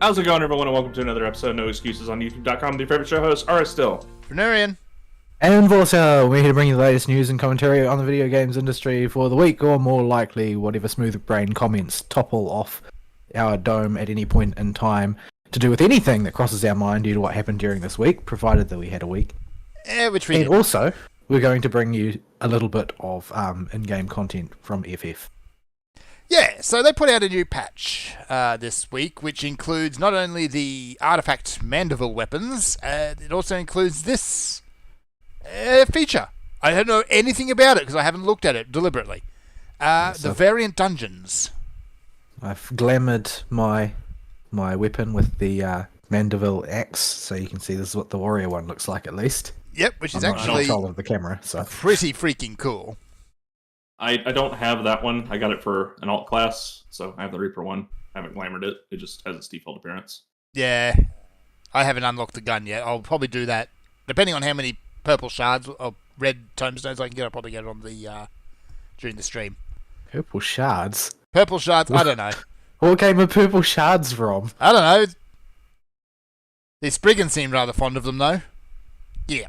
How's it going, everyone, and welcome to another episode of No Excuses on YouTube.com. The favorite show hosts are still Venerian. And Vorsa, we're here to bring you the latest news and commentary on the video games industry for the week, or more likely, whatever smooth brain comments topple off our dome at any point in time to do with anything that crosses our mind due to what happened during this week, provided that we had a week. Which we And did. also, we're going to bring you a little bit of in-game content from FF. Yeah, so they put out a new patch this week, which includes not only the artifact Mandeville weapons, it also includes this feature. I don't know anything about it because I haven't looked at it deliberately. The variant dungeons. I've glamoured my weapon with the Mandeville axe, so you can see this is what the warrior one looks like at least. Yep, which is I'm not in actually control of the camera, so pretty freaking cool. I don't have that one. I got it for an alt class, so I have the Reaper one. I haven't glamoured it. It just has its default appearance. Yeah, I haven't unlocked the gun yet. I'll probably do that. Depending on how many purple shards or red tomestones I can get, I'll probably get it on the during the stream. purple shards. Purple shards, I don't know. What game are purple shards from? I don't know. The Spriggans seem rather fond of them, though. Yeah.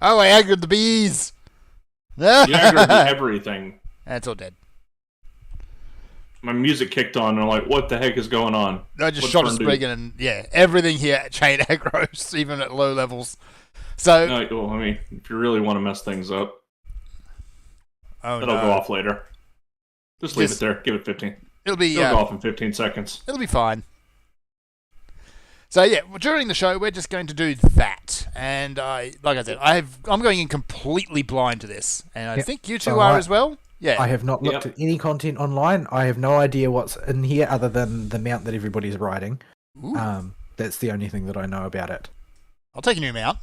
Oh, I aggroed the bees! You aggroed everything. That's all dead. My music kicked on, and I'm like, what the heck is going on? I just What's shot a Fern do? Spriggan, and yeah, everything here chain aggroes, even at low levels. So, No, well, I mean, if you really want to mess things up, oh that'll no. go off later. Just leave it there. Give it 15. It'll be It'll go off in 15 seconds. It'll be fine. So yeah, during the show we're just going to do that, and like I said, I'm going in completely blind to this, and I think you two So are as well. Yeah, I have not looked at any content online. I have no idea what's in here other than the mount that everybody's riding. Ooh. That's the only thing that I know about it. I'll take a new mount.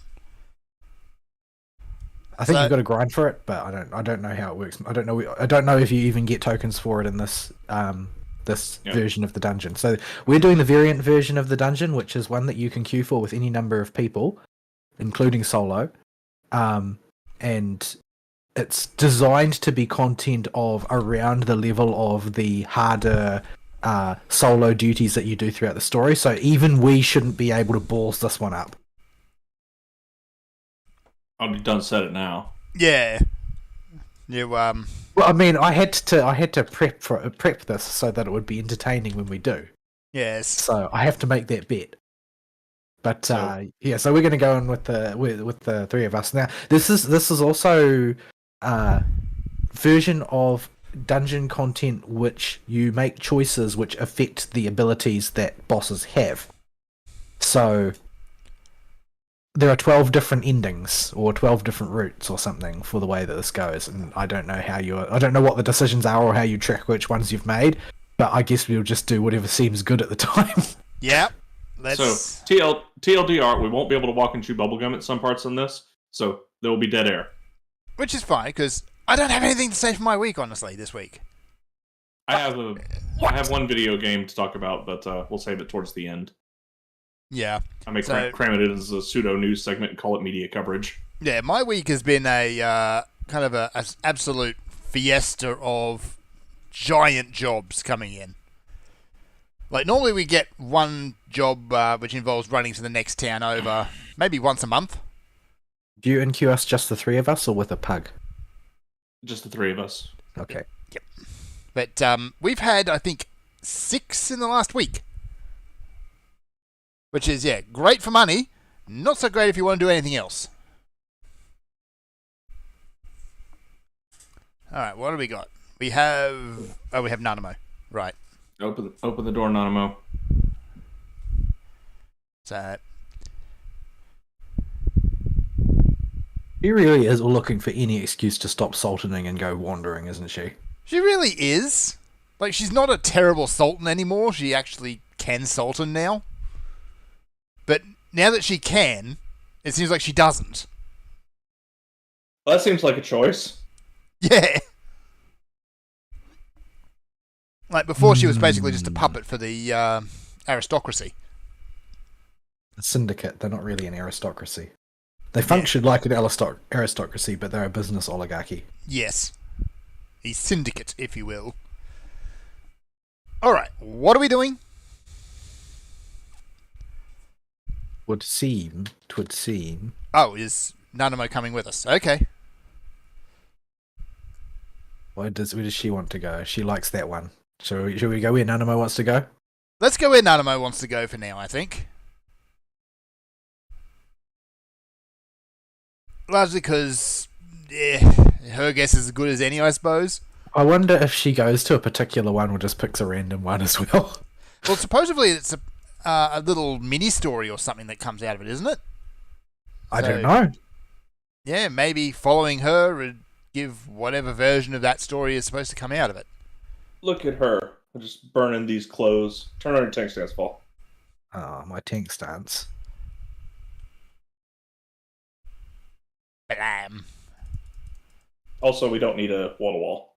I think So- you've got to grind for it, but I don't know how it works. I don't know if you even get tokens for it in this version of the dungeon. So we're doing the variant version of the dungeon, which is one that you can queue for with any number of people, including solo. And it's designed to be content of around the level of the harder solo duties that you do throughout the story. So even we shouldn't be able to balls this one up. I'll be done set it now. Yeah. You Well, I mean, I had to prep this so that it would be entertaining when we do. yes. So I have to make that bet. But So- so we're going to go in with the three of us now. This is also version of dungeon content which you make choices which affect the abilities that bosses have. So there are 12 different endings or 12 different routes or something for the way that this goes, and I don't know what the decisions are or how you track which ones you've made, but I guess we'll just do whatever seems good at the time. Yep. Let's. So, TLDR, we won't be able to walk and chew bubblegum at some parts in this, so there will be dead air. Which is fine because I don't have anything to say for my week, honestly, this week. I have one video game to talk about, but we'll save it towards the end. Yeah. I may So- cram it in as a pseudo news segment and call it media coverage. Yeah, my week has been a kind of a absolute fiesta of giant jobs coming in. Like, normally we get one job which involves running to the next town over maybe once a month. Do you NQ us just the three of us or with a pug? Just the three of us. Okay. But we've had, I think, 6 in the last week. Which is, yeah, great for money. Not so great if you want to do anything else. Alright, what do we got? We have... Oh, we have Nanamo. Right. Open the door, Nanamo. So... She really is looking for any excuse to stop sultaning and go wandering, isn't she? She really is. Like, she's not a terrible sultan anymore. She actually can sultan now. But now that she can, it seems like she doesn't. Well, that seems like a choice. Yeah. Like, before she was basically just a puppet for the aristocracy. A syndicate, they're not really an aristocracy. They function like an aristocracy, but they're a business oligarchy. Yes. A syndicate, if you will. Alright, what are we doing? Twould seem. Oh, is Nanamo coming with us? Okay. Where does she want to go? She likes that one. Shall we go where Nanamo wants to go? Let's go where Nanamo wants to go for now, I think. Largely because, her guess is as good as any, I suppose. I wonder if she goes to a particular one or just picks a random one as well. Well, supposedly it's a little mini story or something that comes out of it, isn't it? I don't know. Yeah, maybe following her would give whatever version of that story is supposed to come out of it. Look at her. Just burning these clothes. Turn on your tank stance, Paul. Oh, my tank stance. Blam. Also, we don't need a wall-to-wall.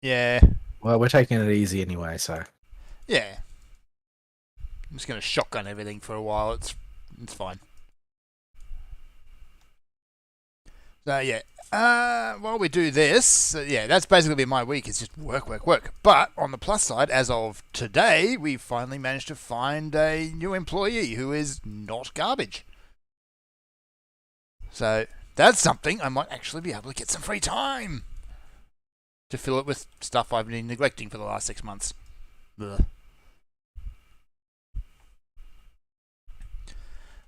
Yeah. Well, we're taking it easy anyway, so. Yeah. I'm just going to shotgun everything for a while. It's fine. So, yeah. While we do this, that's basically been my week. It's just work, work, work. But on the plus side, as of today, we finally managed to find a new employee who is not garbage. So that's something I might actually be able to get some free time to fill it with stuff I've been neglecting for the last 6 months. Ugh.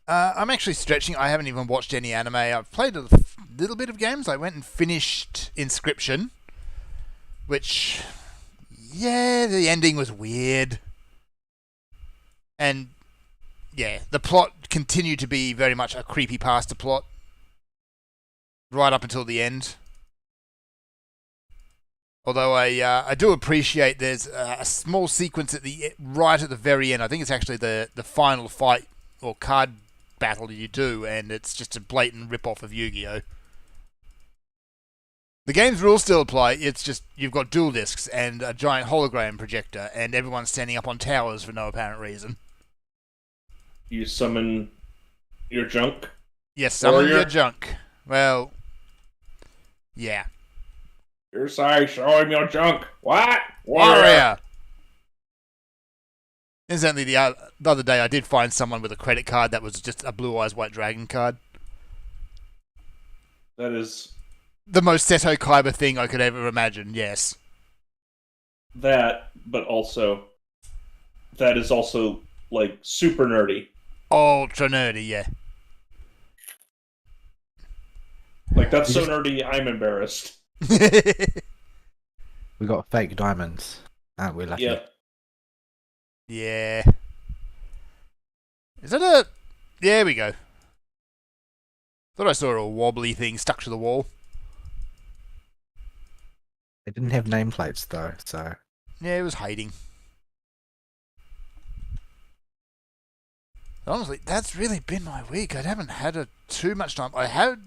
I'm actually stretching. I haven't even watched any anime. I've played a little bit of games. I went and finished Inscription, which, the ending was weird. And, the plot continued to be very much a creepypasta plot right up until the end. Although I do appreciate there's a small sequence right at the very end. I think it's actually the final fight or card battle you do, and it's just a blatant rip-off of Yu-Gi-Oh! The game's rules still apply, it's just you've got dual discs and a giant hologram projector, and everyone's standing up on towers for no apparent reason. You summon your junk? Yes, summon Warrior? your junk. Well, yeah. You're sorry, show him your junk. What? Warrior! Incidentally, the other day I did find someone with a credit card that was just a Blue Eyes White Dragon card. That is... The most Seto Kaiba thing I could ever imagine, yes. That, but also... That is also, like, super nerdy. Ultra nerdy, yeah. Like, that's so nerdy, I'm embarrassed. We got fake diamonds, aren't we, lucky? Yeah. Yeah. Is that a... There we go. Thought I saw a wobbly thing stuck to the wall. They didn't have nameplates, though, so... Yeah, it was hiding. Honestly, that's really been my week. I haven't had too much time.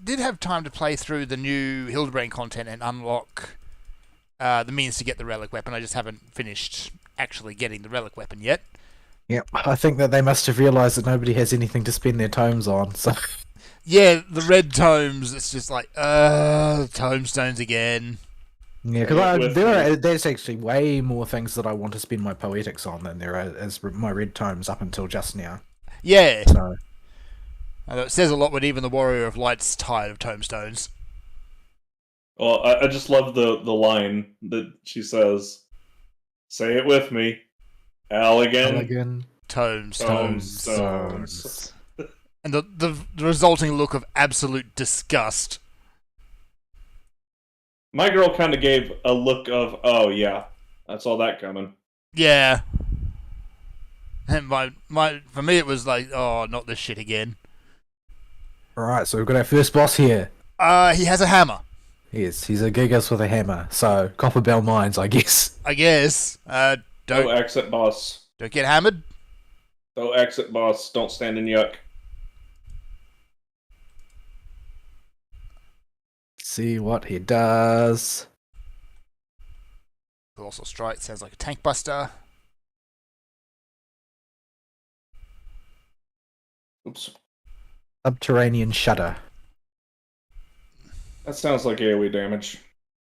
Did have time to play through the new Hildebrand content and unlock the means to get the relic weapon. I just haven't finished actually getting the relic weapon yet. Yeah, I think that they must have realised that nobody has anything to spend their tomes on, so... Yeah, the red tomes, it's just like, tomestones again. Yeah, because there's actually way more things that I want to spend my poetics on than there are as my red tomes up until just now. Yeah. So... It says a lot when even the Warrior of Light's tired of tomestones. Well, I just love the line that she says. Say it with me. Elegant. Tomestones. And the resulting look of absolute disgust. My girl kind of gave a look of, oh yeah, that's all that coming. Yeah. And for me it was like, oh, not this shit again. Alright, so we've got our first boss here. He has a hammer. Yes, he's a gigas with a hammer, so Copper Bell Mines, I guess. Don't exit, boss. Don't get hammered. Don't exit, boss. Don't stand in yuck. See what he does. Colossal Strike sounds like a tank buster. Oops. Subterranean Shudder. That sounds like AoE damage.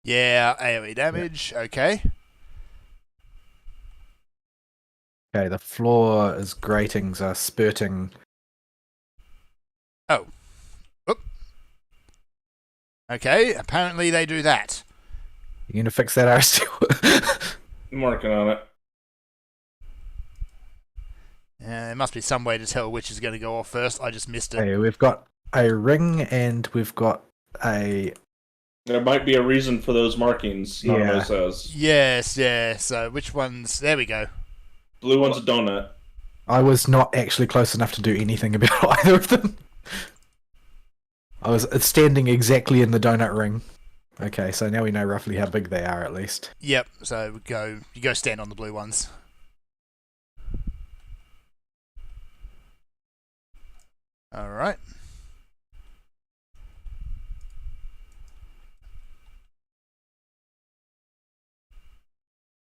Yeah, AoE damage. Yeah. Okay. Okay, the floor is gratings are spurting Oh. Oop. Okay, apparently they do that. You gonna fix that, Aristotle? I'm working on it. There must be some way to tell which is going to go off first. I just missed it. Hey, we've got a ring and we've got a... There might be a reason for those markings, Narmo says. Yes, yeah. So which ones? There we go. Blue one's a donut. I was not actually close enough to do anything about either of them. I was standing exactly in the donut ring. Okay, so now we know roughly how big they are, at least. Yep. So you go stand on the blue ones. All right.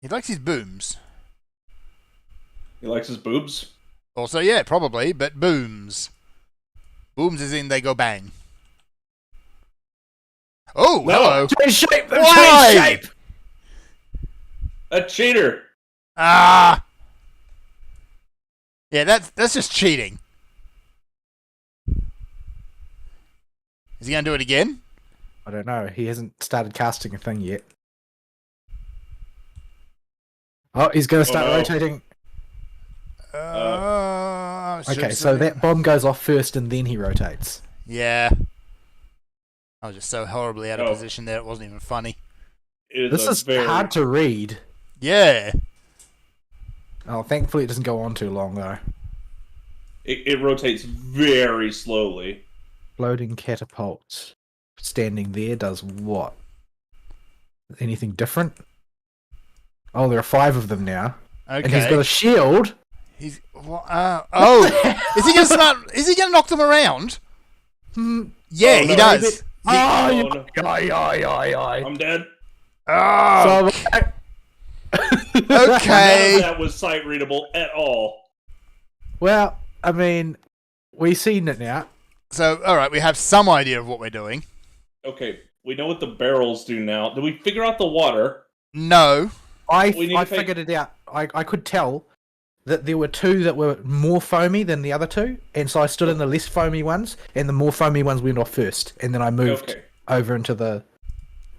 He likes his booms. He likes his boobs? Also, yeah, probably, but booms. Booms as in they go bang. Oh, No. hello. Change shape! Why? Change shape! A cheater! Ah. Yeah, that's just cheating. Is he going to do it again? I don't know. He hasn't started casting a thing yet. Oh, he's going to start rotating. Okay, so that bomb goes off first and then he rotates. Yeah. I was just so horribly out of position there, it wasn't even funny. This is hard to read. Yeah. Oh, thankfully it doesn't go on too long, though. It rotates very slowly. Floating catapult standing there does what? Anything different? Oh, there are 5 of them now. Okay. And he's got a shield. He's oh, is he going to start? Is he going to knock them around? Yeah, he does. I'm dead. Oh. Okay. None of that was sight readable at all. Well, I mean, we've seen it now. So, all right, we have some idea of what we're doing. Okay, we know what the barrels do now. Did we figure out the water? No. I figured it out. I could tell that there were 2 that were more foamy than the other 2, and so I stood in the less foamy ones, and the more foamy ones went off first, and then I moved over into the...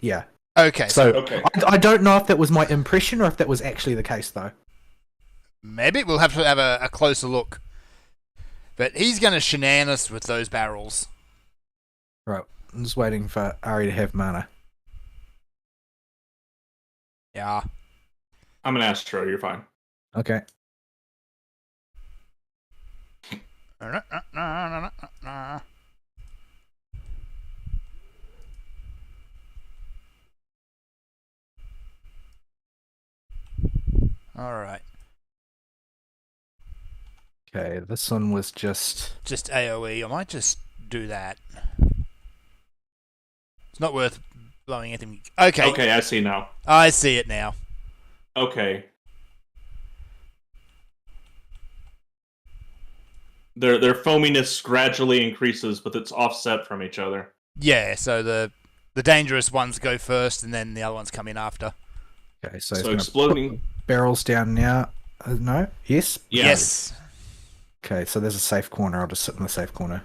Yeah. Okay. So, I don't know if that was my impression or if that was actually the case, though. Maybe we'll have to have a closer look. But he's going to shenan us with those barrels. Right. I'm just waiting for Ari to have mana. Yeah. I'm an Astro, you're fine. Okay. Alright. Okay, this one was just AoE. I might just do that. It's not worth blowing anything. Okay. Okay, I see now. I see it now. Okay. Their foaminess gradually increases, but it's offset from each other. Yeah, so the dangerous ones go first, and then the other ones come in after. okay. So, So exploding barrels down now. No. Yes. Yeah. Yes. Okay. So there's a safe corner. I'll just sit in the safe corner.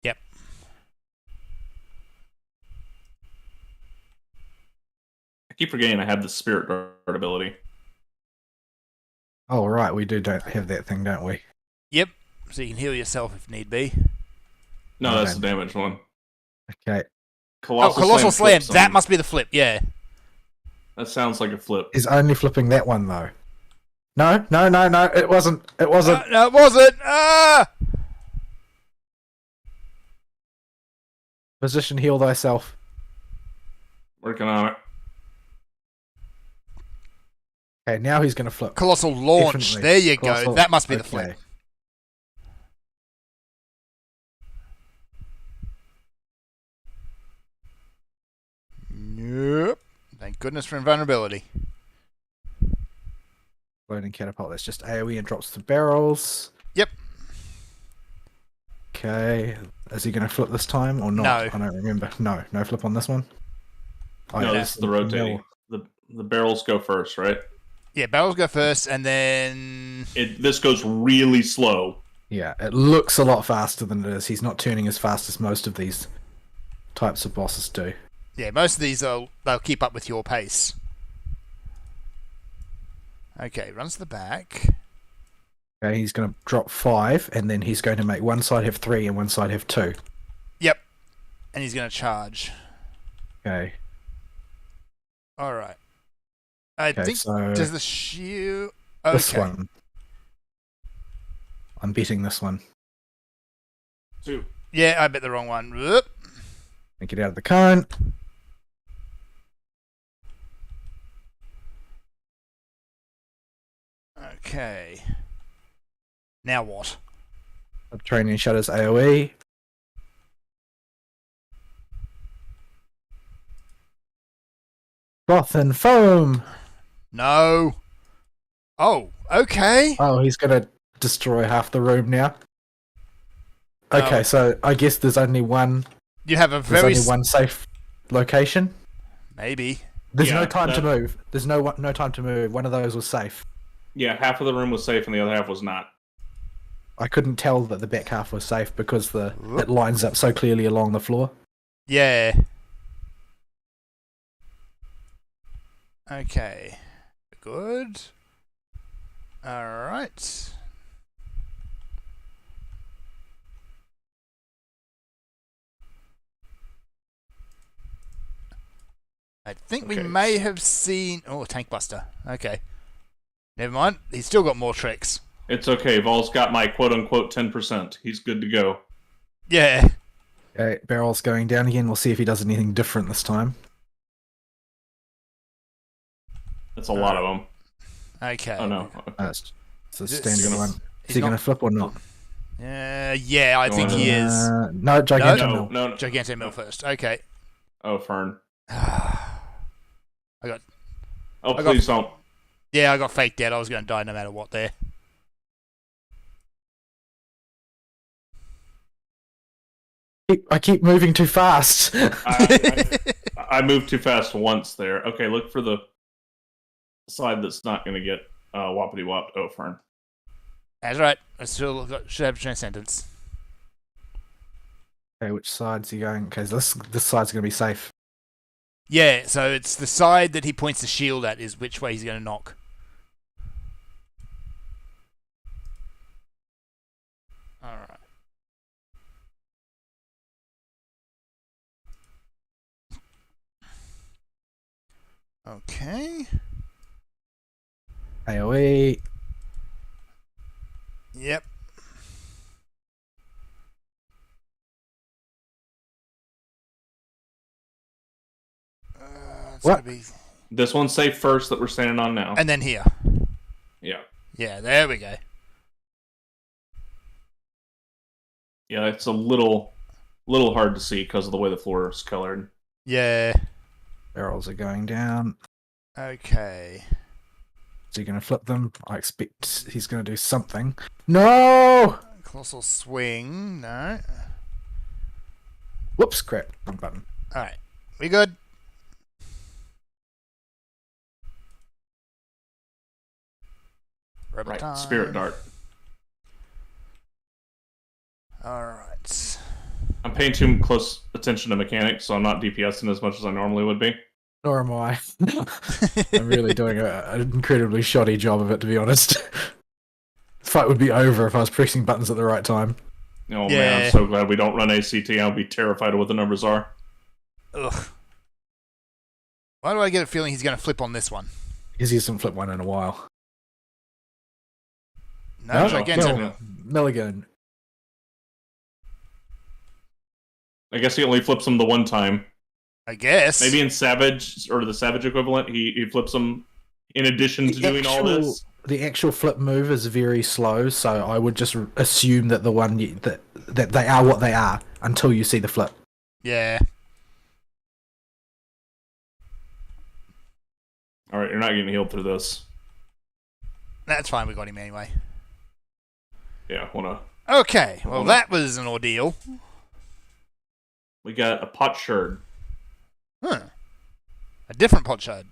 Yep. I keep forgetting I have the spirit guard ability. Oh right, we don't have that thing, don't we? Yep. So you can heal yourself if need be. No, Okay. that's the damaged one. Okay. Colossal Slam. flips That on- must be the flip. Yeah. That sounds like a flip. He's only flipping that one though. No. It wasn't. It wasn't. No, it wasn't. Ah! Position heal thyself. Working on it. Okay, now he's going to flip. Colossal Launch. Definitely. There you Colossal- go. That must be the okay. flip. Nope. Thank goodness for invulnerability. Loading catapult. That's just AoE and drops the barrels. Yep. Okay. Is he going to flip this time or not? No. I don't remember. No flip on this one. Oh, No, yeah. this is the rotating. The barrels go first, right? Yeah, barrels go first, and then... This goes really slow. Yeah, it looks a lot faster than it is. He's not turning as fast as most of these types of bosses do. Yeah, most of these they'll keep up with your pace. Okay, runs to the back. Okay, he's going to drop 5, and then he's going to make one side have 3 and one side have 2. Yep. And he's going to charge. Okay. Alright. I think... So does the shield... Okay. this one. I'm betting this one. 2. Yeah, I bet the wrong one. Whoop. Get out of the current. Okay. Now what? Training shutters AoE. Froth and foam. No. Oh, okay. Oh, he's going to destroy half the room now. Okay, so I guess there's only one. You have a There's very... only one safe location. Maybe. There's Yeah, no time to move. There's no time to move. One of those was safe. Yeah, half of the room was safe and the other half was not. I couldn't tell that the back half was safe because it lines up so clearly along the floor. Yeah. Okay. Good. Alright. I think we Okay. may have seen... Oh, Tank Buster. Okay. Never mind. He's still got more tricks. It's okay. Vol's got my quote-unquote 10%. He's good to go. Yeah. Okay, barrel's going down again. We'll see if he does anything different this time. That's a lot of them. Okay. Oh, no. It's a Is it standard one. he's Is he not- going to flip or not? Yeah, I think he is. No, Gigantic No, Mill. no. Gigantic Mill first. Okay. Oh, Fern. I got... Oh, I got- please don't. Yeah, I got fake dead. I was going to die no matter what there. I keep moving too fast. I moved too fast once there. Okay, look for the side that's not going to get whoppity-whopped. Oh, Fern. That's right. I still should have Transcendence. Okay, which side's he going? Okay, this side's going to be safe. Yeah, so it's the side that he points the shield at is which way he's going to knock. Alright. Okay. AoE. Yep. It's What? gonna be... This one's safe first that we're standing on now. And then here. Yeah. Yeah, there we go. Yeah, it's a little hard to see because of the way the floor is colored. Yeah. Barrels are going down. Okay. Is he going to flip them? I expect he's going to do something. No! Colossal swing. No. Whoops, crap. Wrong button. Alright. We good? Rubber Right, time. Spirit Dart. Alright. I'm paying too close attention to mechanics, so I'm not DPSing as much as I normally would be. Nor am I. I'm really doing an incredibly shoddy job of it, to be honest. This fight would be over if I was pressing buttons at the right time. Oh Yeah. man, I'm so glad we don't run ACT. I'll be terrified of what the numbers are. Ugh. Why do I get a feeling he's going to flip on this one? Because he hasn't flipped one in a while. No, No, Gigantic no. Mill. Milligan. I guess he only flips them the one time. I guess. Maybe in Savage, or the Savage equivalent, he flips them in addition to doing all this. The actual flip move is very slow, so I would just assume that that they are what they are until you see the flip. Yeah. Alright, you're not getting healed through this. That's fine, we got him anyway. Yeah, wanna... Okay, well that was an ordeal. We got a pot shard. Huh. A different pot shard.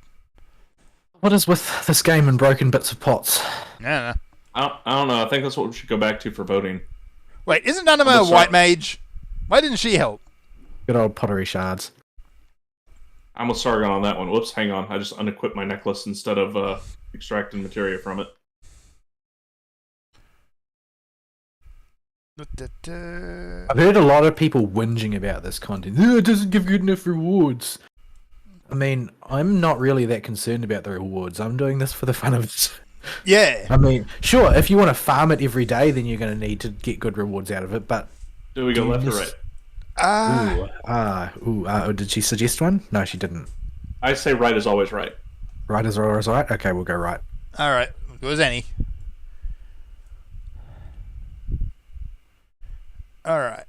What is with this game and broken bits of pots? No. I don't know. I think that's what we should go back to for voting. Wait, isn't Nanama a white mage? Why didn't she help? Good old pottery shards. I'm with Sargon on that one. Whoops, hang on. I just unequipped my necklace instead of extracting materia from it. I've heard a lot of people whinging about this content. It doesn't give good enough rewards. I mean, I'm not really that concerned about the rewards. I'm doing this for the fun of it. Yeah. I mean, sure, if you want to farm it every day, then you're going to need to get good rewards out of it, but... Do we go left or right? Did she suggest one? No, she didn't. I say right is always right. Right is always right? Okay, we'll go right. Alright, go as any. Alright.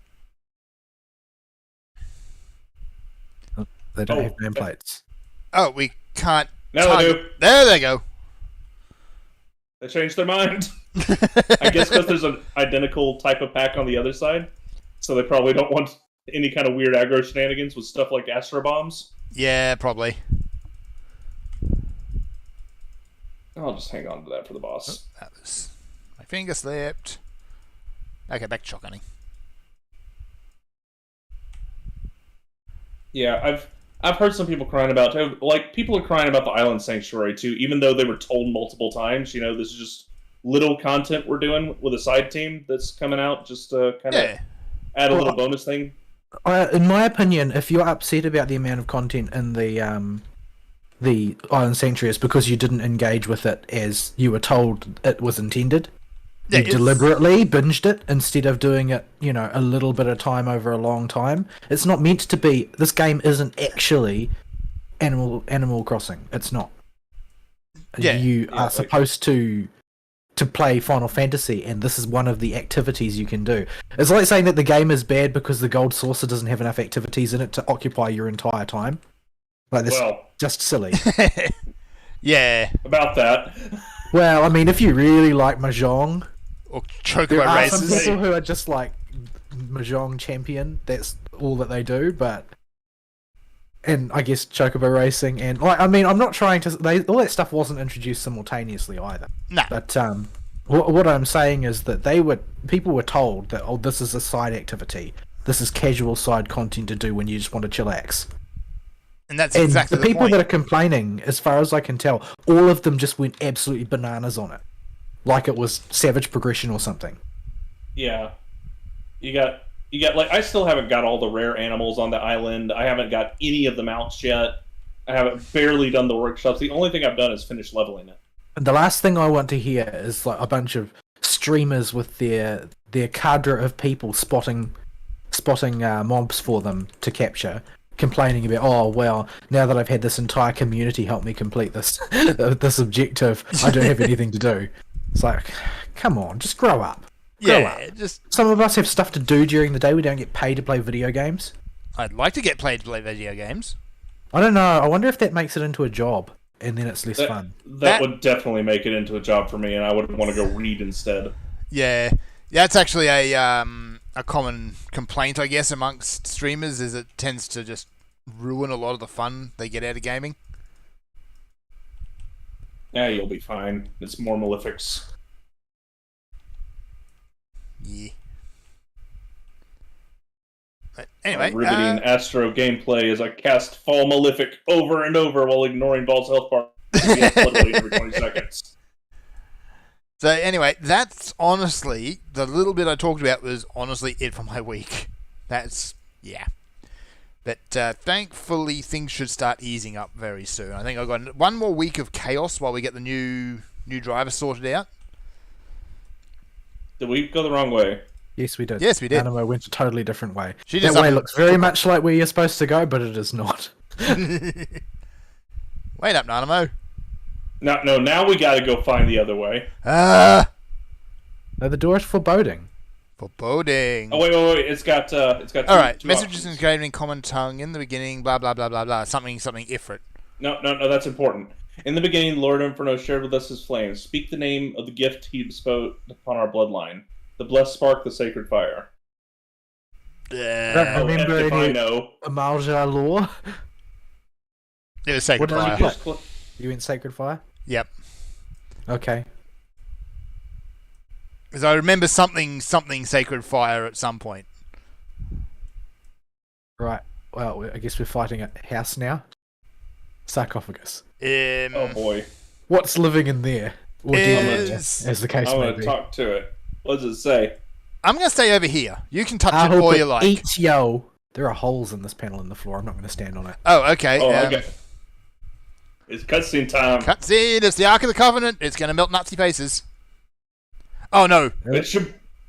They don't have nameplates. Oh, we can't... No, they do. There they go. They changed their mind. I guess because there's an identical type of pack on the other side, so they probably don't want any kind of weird aggro shenanigans with stuff like Astro Bombs. Yeah, probably. I'll just hang on to that for the boss. Oh, that was... My finger slipped. Okay, back to shock hunting. Yeah, I've heard some people crying about, like, people are crying about the Island Sanctuary too, even though they were told multiple times, you know, this is just little content we're doing with a side team that's coming out, just to kind of add a little bonus thing. In my opinion, if you're upset about the amount of content in the Island Sanctuary, it's because you didn't engage with it as you were told it was intended. You deliberately binged it instead of doing it, you know, a little bit of time over a long time. It's not meant to be. This game isn't actually Animal Crossing. It's not. Yeah, you are supposed to play Final Fantasy, and this is one of the activities you can do. It's like saying that the game is bad because the Gold Saucer doesn't have enough activities in it to occupy your entire time. Like this, just silly. Yeah, about that. Well, I mean, if you really like Mahjong, or Chocobo there are races, some people who are just like Mahjong champion. That's all that they do. But, and I guess Chocobo racing, and like, I mean, I'm not trying to. All that stuff wasn't introduced simultaneously either. No. But what I'm saying is that people were told that this is a side activity. This is casual side content to do when you just want to chillax. And that's exactly the people that are complaining, as far as I can tell, all of them just went absolutely bananas on it, like it was Savage Progression or something. Yeah, you got like, I still haven't got all the rare animals on the island. I haven't got any of the mounts yet. I haven't barely done the workshops. The only thing I've done is finish leveling it. And the last thing I want to hear is like a bunch of streamers with their cadre of people spotting mobs for them to capture, complaining about, oh well, now that I've had this entire community help me complete this this objective, I don't have anything to do. It's like, come on, just grow up. Grow up. Some of us have stuff to do during the day. We don't get paid to play video games. I'd like to get paid to play video games. I don't know. I wonder if that makes it into a job, and then it's less fun. That would definitely make it into a job for me, and I would want to go read instead. Yeah, that's actually a common complaint, I guess, amongst streamers, is it tends to just ruin a lot of the fun they get out of gaming. Yeah, you'll be fine. It's more Malefics. Yeah. But anyway, riveting Astro gameplay as I cast Fall Malefic over and over while ignoring Ball's health bar every 20 seconds. So anyway, that's honestly, the little bit I talked about was honestly it for my week. That's, yeah. But thankfully things should start easing up very soon. I think I've got one more week of chaos while we get the new driver sorted out. Did we go the wrong way? Yes, we did. Yes, we did. Animo went a totally different way. That way looks very much like where you're supposed to go, but it is not. Wait up, Nanamo. No, now we gotta go find the other way. No, the door is foreboding. Foreboding. Oh, wait. It's got two, Alright, two messages options. engraved in common tongue in the beginning, blah, blah, blah, blah, blah. Something, Ifrit. No, that's important. In the beginning, Lord Inferno shared with us his flames. Speak the name of the gift he bestowed upon our bloodline. The blessed spark, the sacred fire. I don't remember if I any know. Amalja lore. It was Sacred What did Fire. you, you, went Sacred Fire? Okay. Okay. You went Sacred Fire? Yep. Okay. Because I remember something sacred fire at some point. Right. Well, I guess we're fighting a house now. Sarcophagus. Oh boy. What's living in there? Or dead, Is- as the case I'm may gonna be. talk to it. What does it say? I'm going to stay over here. You can touch I it hope all it you like. eats yo. There are holes in this panel in the floor. I'm not going to stand on it. Oh, okay. Oh, okay. It's cutscene time. Cutscene. It's the Ark of the Covenant. It's going to melt Nazi faces. Oh, no. It's your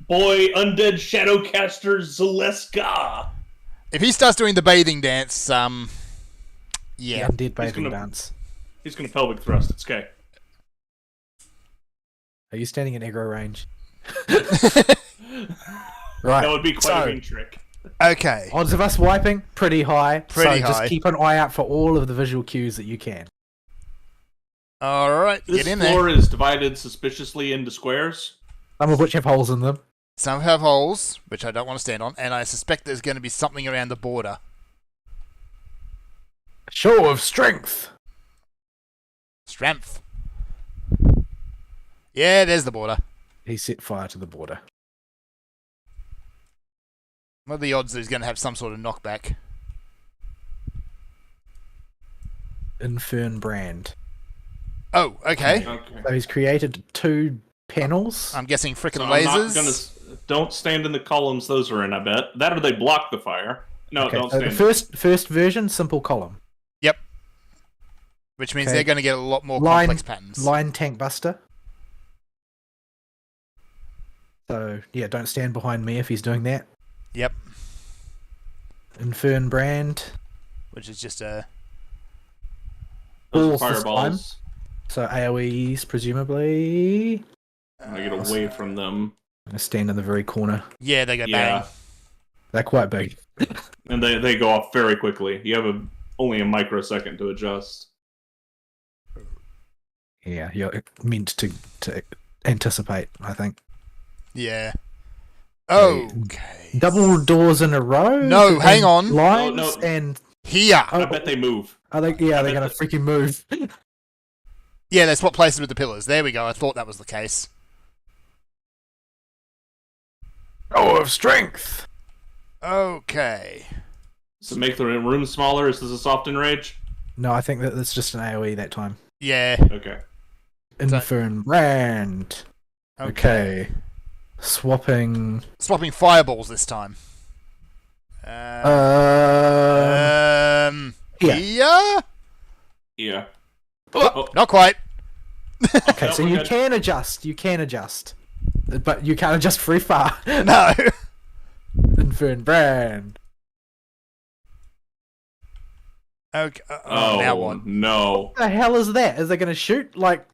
boy, Undead Shadowcaster Zaleska. If he starts doing the bathing dance, The yeah. undead bathing gonna- dance. He's gonna pelvic thrust. It's okay. Are you standing in aggro range? That Right. would be quite a mean trick. Okay. Odds of us wiping pretty high. Pretty so high. just keep an eye out for all of the visual cues that you can. All right. This Get in floor there. is divided suspiciously into squares. Some of which have holes in them. Some have holes, which I don't want to stand on, and I suspect there's going to be something around the border. Show of strength. Strength. Yeah, there's the border. He set fire to the border. What are the odds that he's going to have some sort of knockback? Infern brand. Oh, okay. Okay. So he's created 2 panels. I'm guessing frickin' So I'm not lasers. don't stand in the columns those are in, I bet. That or they block the fire. No, Okay, don't so stand. the first version, simple column. Yep. Which means Okay. they're going to get a lot more Line- complex patterns. Line tank buster. So yeah, don't stand behind me if he's doing that. Yep. Infern brand. Which is just a... Those balls this fireballs. So AoEs presumably. I'm gonna get away from them. I'm gonna stand in the very corner. Yeah, they go Yeah. bang. They're quite big. And they go off very quickly. You have only a microsecond to adjust. Yeah, you're meant to anticipate, I think. Yeah. Okay. Double doors in a row. No, and hang on. Lines No. and Here. I bet they move. are they? Yeah, they're bet gonna freaking move. Yeah, they swap places with the pillars. There we go. I thought that was the case. Oh, of strength. Okay. So make the room smaller. Is this a soft enrage? No, I think that it's just an AoE that time. Yeah. Okay. Infern brand. Okay. Swapping. Swapping fireballs this time. Yeah. Here? Yeah. Not quite. Okay, No, so we're you good. can adjust. You can adjust, but you can't adjust very far. No. Infern brand. Okay. Oh, Now what? no. What the hell is that? Is they gonna shoot like?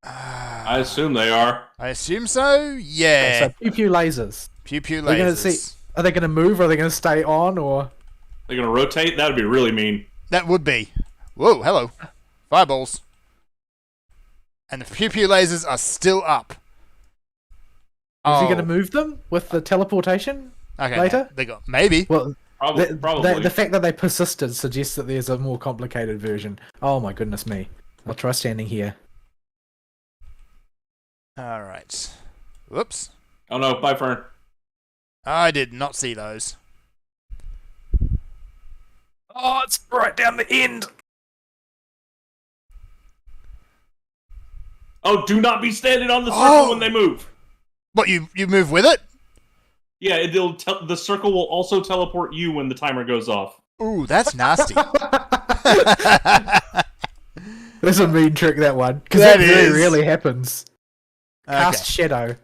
I assume they are. I assume so. Yeah. So pew pew lasers. Pew pew We're gonna lasers. see. Are they gonna move? Or are they gonna stay on? Or They're gonna rotate? That would be really mean. That would be. Whoa, hello. Fireballs. And the pew pew lasers are still up. is he gonna move them with the teleportation? Okay, later? They got maybe. Well, Probably. the fact that they persisted suggests that there's a more complicated version. Oh my goodness me! I'll try standing here. All right. Whoops. Oh no, bye, Fern. I did not see those. Oh, it's right down the end. Oh, do not be standing on the circle Oh. when they move. What, you move with it? Yeah, the circle will also teleport you when the timer goes off. Ooh, that's nasty. That's a mean trick, that one, because That that very is. rarely happens. Cast Okay. shadow.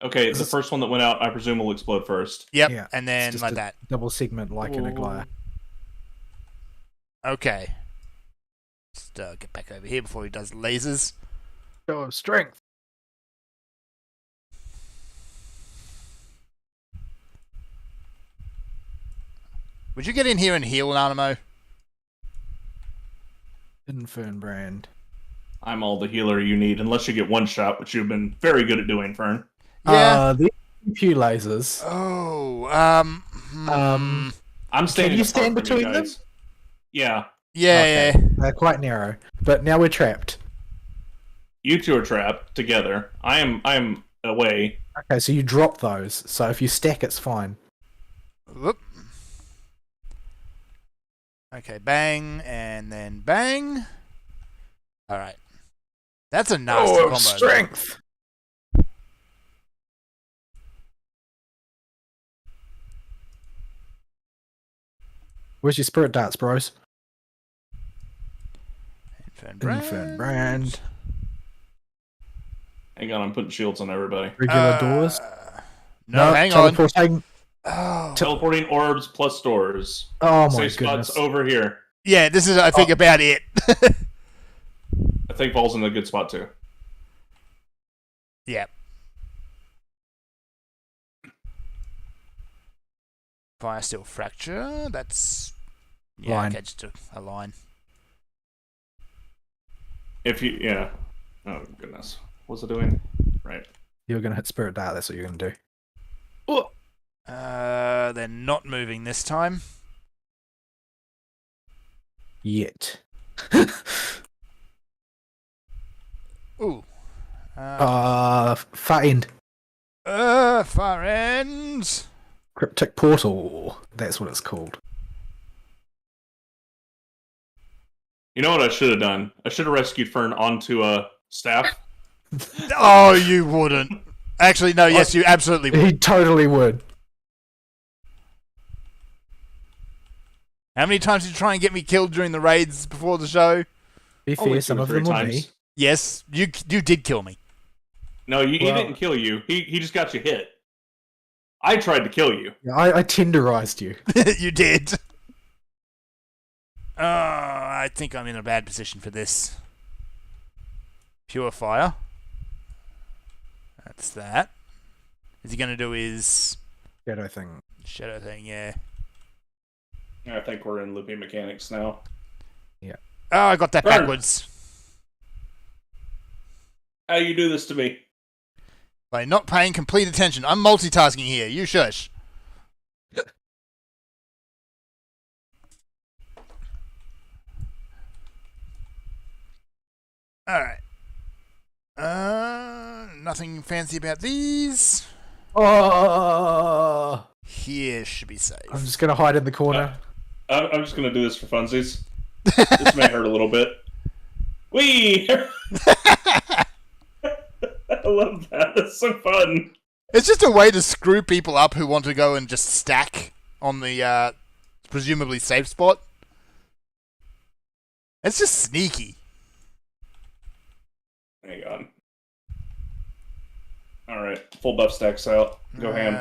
Okay, This the is- first one that went out, I presume, will explode first. Yep, Yeah, and It's then just like a that. double segment like in a glare. Okay. Just get back over here before he does lasers. Show of strength. Would you get in here and heal Nanamo? Infern brand. I'm all the healer you need, unless you get one shot, which you've been very good at doing, Fern. Yeah. The pew lasers. Oh, I'm standing. you apart stand from between them? guys. Yeah, yeah, Okay. They're quite narrow, but now we're trapped. you two are trapped together. I am away. Okay, so you drop those. So if you stack, it's fine. Whoop. Okay, bang, and then bang. Alright. That's a nasty combo. Strength! Where's your spirit darts, bros? Infern brand. Hang on, I'm putting shields on everybody. Regular doors. No, hang on. Teleporting. Oh. Teleporting orbs plus doors. Oh my Safe goodness. spots over here. Yeah, this is, I think, about it. I think Vol's in a good spot too. Yeah. Fire steel fracture. That's Line. Okay, just a line. If you, yeah. Oh goodness, what's it doing? Right. You're gonna hit spirit dart. That's what you're gonna do. Oh. They're not moving this time. Yet. Ooh. Far end. Far end. Cryptic portal. That's what it's called. You know what I should have done? I should have rescued Fern onto a staff. Oh, you wouldn't. Actually, no, yes, you absolutely would. He totally would. How many times did you try and get me killed during the raids before the show? Be Only fair, 2 some or of 3 them were times. me. Yes, you did kill me. No, he Well- didn't kill you. He just got you hit. I tried to kill you. Yeah, I tenderized you. You did. I think I'm in a bad position for this. Pure fire. That's that. Is he going to do his Shadow thing. shadow thing? Yeah. I think we're in looping mechanics now. Oh, I got that Burn. backwards. How you do this to me? By not paying complete attention. I'm multitasking here. You shush. Alright. Nothing fancy about these. Oh! Here should be safe. I'm just gonna hide in the corner. I'm just gonna do this for funsies. This may hurt a little bit. Whee! I love that. That's so fun. It's just a way to screw people up who want to go and just stack on the presumably safe spot. It's just sneaky. Hang on. Alright, full buff stacks out. Go ham.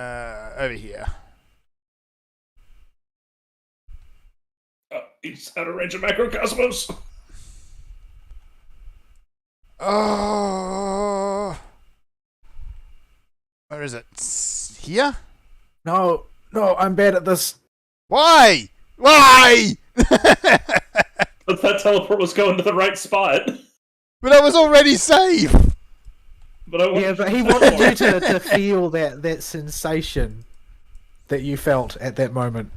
Over here. Oh, he's out of range of macrocosmos. Oh. Where is it? Here? No, I'm bad at this. Why? Why? But that teleport was going to the right spot. But I was already safe. But I Yeah, but he wanted you to feel that sensation that you felt at that moment.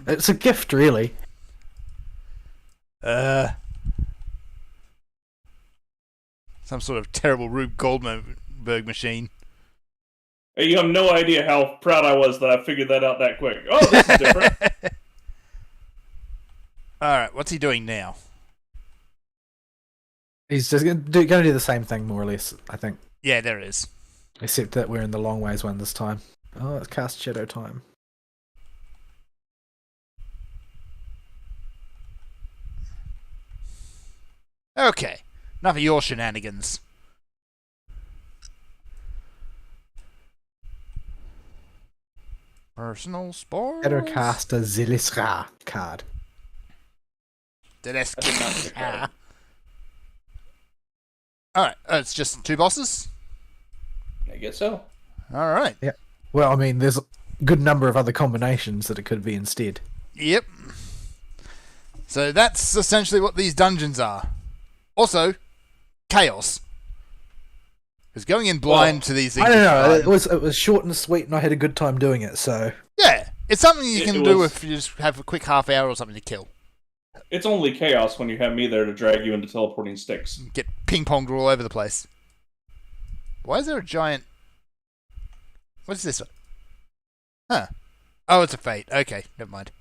It's a gift, really. Some sort of terrible Rube Goldberg machine. Hey, you have no idea how proud I was that I figured that out that quick. Oh, this is different. Alright, what's he doing now? He's just gonna do the same thing, more or less, I think. Yeah, there it is. Except that we're in the long ways one this time. Oh, it's cast shadow time. Okay, enough of your shenanigans. Personal spores. Shadow cast a Zelisra card. That's I did not pick that. Alright, it's just 2 bosses? I guess so. Alright. Well, I mean, there's a good number of other combinations that it could be instead. Yep. So that's essentially what these dungeons are. Also, chaos. Because going in blind to these things. I don't know. is fun. It was short and sweet, and I had a good time doing it. So Yeah, it's something you can It do was- if you just have a quick half hour or something to kill. It's only chaos when you have me there to drag you into teleporting sticks. Get ping-ponged all over the place. Why is there a giant What's this one? Huh. Oh, it's a fate. Okay, never mind.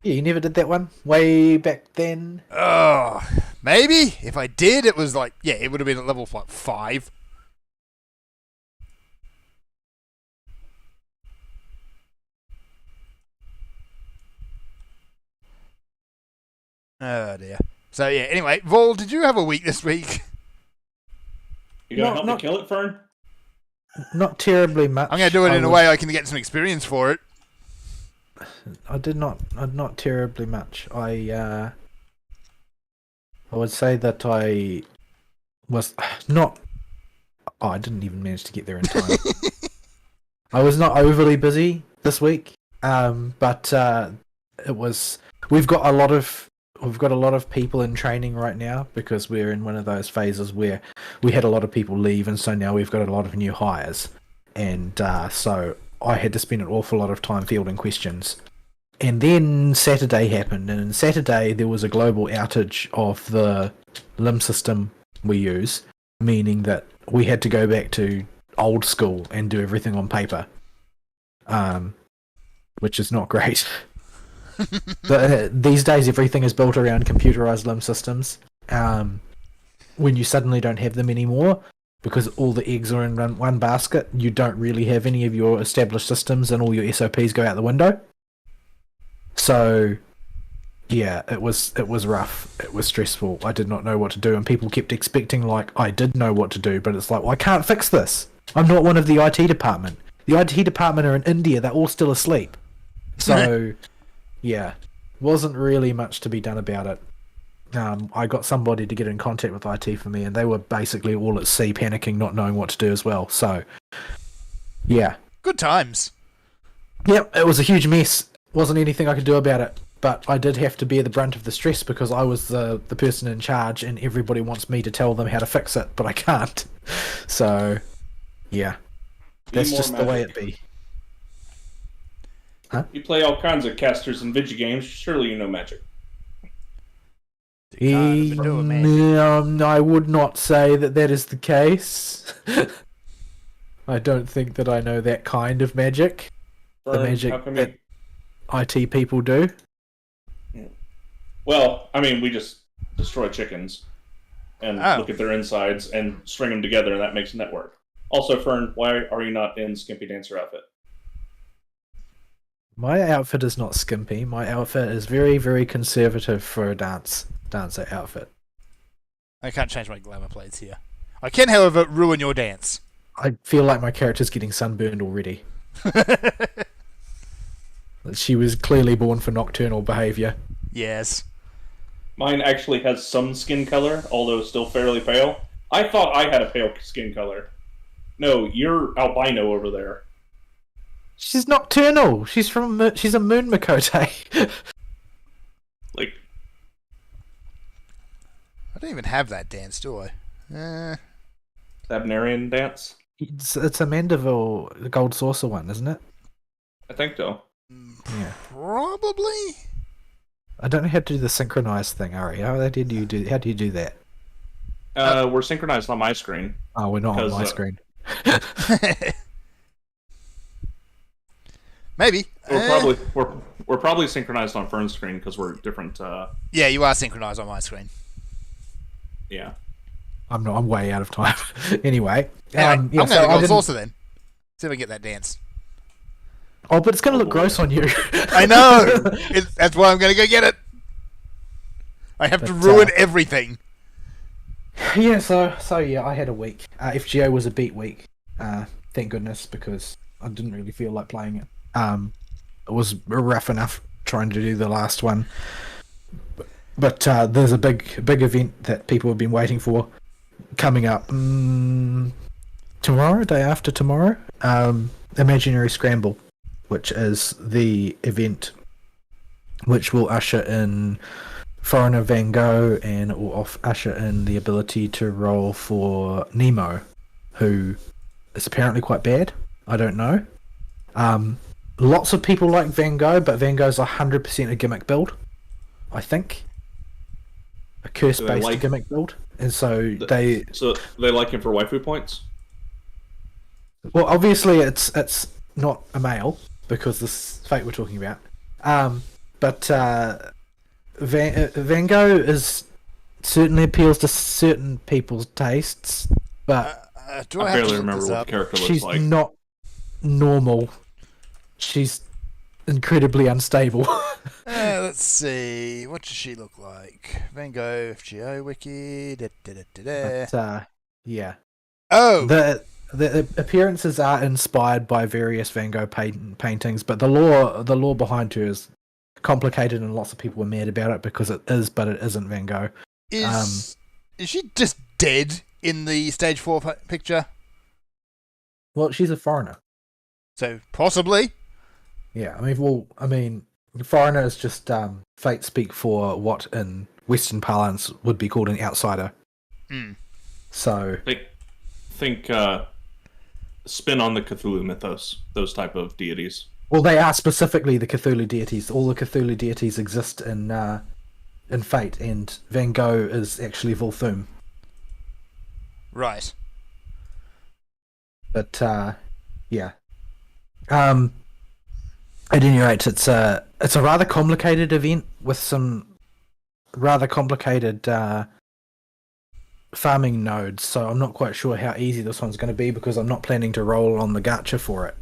Yeah, you never did that one way back then. Oh, maybe if I did, it was like it would have been at level 5. Oh dear. So yeah. Anyway, Vol, did you have a week this week? You gonna help me kill it, Fern? Not terribly much. I'm gonna do it in a way I can get some experience for it. I did not. Not terribly much. I would say that I was not. Oh, I didn't even manage to get there in time. I was not overly busy this week, but it was. We've got a lot of people in training right now because we're in one of those phases where we had a lot of people leave, and so now we've got a lot of new hires, and so I had to spend an awful lot of time fielding questions. And then Saturday happened, and on Saturday there was a global outage of the limb system we use, meaning that we had to go back to old school and do everything on paper, which is not great. But these days everything is built around computerized limb systems. When you suddenly don't have them anymore, because all the eggs are in one basket, you don't really have any of your established systems, and all your SOPs go out the window. So, yeah, it was rough. It was stressful. I did not know what to do, and people kept expecting like I did know what to do, but it's like, well, I can't fix this. I'm not one of the IT department. The IT department are in India. They're all still asleep. So, yeah, wasn't really much to be done about it. I got somebody to get in contact with IT for me, and they were basically all at sea, panicking, not knowing what to do as well. So, yeah. Good times. Yep, it was a huge mess. Wasn't anything I could do about it, but I did have to bear the brunt of the stress because I was the person in charge, and everybody wants me to tell them how to fix it, but I can't. So, yeah. That's just the way it be. Huh? You play all kinds of casters and video games. Surely you know magic. I would not say that is the case. I don't think that I know that kind of magic. Fern, the magic that IT people do. Well, I mean, we just destroy chickens and look at their insides and string them together, and that makes a network. Also, Fern, why are you not in Skimpy Dancer outfit? My outfit is not skimpy. My outfit is very, very conservative for a dancer outfit. I can't change my glamour plates here. I can, however, ruin your dance. I feel like my character's getting sunburned already. She was clearly born for nocturnal behaviour. Yes. Mine actually has some skin color, although still fairly pale. I thought I had a pale skin color. No, you're albino over there. She's nocturnal. She's a moon Makote. Like, I don't even have that dance, do I? Sabnarian dance? It's a Mandeville Gold Saucer one, isn't it? I think so. Yeah. Probably. I don't know how to do the synchronized thing, Ari. How do you do that? We're synchronized on my screen. Oh, we're not on my screen. Maybe. We're probably synchronized on Fern's screen because we're different. Yeah, you are synchronized on my screen. Yeah. I'm not. I'm way out of time. Anyway, I'm going to go saucer then. See if I can get that dance. Oh, but it's going to look gross on you. I know. That's why I'm going to go get it. I have to ruin everything. Yeah. So yeah, I had a week. FGO was a beat week. Thank goodness, because I didn't really feel like playing it. It was rough enough trying to do the last one. But there's a big event that people have been waiting for coming up tomorrow, day after tomorrow. Imaginary Scramble, which is the event which will usher in Foreigner Van Gogh, and it will usher in the ability to roll for Nemo, who is apparently quite bad. I don't know. Lots of people like Van Gogh, but Van Gogh's 100% a gimmick build, I think. A curse-based gimmick build. And so they... So they like him for waifu points? Well, obviously it's not a male because this fate we're talking about. But Van Gogh is certainly appeals to certain people's tastes, but Do I I have barely to look remember this what up? the character looks she's like. not normal. She's incredibly unstable. Let's see. What does she look like? Van Gogh, FGO wiki. But, yeah. Oh, The appearances are inspired by various Van Gogh paintings, but the lore behind her is complicated, and lots of people were mad about it because it is, but it isn't Van Gogh. is she just dead in the stage 4 picture? Well, she's a foreigner. So possibly. Yeah, I mean, foreigner is just fate speak for what in Western parlance would be called an outsider. Mm. So Think spin on the Cthulhu mythos, those type of deities. well, they are specifically the Cthulhu deities. All the Cthulhu deities exist in Fate, and Van Gogh is actually Volthum. Right. But yeah. At any rate, it's a rather complicated event with some rather complicated farming nodes. So I'm not quite sure how easy this one's going to be because I'm not planning to roll on the gacha for it.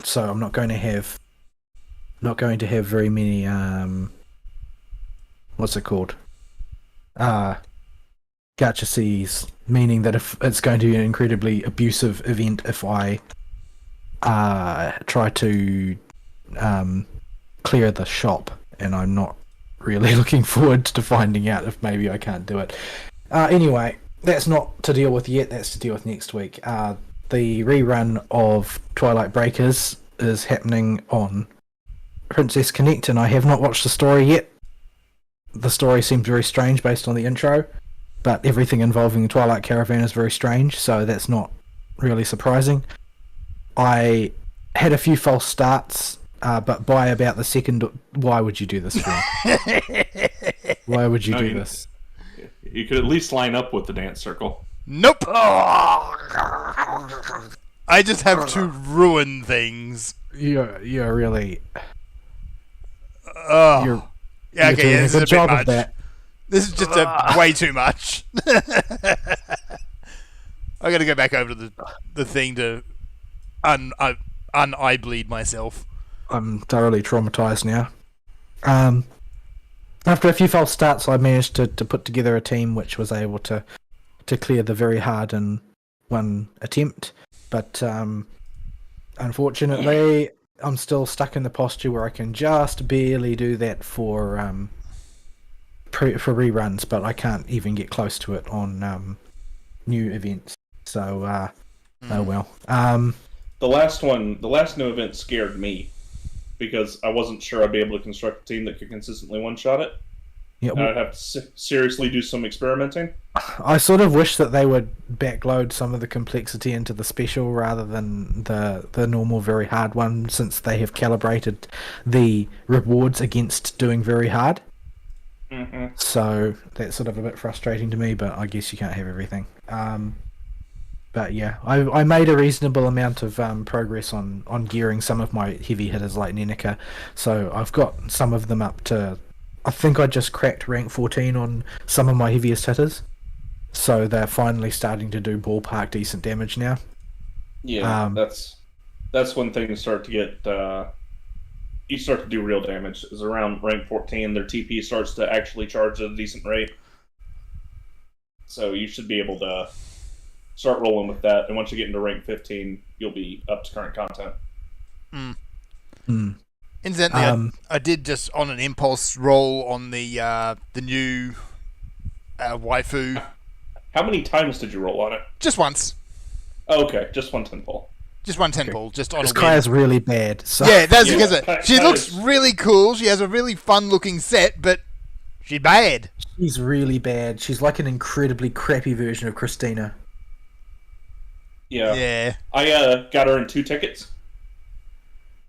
So I'm not going to have very many what's it called? Gacha Cs, meaning that if it's going to be an incredibly abusive event if I try to clear the shop, and I'm not really looking forward to finding out if maybe I can't do it. Anyway, that's not to deal with yet, that's to deal with next week. The rerun of Twilight Breakers is happening on Princess Connect, and I have not watched the story yet. The story seems very strange based on the intro, but everything involving the Twilight Caravan is very strange, so that's not really surprising. I had a few false starts, but by about the second... Why would you do this, Phil? Why would you do this? You could at least line up with the dance circle. Nope. I just have to ruin things. You're really... Oh. You're Yeah, okay, doing yeah, a this is good a bit job much. of that. This is just way too much. I got to go back over to the thing to eye bleed myself. I'm thoroughly traumatized now. After a few false starts, I managed to put together a team which was able to clear the very hard in one attempt. But unfortunately, I'm still stuck in the posture where I can just barely do that for reruns, but I can't even get close to it on new events. So, oh well. The last new event scared me because I wasn't sure I'd be able to construct a team that could consistently one-shot it. Yeah, I'd have to seriously do some experimenting. I sort of wish that they would backload some of the complexity into the special rather than the normal very hard one, since they have calibrated the rewards against doing very hard. Mm-hmm. So that's sort of a bit frustrating to me, but I guess you can't have everything. But yeah, I made a reasonable amount of progress on gearing some of my heavy hitters like Nenica, so I've got some of them up to... I think I just cracked rank 14 on some of my heaviest hitters, so they're finally starting to do ballpark decent damage now. Yeah, that's when things start to get... you start to do real damage. Is around rank 14, their TP starts to actually charge at a decent rate. So you should be able to start rolling with that, and once you get into rank 15, you'll be up to current content. Incidentally, I did just on an impulse roll on the new waifu. How many times did you roll on it? Just once. Oh, okay, just one 10-ball. Just one 10-ball, just on a This whim. Kaya's really bad. So. Yeah, that's Yeah, because she looks really cool. She has a really fun-looking set, but she's bad. She's really bad. She's like an incredibly crappy version of Christina. Yeah. Yeah. I got her in 2 tickets.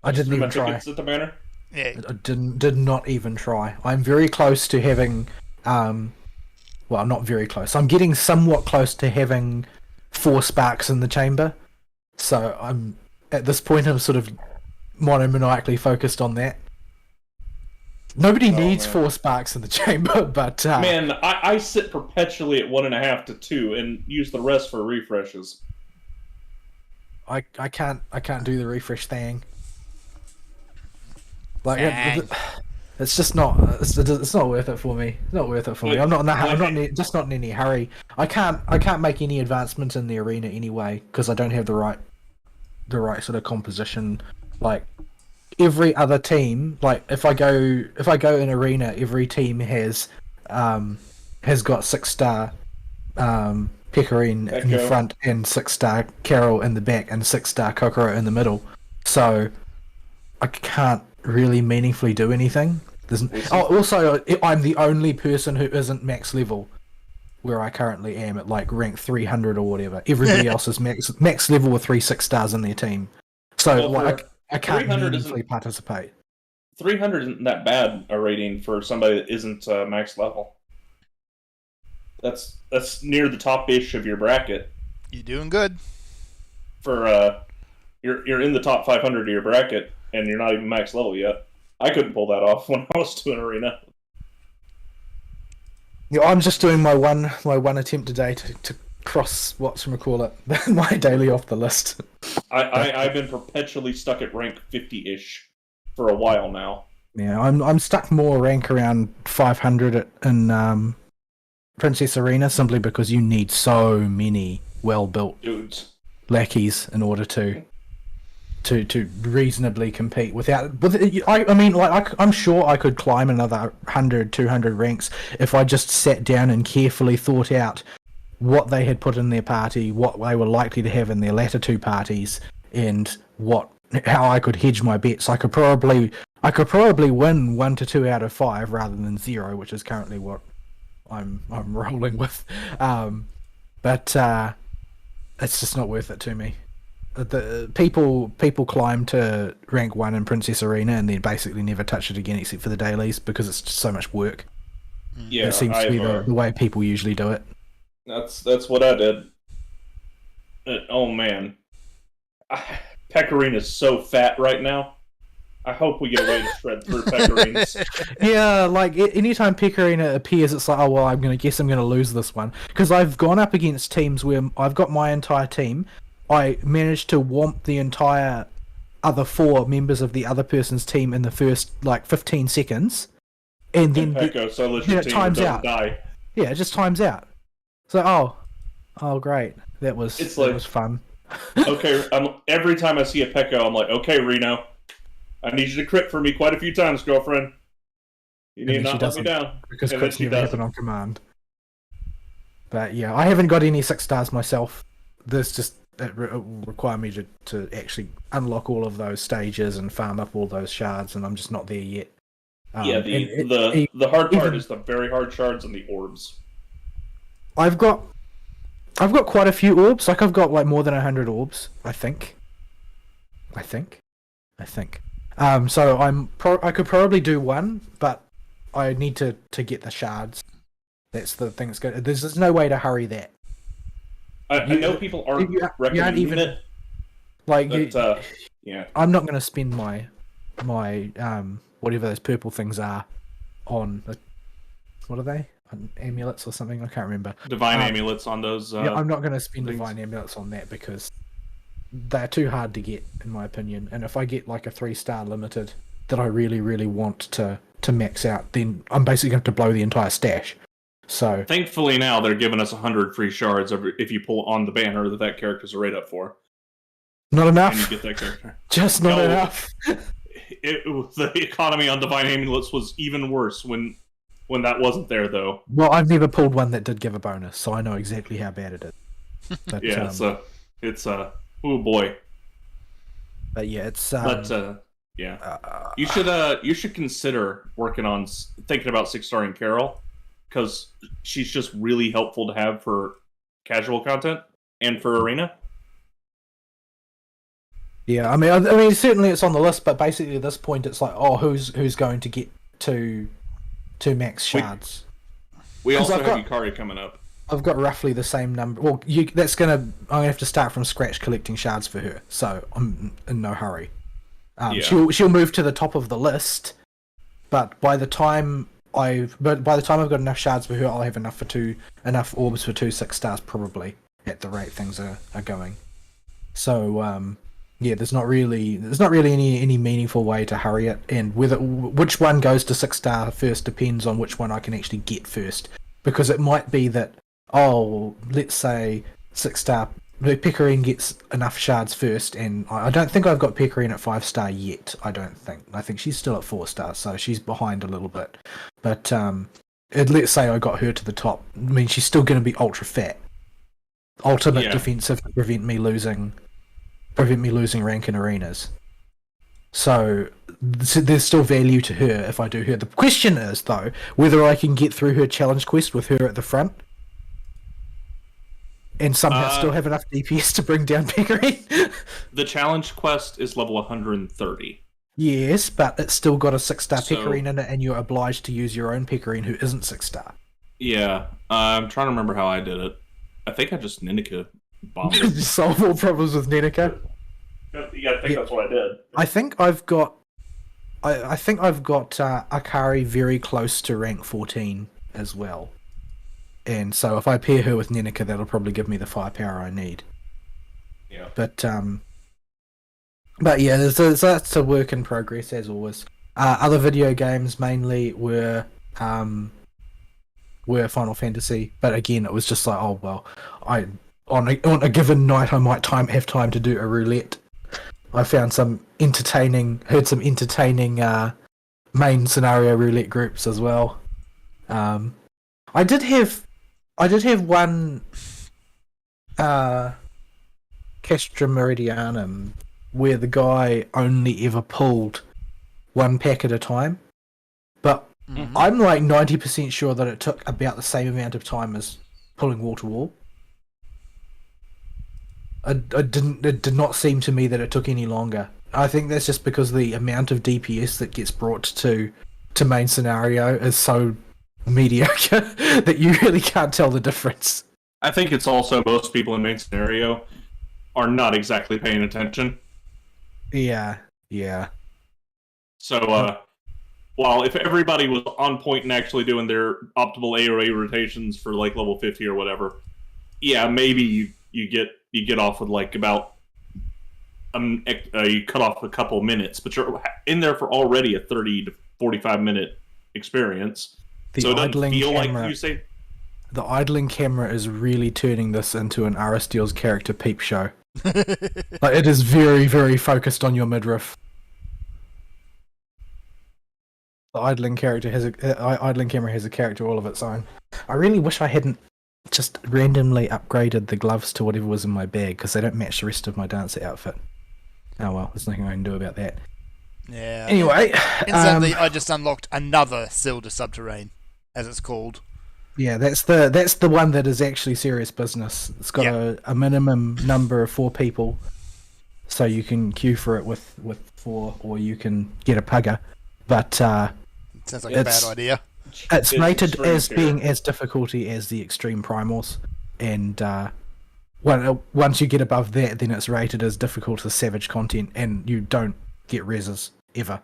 I didn't even try. Tickets at the banner. Yeah. I did not even try. I'm very close to having, well, not very close. I'm getting somewhat close to having 4 sparks in the chamber. So I'm at this point I'm sort of monomaniacally focused on that. Nobody needs man. 4 sparks in the chamber, but Man, I sit perpetually at 1.5 to 2 and use the rest for refreshes. I can't do the refresh thing. Like Dang. it's just not it's not worth it for me. It's not worth it for me. I'm not in that, just not in any hurry. I can't make any advancement in the arena anyway because I don't have the right sort of composition. Like every other team, like if I go in arena, every team has got 6-star Pecorine in the Echo. front and 6-star Carol in the back and 6-star Kokoro in the middle. So I can't really meaningfully do anything. Also, I'm the only person who isn't max level where I currently am at like rank 300 or whatever. Everybody else is max level with 3 6-stars in their team. So Well, like I can't 300 meaningfully isn't- participate. 300 isn't that bad a rating for somebody that isn't max level. That's near the top-ish of your bracket. You're doing good. For you're in the top 500 of your bracket, and you're not even max level yet. I couldn't pull that off when I was doing arena. Yeah, I'm just doing my one attempt a day to cross my daily off the list. I've been perpetually stuck at rank 50-ish for a while now. Yeah, I'm stuck more rank around 500 in Princess Arena simply because you need so many well-built Dudes. lackeys in order to reasonably compete I mean, like I'm sure I could climb another 100 200 ranks if I just sat down and carefully thought out what they had put in their party, what they were likely to have in their latter 2 parties, and how I could hedge my bets. I could probably win 1 to 2 out of 5 rather than 0, which is currently what I'm rolling with. But it's just not worth it to me. The people climb to rank 1 in Princess Arena and then basically never touch it again except for the dailies because it's just so much work. Yeah, It seems to be the way people usually do it. That's what I did. Oh man, Pecorine is so fat right now. I hope we get a way to shred through Pecorines. Yeah, like anytime Pecorina appears, it's like, oh well, I'm gonna lose this one because I've gone up against teams where I've got my entire team. I managed to womp the entire other 4 members of the other person's team in the first like 15 seconds, and then Pecco, so let then your it team times doesn't out. die. Yeah, it just times out. So oh great, that was fun. Okay, every time I see a Pecco, I'm like, okay, Reno, I need you to crit for me quite a few times, girlfriend. You need not let me down. Because And then crits she never doesn't. happen on command. But yeah, I haven't got any 6-stars myself. It will require me to actually unlock all of those stages and farm up all those shards, and I'm just not there yet. Yeah, the hard part is the very hard shards and the orbs. I've got quite a few orbs. Like I've got like more than 100 orbs. I think. So I could probably do 1, but I need to get the shards. That's the thing that's good. There's no way to hurry that. I know people aren't recommending even it. like But, yeah. I'm not going to spend my whatever those purple things are on what are they? On amulets or something? I can't remember. Divine amulets on those. Yeah, I'm not going to spend things. divine amulets on that because they're too hard to get, in my opinion. And if I get like a 3-star limited that I really, really want to max out, then I'm basically going to have to blow the entire stash. So Thankfully now they're giving us 100 free shards if you pull on the banner that character's a rate up for. not enough. And you get that character. Just not No. enough. The economy on divine amulets was even worse when that wasn't there, though. Well, I've never pulled one that did give a bonus, so I know exactly how bad it is. But, Yeah, it's oh boy. but yeah, it's yeah. You should consider thinking about 6-starring Carol, because she's just really helpful to have for casual content and for arena. Yeah, I mean, certainly it's on the list, but basically at this point, it's like, oh, who's going to get to max shards? We 'Cause also I've have got- Yukari coming up. I've got roughly the same number. Well, I'm gonna have to start from scratch collecting shards for her, so I'm in no hurry. Yeah. She'll move to the top of the list, but by the time I've got enough shards for her, I'll have enough orbs for 2 6-stars probably at the rate things are going. So yeah, there's not really any meaningful way to hurry it, and which one goes to 6-star first depends on which one I can actually get first, because it might be that let's say 6-star Pickering gets enough shards first, and I don't think I've got Pickering at 5-star yet. I think she's still at 4-star, so she's behind a little bit. But let's say I got her to the top. I mean, she's still going to be ultra fat. Ultimate defensive to prevent me losing rank in arenas. So there's still value to her if I do her. The question is, though, whether I can get through her challenge quest with her at the front and somehow still have enough DPS to bring down Pickering. The challenge quest is level 130. Yes, but it's still got a 6-star Pickering in it, and you're obliged to use your own Pickering who isn't 6-star. Yeah, I'm trying to remember how I did it. I think I just Ninika bombed it. Solve all problems with Ninika. Yeah, I think that's what I did. I think I've got Akari very close to rank 14 as well. And so if I pair her with Ninika, that'll probably give me the firepower I need. Yeah. But yeah, that's a work in progress as always. Other video games mainly were Final Fantasy, but again, it was just like, oh well, on a given night I might have time to do a roulette. I found heard some entertaining main scenario roulette groups as well. I did have one Castra Meridianum where the guy only ever pulled one pack at a time, but I'm like 90% sure that it took about the same amount of time as pulling wall to wall. It did not seem to me that it took any longer. I think that's just because the amount of DPS that gets brought to main scenario is so mediocre that you really can't tell the difference. I think it's also most people in main scenario are not exactly paying attention. Yeah. So, while if everybody was on point and actually doing their optimal AoE rotations for like level 50 or whatever, yeah, maybe you get off with like about you cut off a couple minutes, but you're in there for already a 30 to 45 minute experience. So it doesn't feel like you say. The idling camera is really turning this into an Aristeel's character peep show. Like, it is very, very focused on your midriff. The idling camera has a character all of its own. I really wish I hadn't just randomly upgraded the gloves to whatever was in my bag, because they don't match the rest of my dancer outfit. Oh well, there's nothing I can do about that. Yeah. Anyway, incidentally, I just unlocked another Silder Subterrane, as it's called. Yeah, that's the one that is actually serious business. It's got a minimum number of 4 people, so you can queue for it with 4, or you can get a pugger. But sounds like a bad idea. It's rated as being as difficulty as the extreme primals, and once you get above that, then it's rated as difficult as savage content, and you don't get reses ever.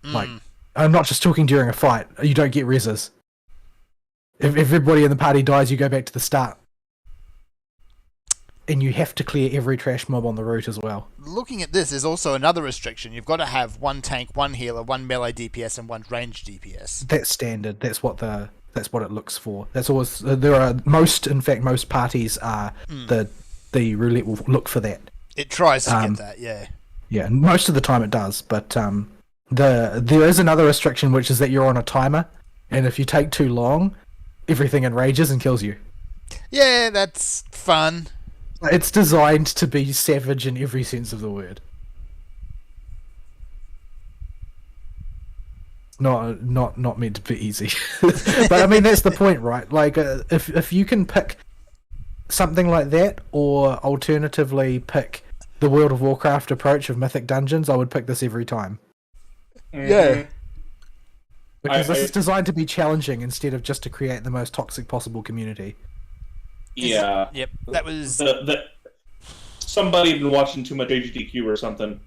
Like, I'm not just talking during a fight. You don't get reses. If everybody in the party dies, you go back to the start. And you have to clear every trash mob on the route as well. Looking at this, there's also another restriction. You've got to have 1 tank, 1 healer, 1 melee DPS, and 1 range DPS. That's standard. That's what it looks for. That's always most parties are the roulette will look for that. It tries to get that, yeah. Yeah, most of the time it does, but there is another restriction, which is that you're on a timer, and if you take too long, everything enrages and kills you. Yeah, that's fun. It's designed to be savage in every sense of the word. Not meant to be easy. But I mean, that's the point, right? Like, if you can pick something like that, or alternatively pick the World of Warcraft approach of Mythic Dungeons, I would pick this every time. Yeah. Because this is designed to be challenging instead of just to create the most toxic possible community. Yeah. Yep, that was... Somebody had been watching too much HDQ or something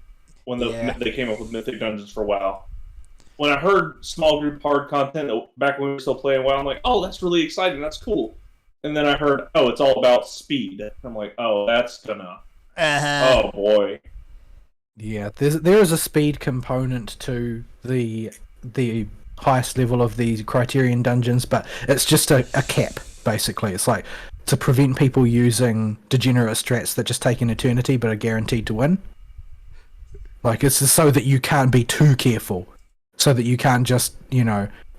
when they came up with Mythic Dungeons for WoW. When I heard small group hard content back when we were still playing WoW, I'm like, oh, that's really exciting, that's cool. And then I heard, oh, it's all about speed. I'm like, oh, that's gonna... Oh, boy. Yeah, there is a speed component to the highest level of these Criterion dungeons, but it's just a cap, basically. It's like to prevent people using degenerate strats that just take an eternity but are guaranteed to win. Like, it's just so that you can't be too careful. So that you can't just,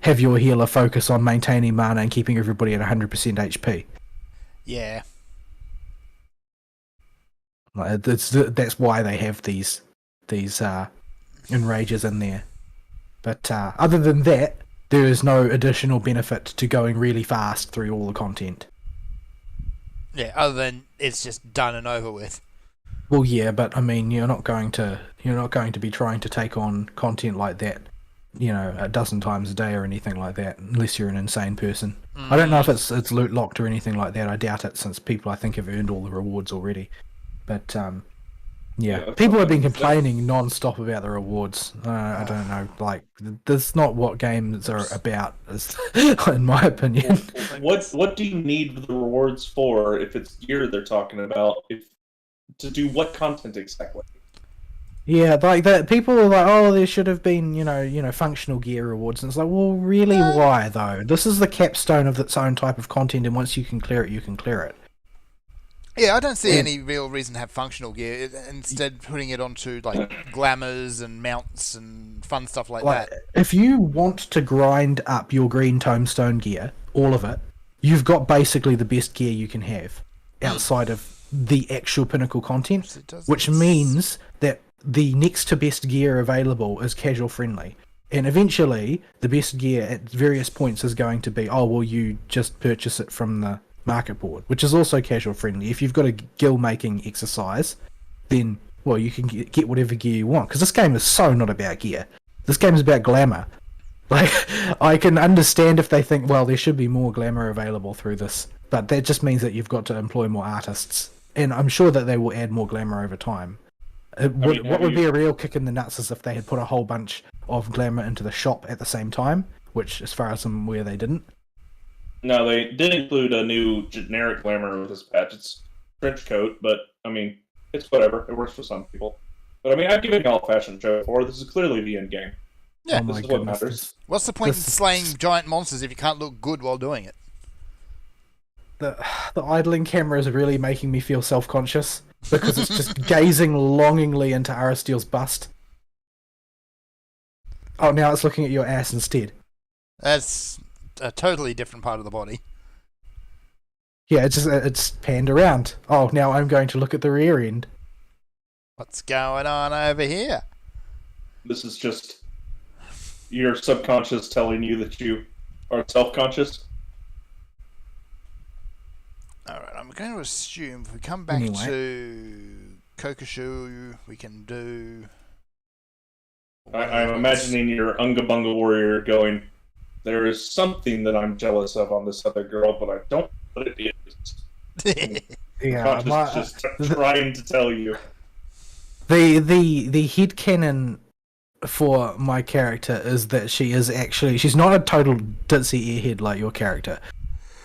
have your healer focus on maintaining mana and keeping everybody at 100% HP. Yeah. Like, that's why they have these enrages in there. But other than that, there is no additional benefit to going really fast through all the content. Yeah, other than it's just done and over with. Well, yeah, but I mean, you're not going to be trying to take on content like that, a dozen times a day or anything like that, unless you're an insane person. I don't know if it's loot locked or anything like that. I doubt it, since people I think have earned all the rewards already. But yeah, people have been complaining non-stop about the rewards. I don't know, like, that's not what games are about, in my opinion. What do you need the rewards for if it's gear they're talking about? To do what content exactly? Yeah, like that. People are like, oh, there should have been, functional gear rewards, and it's like, well, really, why though? This is the capstone of its own type of content, and once you can clear it, you can clear it. Yeah, I don't see any real reason to have functional gear. Instead, putting it onto like glamours and mounts and fun stuff like that. If you want to grind up your green tombstone gear, all of it, you've got basically the best gear you can have outside of the actual pinnacle content, which means that the next to best gear available is casual friendly. And eventually, the best gear at various points is going to be, oh, well, you just purchase it from the market board, which is also casual friendly. If you've got a guild making exercise, then, well, you can get whatever gear you want. Because this game is so not about gear. This game is about glamour. Like, I can understand if they think, well, there should be more glamour available through this. But that just means that you've got to employ more artists. And I'm sure that they will add more glamour over time. What would be a real kick in the nuts is if they had put a whole bunch of glamour into the shop at the same time, which, as far as I'm aware, they didn't. No, they did include a new generic glamour with this patch. It's trench coat, but, I mean, it's whatever. It works for some people. But, I mean, I've given y'all a fashion show before. This is clearly the end game. Yeah, this is what matters. What's the point in slaying giant monsters if you can't look good while doing it? The idling camera is really making me feel self-conscious because it's just gazing longingly into Aristeel's bust. Oh, now it's looking at your ass instead. That's a totally different part of the body. Yeah, it's panned around. Oh, now I'm going to look at the rear end. What's going on over here? This is just your subconscious telling you that you are self-conscious. Alright, I'm going to assume if we come back to Kokoshu, we can do... I'm imagining your Unga Bunga warrior going, there is something that I'm jealous of on this other girl, but I don't know what it is. Yeah, just trying to tell you. The headcanon for my character is that she's not a total ditzy airhead like your character.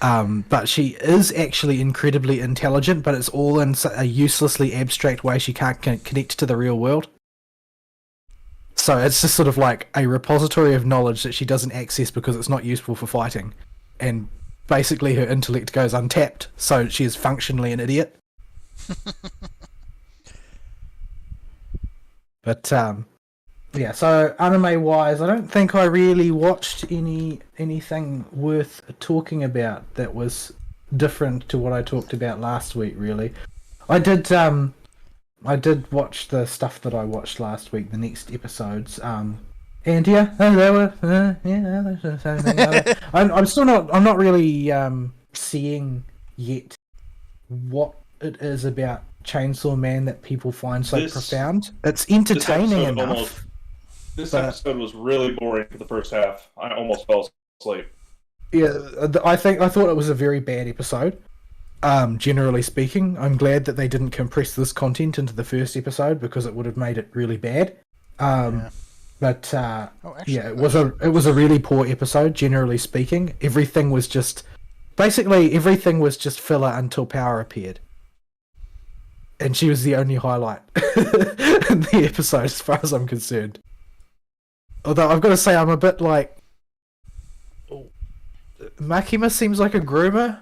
But she is actually incredibly intelligent, but it's all in a uselessly abstract way she can't connect to the real world. So it's just sort of like a repository of knowledge that she doesn't access because it's not useful for fighting. And basically her intellect goes untapped, so she is functionally an idiot. But, yeah, so anime-wise, I don't think I really watched anything worth talking about that was different to what I talked about last week, really. I did watch the stuff that I watched last week, the next episodes, and yeah, they were, I'm not really seeing yet what it is about Chainsaw Man that people find so profound. It's entertaining enough. This But episode was really boring for the first half. I almost fell asleep. yeah, I thought it was a very bad episode. Generally speaking, I'm glad that they didn't compress this content into the first episode because it would have made it really bad. Yeah. But actually, yeah, it was a really poor episode. Generally speaking, everything was just filler until Power appeared, and she was the only highlight in the episode, as far as I'm concerned. Although I've got to say, I'm a bit like Makima seems like a groomer.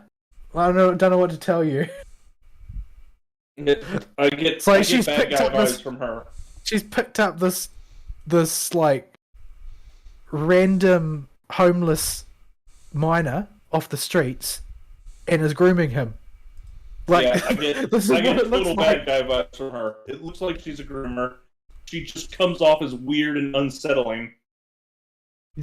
I don't know what to tell you. I get she's bad picked guy up vibes from her. She's picked up this like random homeless miner off the streets and is grooming him. Like, yeah, I get total bad guy vibes from her. It looks like she's a groomer. She just comes off as weird and unsettling.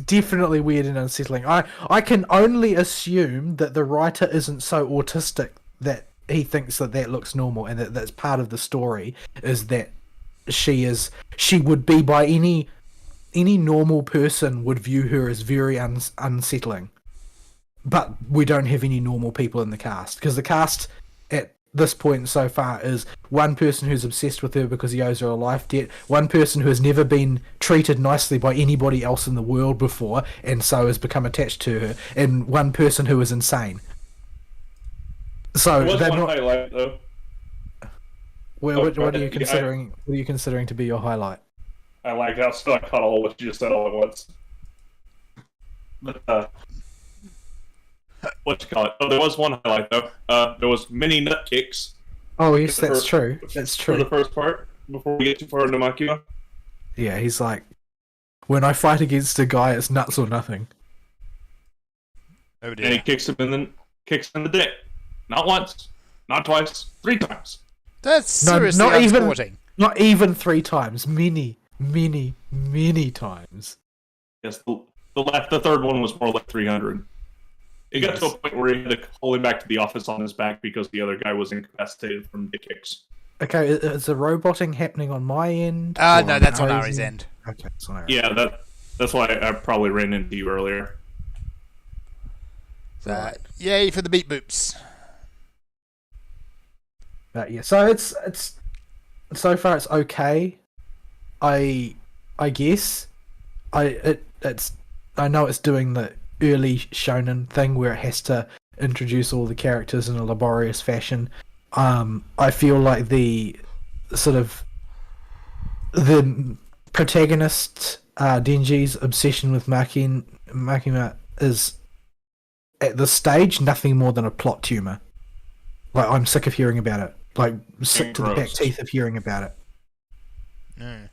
Definitely weird and unsettling. I can only assume that the writer isn't so autistic that he thinks that looks normal, and that's part of the story, is that she would be, by any normal person would view her as very unsettling. But we don't have any normal people in the cast, because the cast at this point so far is one person who's obsessed with her because he owes her a life debt, one person who has never been treated nicely by anybody else in the world before and so has become attached to her, and one person who is insane. So there was one highlight though. What are you considering? What are you considering to be your highlight? I like how I caught all what you just said all at once. But what you call it? Oh, there was one highlight though. There was mini nut kicks. Oh yes, that's true. That's true. For the first part, before we get too far into Makima. Yeah, he's like, when I fight against a guy, it's nuts or nothing. Oh dear. And he kicks him in the dick. Not once, not twice, 3 times. That's seriously unsporting. Not even 3 times. Many times. Yes, the third one was more like 300. It got to a point where he had to hold him back to the office on his back because the other guy was incapacitated from the kicks. Okay, is the roboting happening on my end? No, that's on Ari's end. Okay, it's on Ari's end. Yeah, that's why I probably ran into you earlier. Yay for the beep boops. Yeah, so it's so far it's okay. I guess I know it's doing the early shonen thing where it has to introduce all the characters in a laborious fashion. I feel like the protagonist Denji's obsession with Makima is at this stage nothing more than a plot tumor. Like, I'm sick of hearing about it. Like, sick to the back teeth of hearing about it. Mm.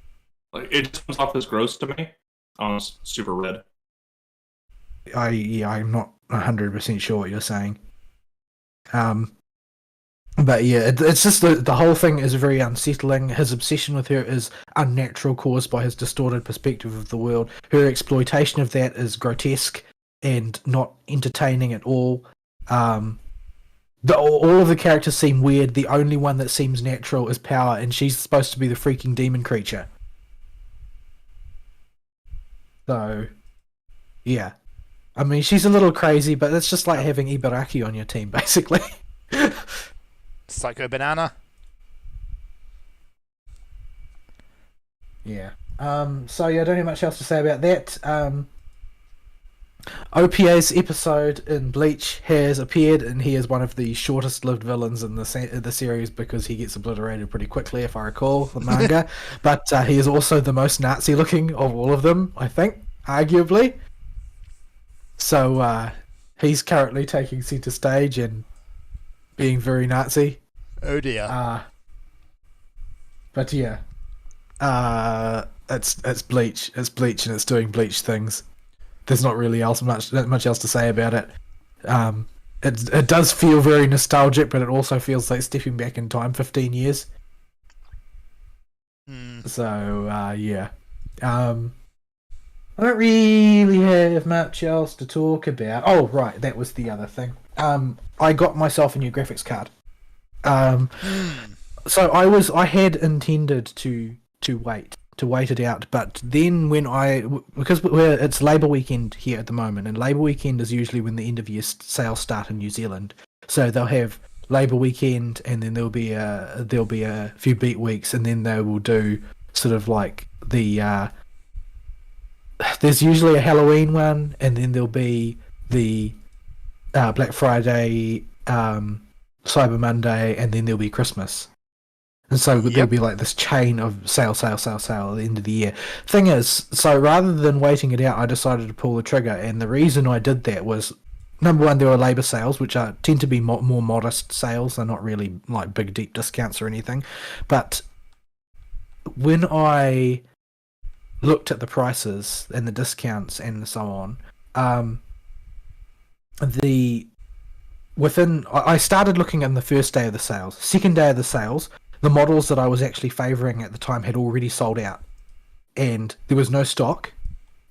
Like, it just comes off as gross to me. It's super red. I'm not 100% sure what you're saying. But yeah, it's just the whole thing is very unsettling. His obsession with her is unnatural, caused by his distorted perspective of the world. Her exploitation of that is grotesque and not entertaining at all. All of the characters seem weird. The only one that seems natural is Power, and she's supposed to be the freaking demon creature. So, yeah. I mean, she's a little crazy, but it's just like having Ibaraki on your team, basically. Psycho Banana. Yeah. So yeah, I don't have much else to say about that. OPA's episode in Bleach has appeared, and he is one of the shortest-lived villains in the series because he gets obliterated pretty quickly, if I recall the manga. But he is also the most Nazi-looking of all of them, I think, arguably. So he's currently taking center stage and being very Nazi. Oh dear. But yeah, it's Bleach. It's Bleach, and it's doing Bleach things. There's not really much else to say about it. It does feel very nostalgic, but it also feels like stepping back in time 15 years. So yeah, I don't really have much else to talk about. Oh right, that was the other thing. I got myself a new graphics card. So I had intended to wait to wait it out. But then because it's Labour weekend here at the moment, and Labour weekend is usually when the end of year sales start in New Zealand. So they'll have Labour weekend, and then there'll be a few beat weeks, and then they will do sort of like the there's usually a Halloween one, and then there'll be the Black Friday, Cyber Monday, and then there'll be Christmas. And so there'll be like this chain of sale at the end of the year. Thing is, so rather than waiting it out, I decided to pull the trigger. And the reason I did that was, number one, there were Labour sales, which tend to be more modest sales. They're not really like big, deep discounts or anything. But when I looked at the prices and the discounts and so on, I started looking at the first day of the sales. Second day of the sales, the models that I was actually favouring at the time had already sold out, and there was no stock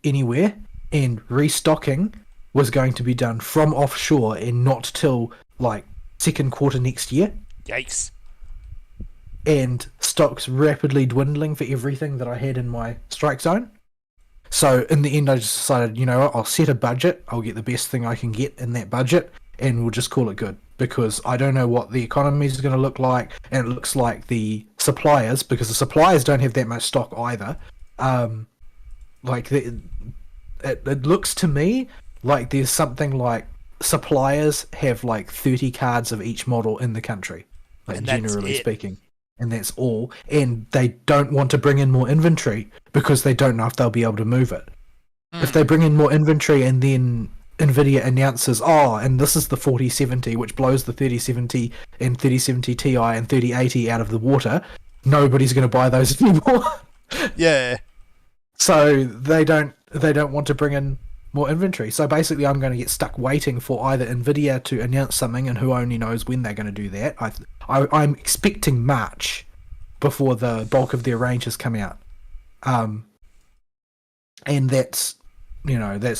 anywhere, and restocking was going to be done from offshore and not till like second quarter next year. Yikes. And stocks rapidly dwindling for everything that I had in my strike zone. So in the end, I just decided, I'll set a budget, I'll get the best thing I can get in that budget, and we'll just call it good. Because I don't know what the economy is going to look like, and it looks like the suppliers, because the suppliers don't have that much stock either. It looks to me like there's something like suppliers have like 30 cards of each model in the country, like generally speaking, and that's all. And they don't want to bring in more inventory because they don't know if they'll be able to move it. If they bring in more inventory and then NVIDIA announces, and this is the 4070, which blows the 3070 and 3070 Ti and 3080 out of the water, nobody's going to buy those anymore. Yeah. So they don't want to bring in more inventory. So basically, I'm going to get stuck waiting for either NVIDIA to announce something, and who only knows when they're going to do that. I'm expecting March before the bulk of their ranges come out, and that's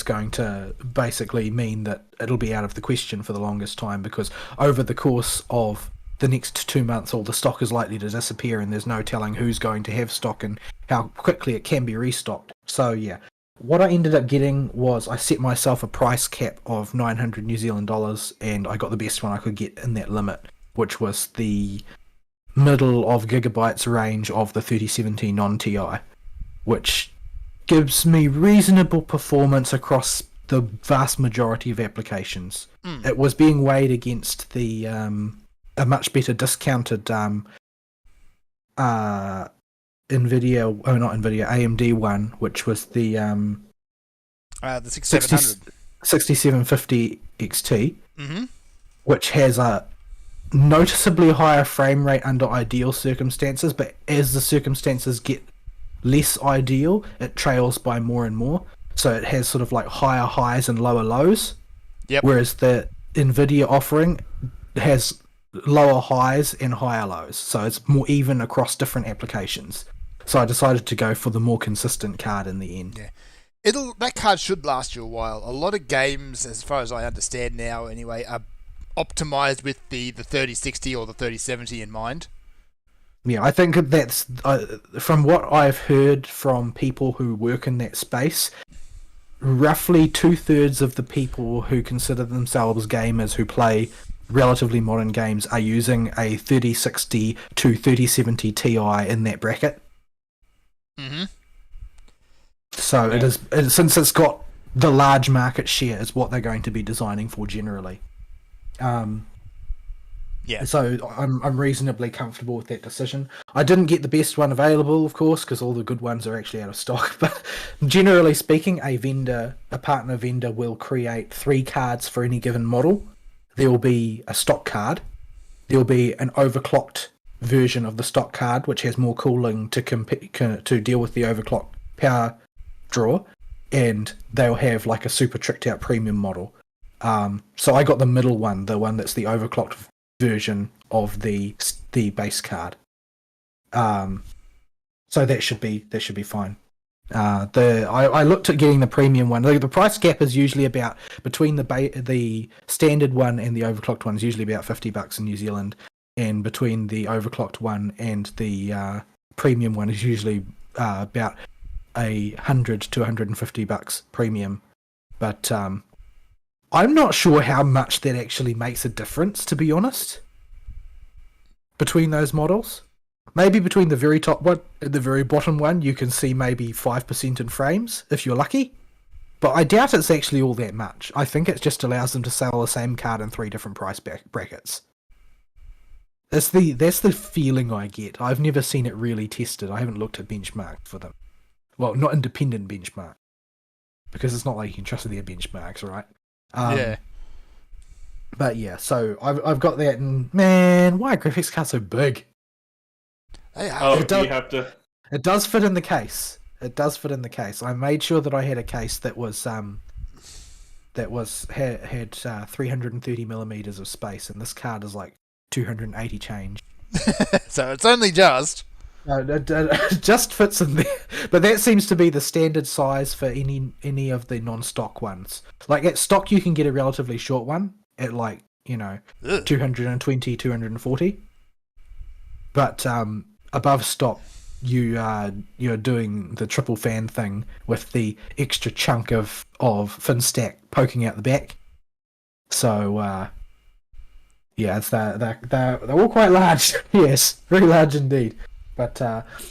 going to basically mean that it'll be out of the question for the longest time, because over the course of the next 2 months, all the stock is likely to disappear, and there's no telling who's going to have stock and how quickly it can be restocked. So yeah, what I ended up getting was I set myself a price cap of 900 New Zealand dollars, and I got the best one I could get in that limit, which was the middle of gigabytes range of the 3070 non-TI, which gives me reasonable performance across the vast majority of applications. It was being weighed against the a much better discounted AMD one, which was the 6750 XT, which has a noticeably higher frame rate under ideal circumstances, but as the circumstances get less ideal, it trails by more and more. So it has sort of like higher highs and lower lows. Yep. Whereas the NVIDIA offering has lower highs and higher lows. So it's more even across different applications. So I decided to go for the more consistent card in the end. Yeah. That card should last you a while. A lot of games, as far as I understand now anyway, are optimized with the 3060 or the 3070 in mind. Yeah, I think that's, from what I've heard from people who work in that space, roughly 2/3 of the people who consider themselves gamers who play relatively modern games are using a 3060 to 3070 Ti in that bracket. So it is, since it's got the large market share, is what they're going to be designing for generally. Yeah. So I'm reasonably comfortable with that decision. I didn't get the best one available, of course, because all the good ones are actually out of stock. But generally speaking, a partner vendor will create 3 cards for any given model. There will be a stock card. There will be an overclocked version of the stock card, which has more cooling to deal with the overclocked power draw, and they'll have like a super tricked out premium model. So I got the middle one, the one that's the overclocked version of the base card. So that should be fine. I looked at getting the premium one. The price gap is usually about between the standard one and the overclocked one is usually about $50 in New Zealand, and between the overclocked one and the premium one is usually about $100 to $150 premium, but I'm not sure how much that actually makes a difference, to be honest, between those models. Maybe between the very top one and the very bottom one, you can see maybe 5% in frames, if you're lucky. But I doubt it's actually all that much. I think it just allows them to sell the same card in 3 different price brackets. That's the feeling I get. I've never seen it really tested. I haven't looked at benchmark for them. Well, not independent benchmark. Because it's not like you can trust their benchmarks, right? Yeah. But yeah, so I've got that, and man, why are graphics cards so big? Hey, It you have to. It does fit in the case. It does fit in the case. I made sure that I had a case that was had 330 millimeters of space, and this card is like 280 change. So it's only just. It just fits in there, but that seems to be the standard size for any of the non-stock ones. Like at stock, you can get a relatively short one at like 220, 240. But above stock, you're doing the triple fan thing with the extra chunk of fin stack poking out the back. So yeah, it's they're all quite large. Yes, very large indeed. But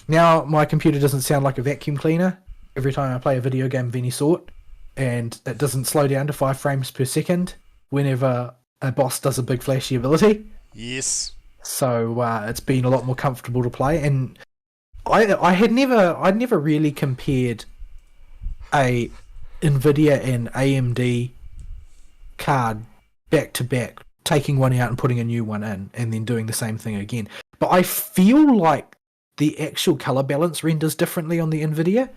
now my computer doesn't sound like a vacuum cleaner every time I play a video game of any sort, and it doesn't slow down to 5 frames per second whenever a boss does a big flashy ability. Yes. So it's been a lot more comfortable to play, and I'd never really compared a Nvidia and AMD card back to back, taking one out and putting a new one in, and then doing the same thing again. But I feel like the actual color balance renders differently on the Nvidia,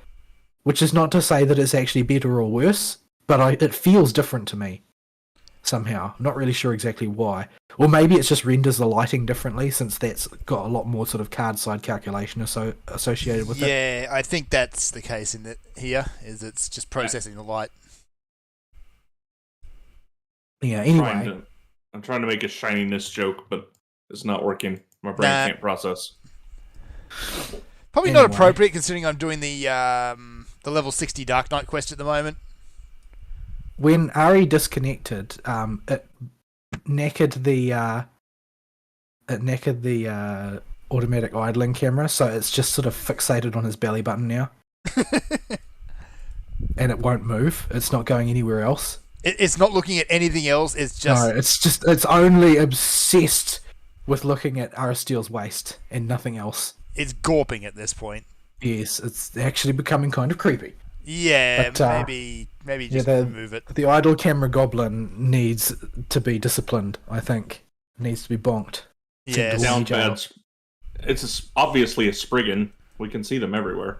which is not to say that it's actually better or worse, but it feels different to me somehow. I'm not really sure exactly why. Or maybe it's just renders the lighting differently, since that's got a lot more sort of card side calculation associated with it. Yeah, I think that's the case in here, is it's just processing the light. Yeah, anyway. I'm trying to make a shininess joke, but it's not working. My brain can't process. Probably not appropriate, considering I'm doing the level 60 Dark Knight quest at the moment. When Ari disconnected, it knackered the automatic idling camera, so it's just sort of fixated on his belly button now, and it won't move. It's not going anywhere else. It's not looking at anything else. It's just it's only obsessed with looking at Aristeel's waist and nothing else. It's gawping at this point. Yes, it's actually becoming kind of creepy. Yeah, but, maybe just remove it. The idle camera goblin needs to be disciplined, I think. Needs to be bonked. Yeah, sounds bad. It's obviously a Spriggan. We can see them everywhere.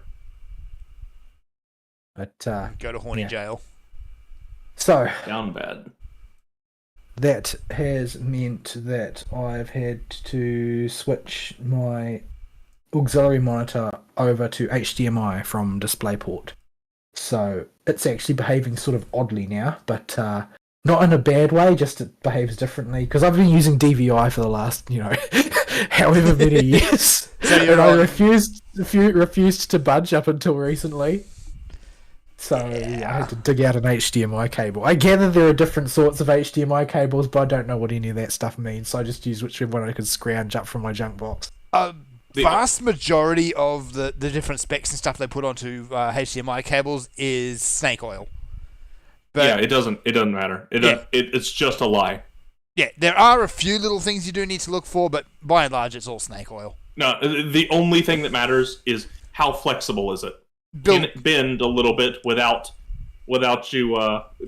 But go to horny jail. So down bad. That has meant that I've had to switch my auxiliary monitor over to HDMI from DisplayPort. So it's actually behaving sort of oddly now, but not in a bad way, just it behaves differently. Because I've been using DVI for the last, however many years. And I refused to budge up until recently. So yeah, I had to dig out an HDMI cable. I gather there are different sorts of HDMI cables, but I don't know what any of that stuff means. So I just used whichever one I could scrounge up from my junk box. Vast majority of the different specs and stuff they put onto HDMI cables is snake oil. But, yeah, it doesn't matter. It's just a lie. Yeah, there are a few little things you do need to look for, but by and large, it's all snake oil. No, the only thing that matters is how flexible is it. Can it bend a little bit without you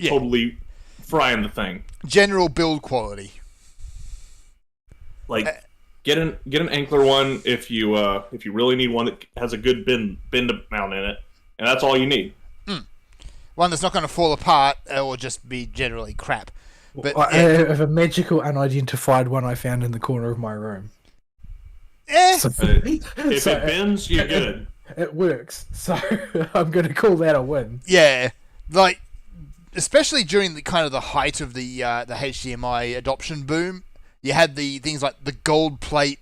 totally frying the thing? General build quality. Like get an Ankler one if you really need one that has a good bend amount in it, and that's all you need. One that's not going to fall apart or just be generally crap. But I have a magical unidentified one I found in the corner of my room. If it bends, you're good. It works, so I'm going to call that a win. Yeah, like especially during the kind of the height of the HDMI adoption boom, you had the things like the gold plate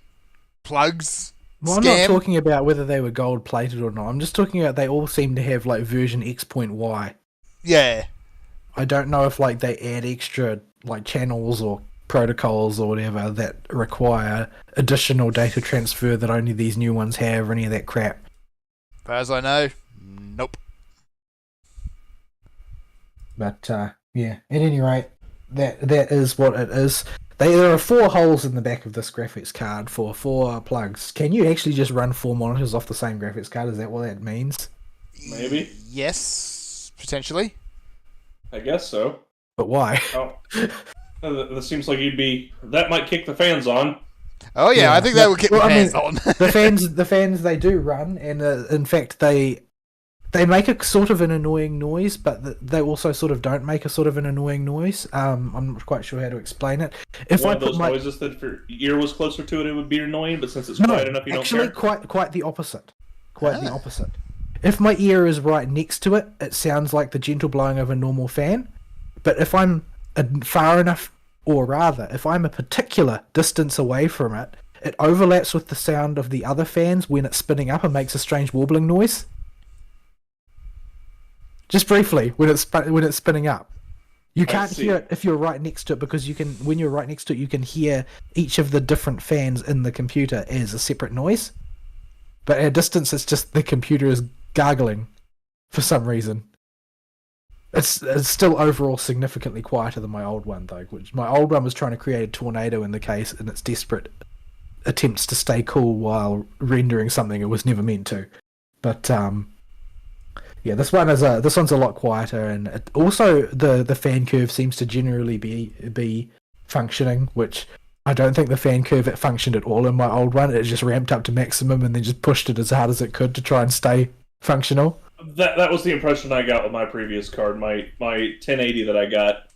plugs Well, I'm not Scam. talking about whether they were gold plated or not. I'm just talking about they all seem to have like version X.Y. Yeah. I don't know if like they add extra like channels or protocols or whatever that require additional data transfer that only these new ones have or any of that crap. As far as I know, nope. But yeah, at any rate, that is what it is. There are 4 holes in the back of this graphics card for 4 plugs. Can you actually just run 4 monitors off the same graphics card? Is that what that means? Maybe. Yes, potentially. I guess so. But why? Oh, that seems like that might kick the fans on. Oh yeah, I think that would get my hands on. the fans they do run, and in fact they make a sort of an annoying noise, but they also sort of don't make a sort of an annoying noise. I'm not quite sure how to explain it. If One I of those put noises that if your ear was closer to it, it would be annoying, but since it's no, quiet enough, you actually, don't care. quite the opposite. Quite the opposite. If my ear is right next to it, it sounds like the gentle blowing of a normal fan. But if I'm far enough, or rather, if I'm a particular distance away from it, it overlaps with the sound of the other fans when it's spinning up and makes a strange warbling noise. Just briefly, when it's spinning up, you can't hear it if you're right next to it because you can. When you're right next to it, you can hear each of the different fans in the computer as a separate noise. But at a distance, it's just the computer is gargling for some reason. It's still overall significantly quieter than my old one, though. Which my old one was trying to create a tornado in the case in its desperate attempts to stay cool while rendering something it was never meant to. But yeah, this one's a lot quieter, and also the fan curve seems to generally be functioning, which I don't think the fan curve it functioned at all in my old one. It just ramped up to maximum and then just pushed it as hard as it could to try and stay functional. That was the impression I got with my previous card, my 1080 that I got.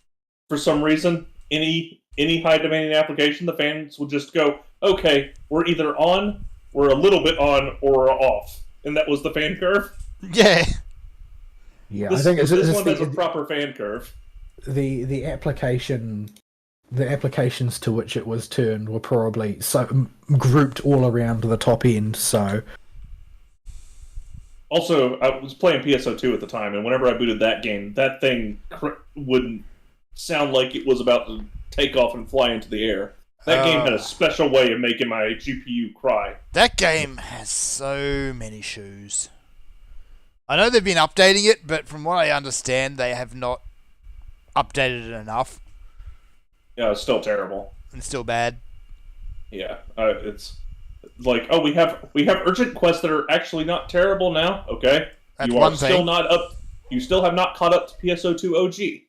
For some reason, any high demanding application, the fans would just go, okay, we're either on, we're a little bit on, or we're off. And that was the fan curve. Yeah. Yeah, This I think one has a proper fan curve. The applications to which it was turned were probably so grouped all around the top end, so... Also, I was playing PSO2 at the time, and whenever I booted that game, that thing would sound like it was about to take off and fly into the air. That game had a special way of making my GPU cry. That game has so many shoes. I know they've been updating it, but from what I understand, they have not updated it enough. Yeah, it's still terrible. And still bad. Yeah, it's like, oh, we have urgent quests that are actually not terrible now. Okay, That's you are one still thing. not up. You still have not caught up to PSO2 OG.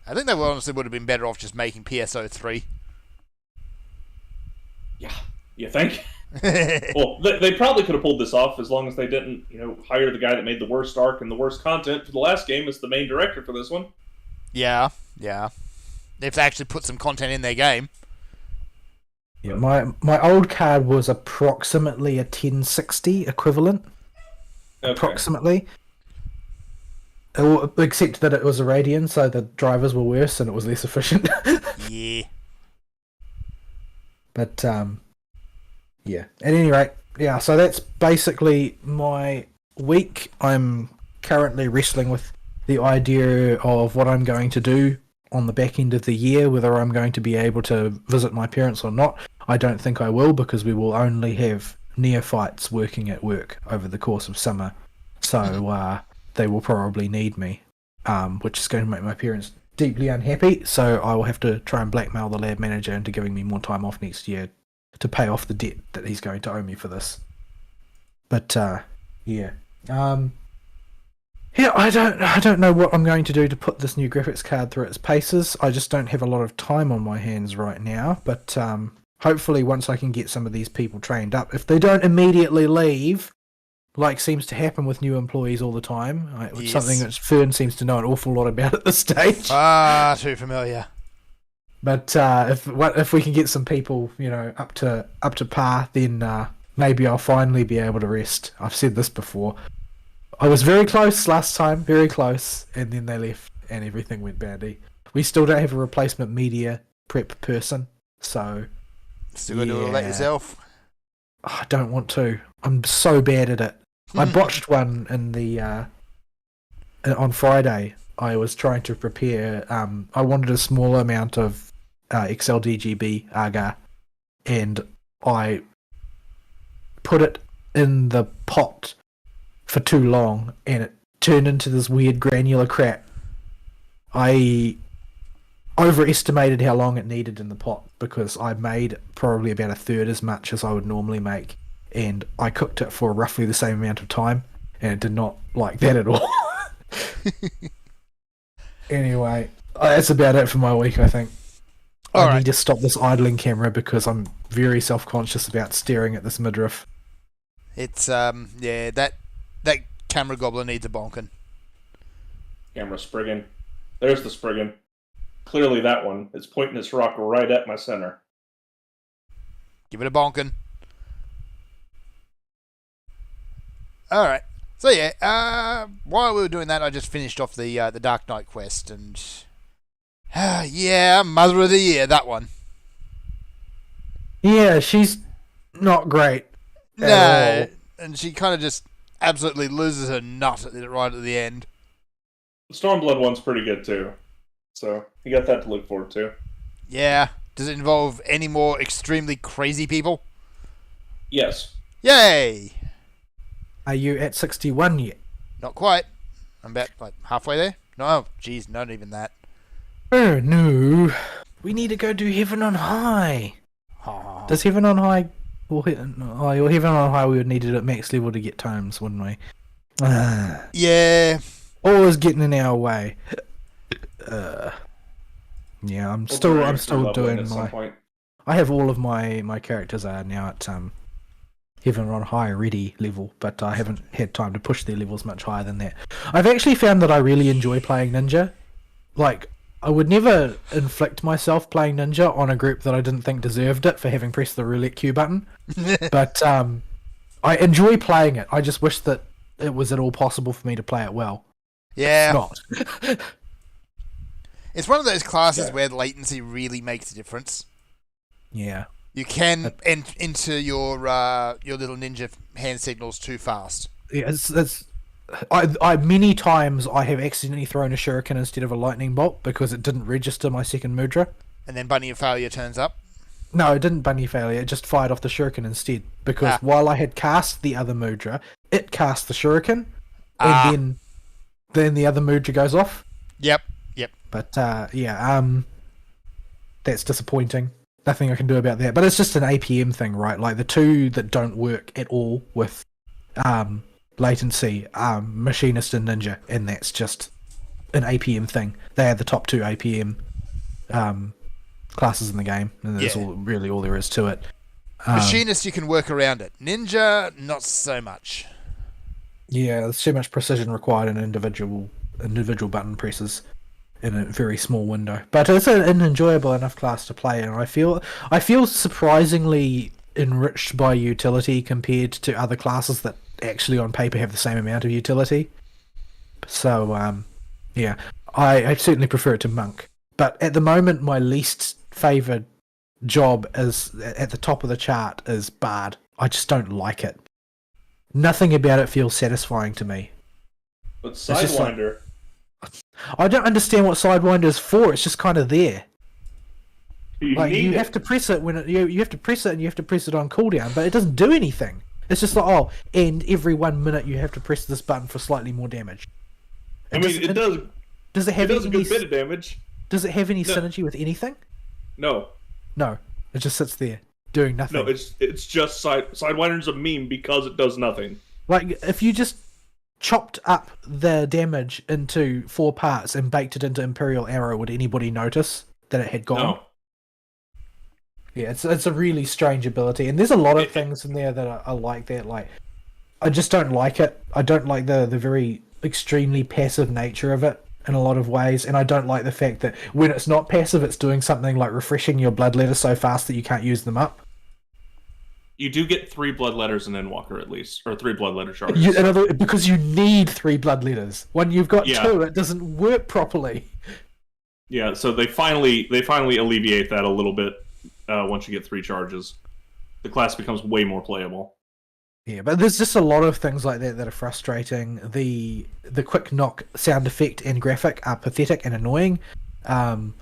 I think they honestly would have been better off just making PSO3. Yeah, you think? Well, they probably could have pulled this off as long as they didn't, hire the guy that made the worst arc and the worst content for the last game as the main director for this one. Yeah. They have to actually put some content in their game. Yeah, my old card was approximately a 1060 equivalent. Okay. Approximately. Except that it was a Radeon, so the drivers were worse and it was less efficient. Yeah. But, yeah. At any rate, yeah, so that's basically my week. I'm currently wrestling with the idea of what I'm going to do on the back end of the year, whether I'm going to be able to visit my parents or not. I don't think I will, because we will only have neophytes working at work over the course of summer. So, they will probably need me, which is going to make my parents deeply unhappy, so I will have to try and blackmail the lab manager into giving me more time off next year to pay off the debt that he's going to owe me for this. But yeah. Yeah, I don't know what I'm going to do to put this new graphics card through its paces. I just don't have a lot of time on my hands right now, but hopefully once I can get some of these people trained up, if they don't immediately leave, like seems to happen with new employees all the time, which is something that Fern seems to know an awful lot about at this stage. Ah, too familiar. But if we can get some people, up to par, then maybe I'll finally be able to rest. I've said this before. I was very close last time, very close, and then they left, and everything went badly. We still don't have a replacement media prep person, so Still got to do all that yourself. I don't want to. I'm so bad at it. I botched one in the on Friday. I was trying to prepare. I wanted a small amount of XLDGB agar, and I put it in the pot for too long, and it turned into this weird granular crap. I overestimated how long it needed in the pot because I made probably about a third as much as I would normally make, and I cooked it for roughly the same amount of time, and it did not like that at all. Anyway, that's about it for my week, I think. I need to stop this idling camera because I'm very self-conscious about staring at this midriff. It's that camera gobbler needs a bonkin. Camera Spriggan. There's the Spriggan. Clearly that one. It's pointing its rock right at my center. Give it a bonkin. Alright. So yeah, while we were doing that, I just finished off the Dark Knight quest, and yeah, Mother of the Year, that one. Yeah, she's not great. No, and she kind of just absolutely loses her nut right at the end. The Stormblood one's pretty good too, so you got that to look forward to. Yeah. Does it involve any more extremely crazy people? Yes. Yay! Are you at 61 yet? Not quite. I'm about halfway there. No, geez, not even that. Oh no, we need to go do Heaven on High. Oh. Does Heaven on High? Or Heaven on High, we would need it at max level to get tomes, wouldn't we? Yeah. Always getting in our way. Yeah, I'm still doing my. I have all of my characters are now at Heaven on High ready level, but I haven't had time to push their levels much higher than that. I've actually found that I really enjoy playing Ninja. Like, I would never inflict myself playing Ninja on a group that I didn't think deserved it for having pressed the roulette Q button. But I enjoy playing it. I just wish that it was at all possible for me to play it well. Yeah. It's not. It's one of those classes where latency really makes a difference. Yeah. You can enter your little ninja hand signals too fast. Yeah, I many times I have accidentally thrown a shuriken instead of a lightning bolt because it didn't register my second mudra. And then Bunny of Failure turns up. No, it didn't bunny failure. It just fired off the shuriken instead because while I had cast the other mudra, it cast the shuriken, and then the other mudra goes off. Yep. But that's disappointing. Nothing I can do about that. But it's just an APM thing, right? Like the two that don't work at all with latency, Machinist and Ninja, and that's just an APM thing. They are the top two APM classes in the game, and that's really all there is to it. Machinist, you can work around it. Ninja, not so much. Yeah, there's too much precision required in individual button presses in a very small window. But it's an enjoyable enough class to play, and I feel surprisingly enriched by utility compared to other classes that actually on paper have the same amount of utility. So yeah, I certainly prefer it to Monk. But at the moment, my least favoured job is at the top of the chart is Bard. I just don't like it. Nothing about it feels satisfying to me. But Sidewinder. I don't understand what Sidewinder is for. It's just kind of there. You have to press it when you have to press it, and you have to press it on cooldown, but it doesn't do anything. It's just like, and every 1 minute you have to press this button for slightly more damage. It does. Does it have a good bit of damage? Does it have any synergy with anything? No. No. It just sits there doing nothing. No, it's just Sidewinder's a meme because it does nothing. Like if you just chopped up the damage into 4 parts and baked it into Imperial Arrow, would anybody notice that it had gone? No. Yeah, it's a really strange ability, and there's a lot of things in there that are like that. Like, I just don't like it. I don't like the very extremely passive nature of it in a lot of ways, and I don't like the fact that when it's not passive, it's doing something like refreshing your blood letters so fast that you can't use them up. You do get 3 blood letters in Endwalker at least, or 3 blood letter charges. Because you need 3 blood letters. When you've got 2, it doesn't work properly. Yeah, so they finally alleviate that a little bit once you get 3 charges. the class becomes way more playable. Yeah, but there's just a lot of things like that are frustrating. The quick knock sound effect and graphic are pathetic and annoying. And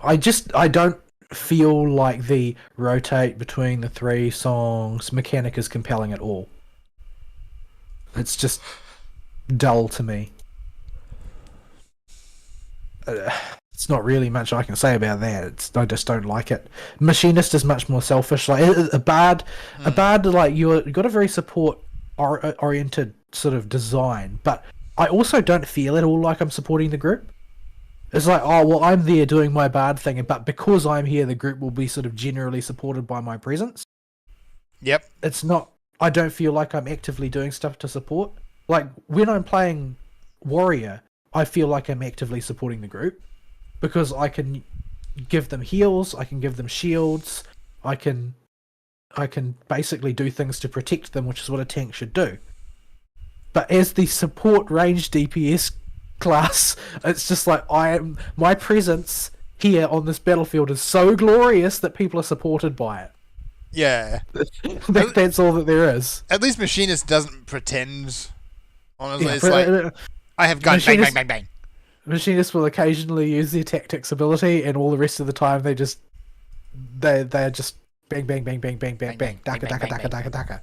I don't feel like the rotate between the 3 songs mechanic is compelling at all. It's just dull to me. It's not really much I can say about that. I just don't like it. Machinist is much more selfish. Like a bard, like you got a very support oriented sort of design, but I also don't feel at all like I'm supporting the group. It's like, oh well, I'm there doing my bard thing, but because I'm here, the group will be sort of generally supported by my presence. Yep. It's not. I don't feel like I'm actively doing stuff to support. Like when I'm playing warrior, I feel like I'm actively supporting the group because I can give them heals, I can give them shields, I can basically do things to protect them, which is what a tank should do. But as the support range DPS class, it's just like my presence here on this battlefield is so glorious that people are supported by it. Yeah. That's all that there is. At least Machinist doesn't pretend. Honestly, Yeah, it's like I have gun, bang, bang, bang, bang. Machinists will occasionally use their tactics ability, and all the rest of the time they're just bang, bang, bang, bang, bang, bang, bang, daka, daka, daka, daka, daka.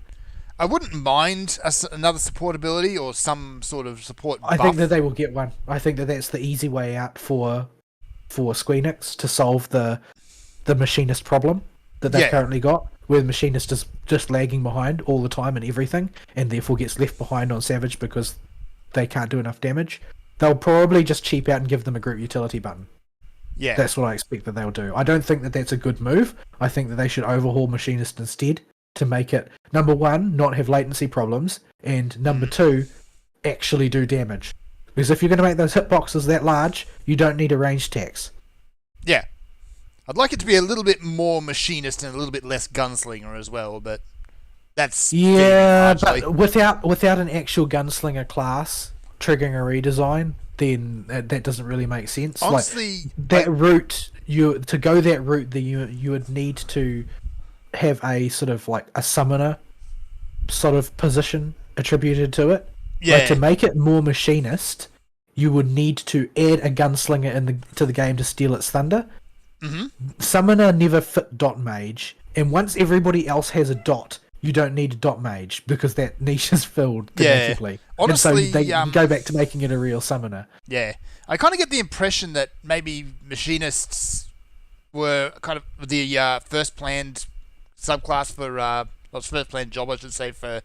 I wouldn't mind another support ability or some sort of support buff. I think that they will get one. I think that that's the easy way out for Squeenix to solve the Machinist problem that they've currently got, where the Machinist is just lagging behind all the time and everything, and therefore gets left behind on Savage because they can't do enough damage. They'll probably just cheap out and give them a group utility button. Yeah. That's what I expect that they'll do. I don't think that that's a good move. I think that they should overhaul Machinist instead to make it, number one, not have latency problems, and number two, actually do damage. Because if you're going to make those hitboxes that large, you don't need a ranged tax. Yeah. I'd like it to be a little bit more Machinist and a little bit less Gunslinger as well, but that's... Yeah, but without an actual Gunslinger class triggering a redesign, then that doesn't really make sense. Honestly, like, that route, to go that route, you would need to have a sort of like a summoner sort of position attributed to it. Yeah. Like, to make it more Machinist, you would need to add a Gunslinger to the game to steal its thunder. Mm-hmm. Summoner never fit dot mage, and once everybody else has a dot, you don't need a dot mage because that niche is filled dramatically. Honestly, and so they go back to making it a real summoner. Yeah, I kind of get the impression that maybe Machinists were kind of the first planned subclass for first planned job, I should say, for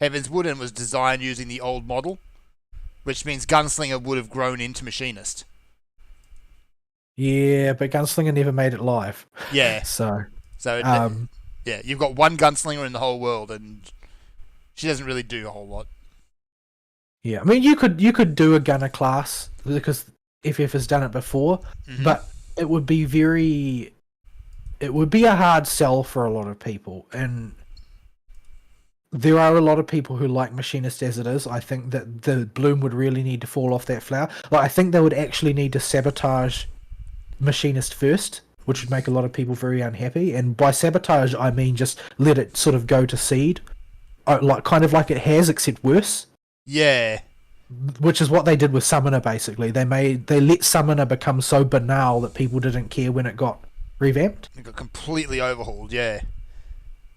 Heavenswood, and was designed using the old model, which means Gunslinger would have grown into Machinist. Yeah, but Gunslinger never made it live. Yeah. So yeah, you've got one Gunslinger in the whole world, and she doesn't really do a whole lot. Yeah, I mean, you could do a gunner class because FF has done it before, but it would be a hard sell for a lot of people, and there are a lot of people who like Machinist as it is. I think that the bloom would really need to fall off that flower. Like, I think they would actually need to sabotage Machinist first, which would make a lot of people very unhappy. And by sabotage, I mean just let it sort of go to seed, like kind of like it has, except worse. Yeah. Which is what they did with Summoner. Basically, they let Summoner become so banal that people didn't care when it got revamped. It got completely overhauled. Yeah.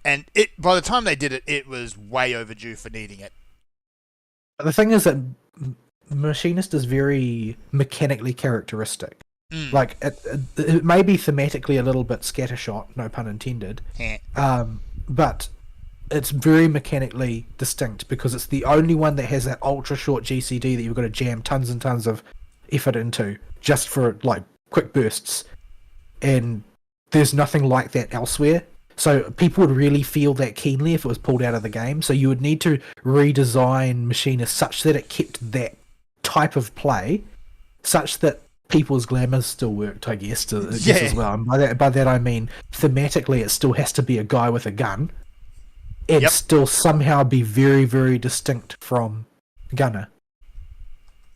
And by the time they did it, it was way overdue for needing it. The thing is that Machinist is very mechanically characteristic. Like, it may be thematically a little bit scattershot, no pun intended, but it's very mechanically distinct because it's the only one that has that ultra short GCD that you've got to jam tons and tons of effort into just for like quick bursts, and there's nothing like that elsewhere. So people would really feel that keenly if it was pulled out of the game. So you would need to redesign Machinist such that it kept that type of play, such that people's glamours still worked, I guess, as well. And by that I mean thematically it still has to be a guy with a gun and still somehow be very, very distinct from Gunner.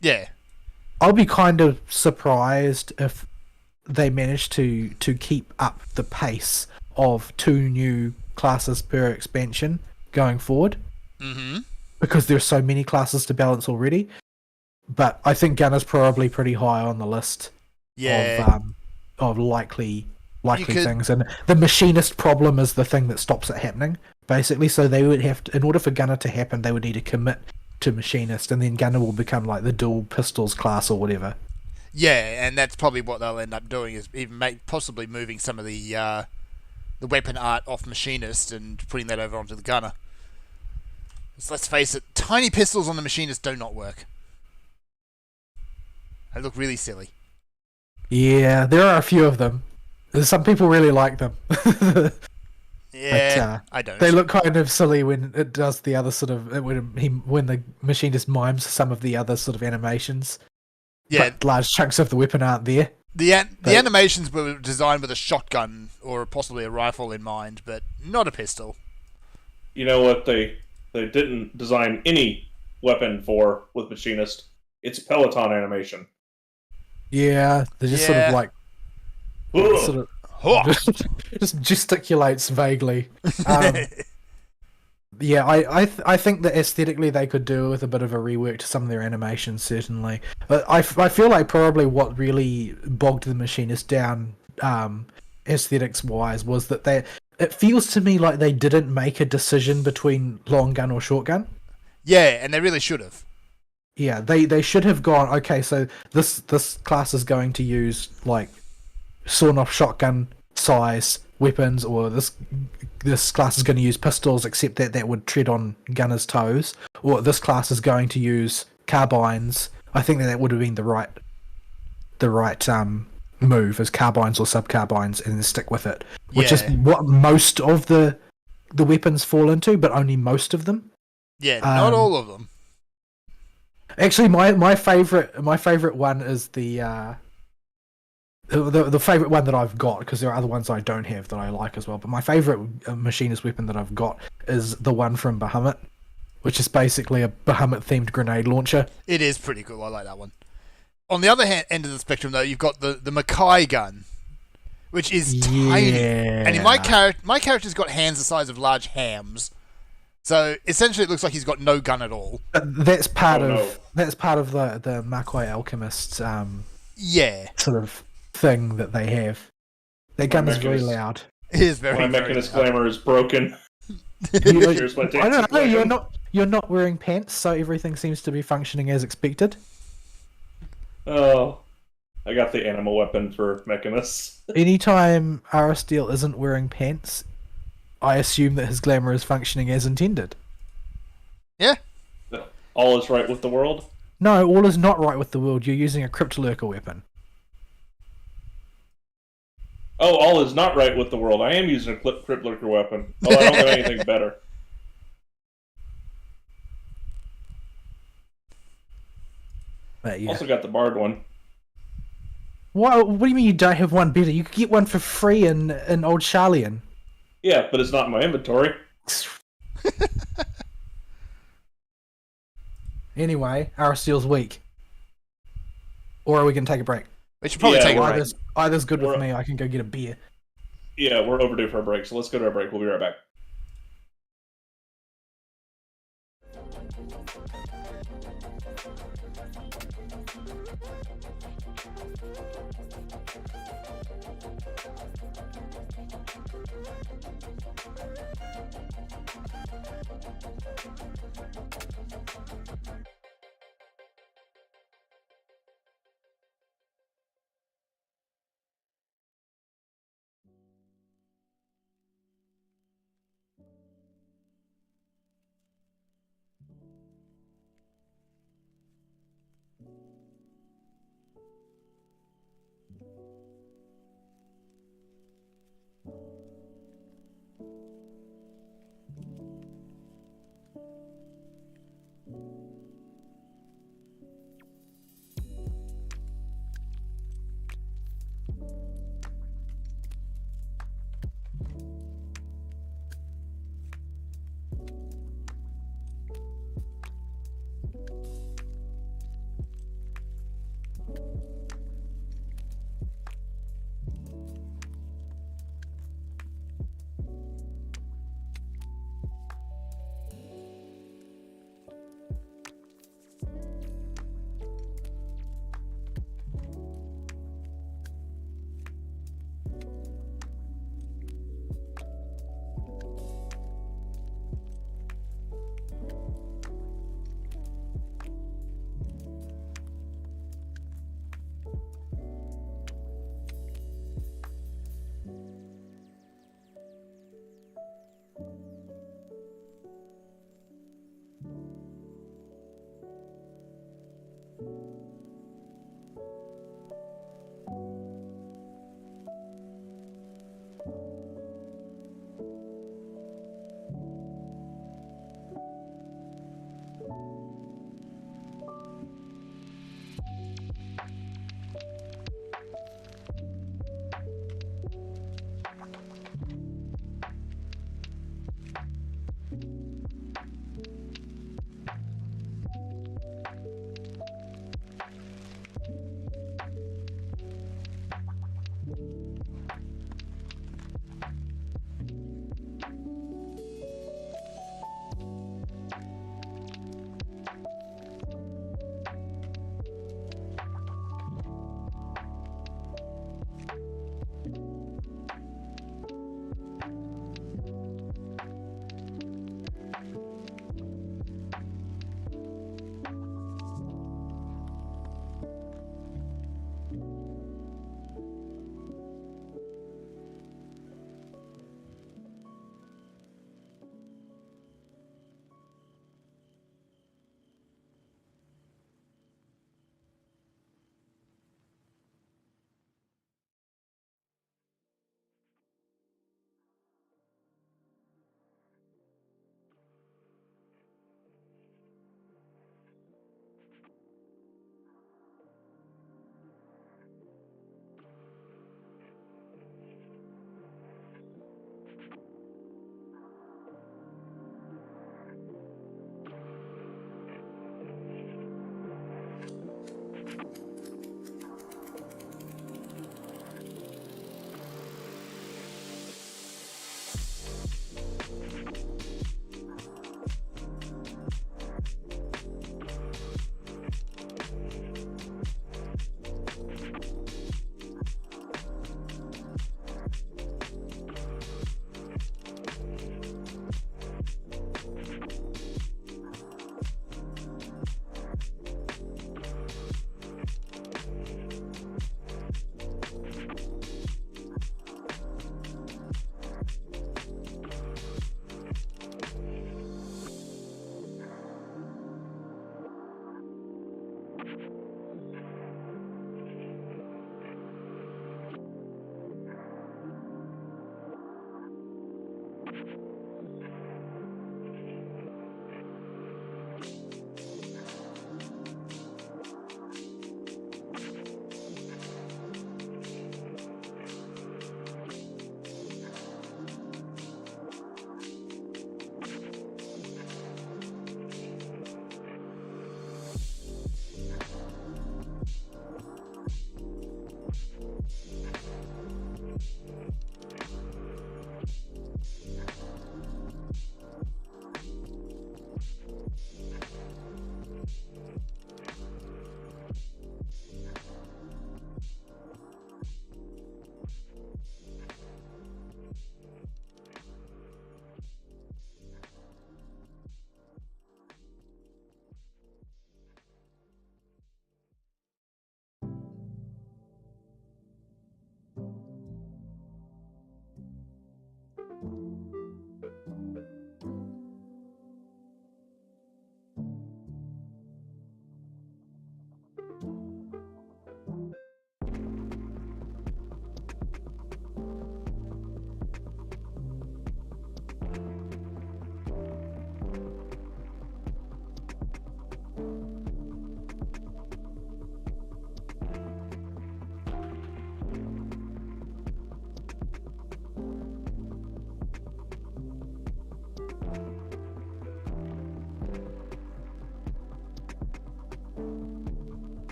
Yeah. I'll be kind of surprised if they manage to keep up the pace of 2 new classes per expansion going forward Mm-hmm. because there's so many classes to balance already. But I think Gunner's probably pretty high on the list Yeah. of likely You could. things, and the machinist problem is the thing that stops it happening. Basically, so they would have to, in order for Gunner to happen, they would need to commit to machinist, and then Gunner will become like the dual pistols class or whatever. Yeah, and that's probably what they'll end up doing is even possibly moving some of the weapon art off machinist and putting that over onto the gunner. So let's face it, tiny pistols on the machinist do not work. They look really silly. Yeah, there are a few of them. Some people really like them. Yeah, But I don't. they look kind of silly when it does the other sort of when the machinist mimes some of the other sort of animations. Yeah, But large chunks of the weapon aren't there. the animations were designed with a shotgun or possibly a rifle in mind, but not a pistol. You know what they didn't design any weapon for with machinist? It's Peloton animation. Yeah, they're just sort of Yeah. like Ugh. sort of Huh. just gesticulates vaguely. Yeah, I think that aesthetically they could do with a bit of a rework to some of their animations, certainly. But I feel like probably what really bogged the machinist down, aesthetics wise, was that it feels to me like they didn't make a decision between long gun or short gun. Yeah, and they really should have. Yeah, they should have gone, okay, so this class is going to use like sawn off shotgun size weapons, or this class is going to use pistols, except that would tread on gunners' toes, or this class is going to use carbines. I think that would have been the right move, as carbines or sub carbines, and then stick with it, which is Yeah. what most of the weapons fall into, but only most of them. Yeah, not all of them. Actually, my favorite one is the favorite one that I've got, because there are other ones I don't have that I like as well. But my favorite machinist weapon that I've got is the one from Bahamut, which is basically a Bahamut themed grenade launcher. It is pretty cool. I like that one. On the other end of the spectrum, though, you've got the Mackay gun, which is tiny. And in my character's got hands the size of large hams. So essentially, it looks like he's got no gun at all. That's part Oh, of the Mackay Alchemist Yeah, sort of thing that they have. Their gun is very loud. it is very. My mechanist glamour is broken. You- Here's my I dancing don't know. glamour. You're not wearing pants, so everything seems to be functioning as expected. Oh, I got the animal weapon for mechanists. Anytime Aristeel isn't wearing pants, I assume that his glamour is functioning as intended. Yeah. All is right with the world. No, all is not right with the world. You're using a Cryptolurker weapon. Oh, all is not right with the world. I am using a Crypt Lurker weapon. Oh, I don't have anything better. But yeah. Also got the Bard one. What do you mean you don't have one better? You could get one for free in Old Charlian. Yeah, but it's not in my inventory. Anyway, Aristeel's weak. Or are we going to take a break? We should probably Yeah, take a break. Either's good with We're- me. I can go get a beer. Yeah, we're overdue for a break, so let's go to a break. We'll be right back.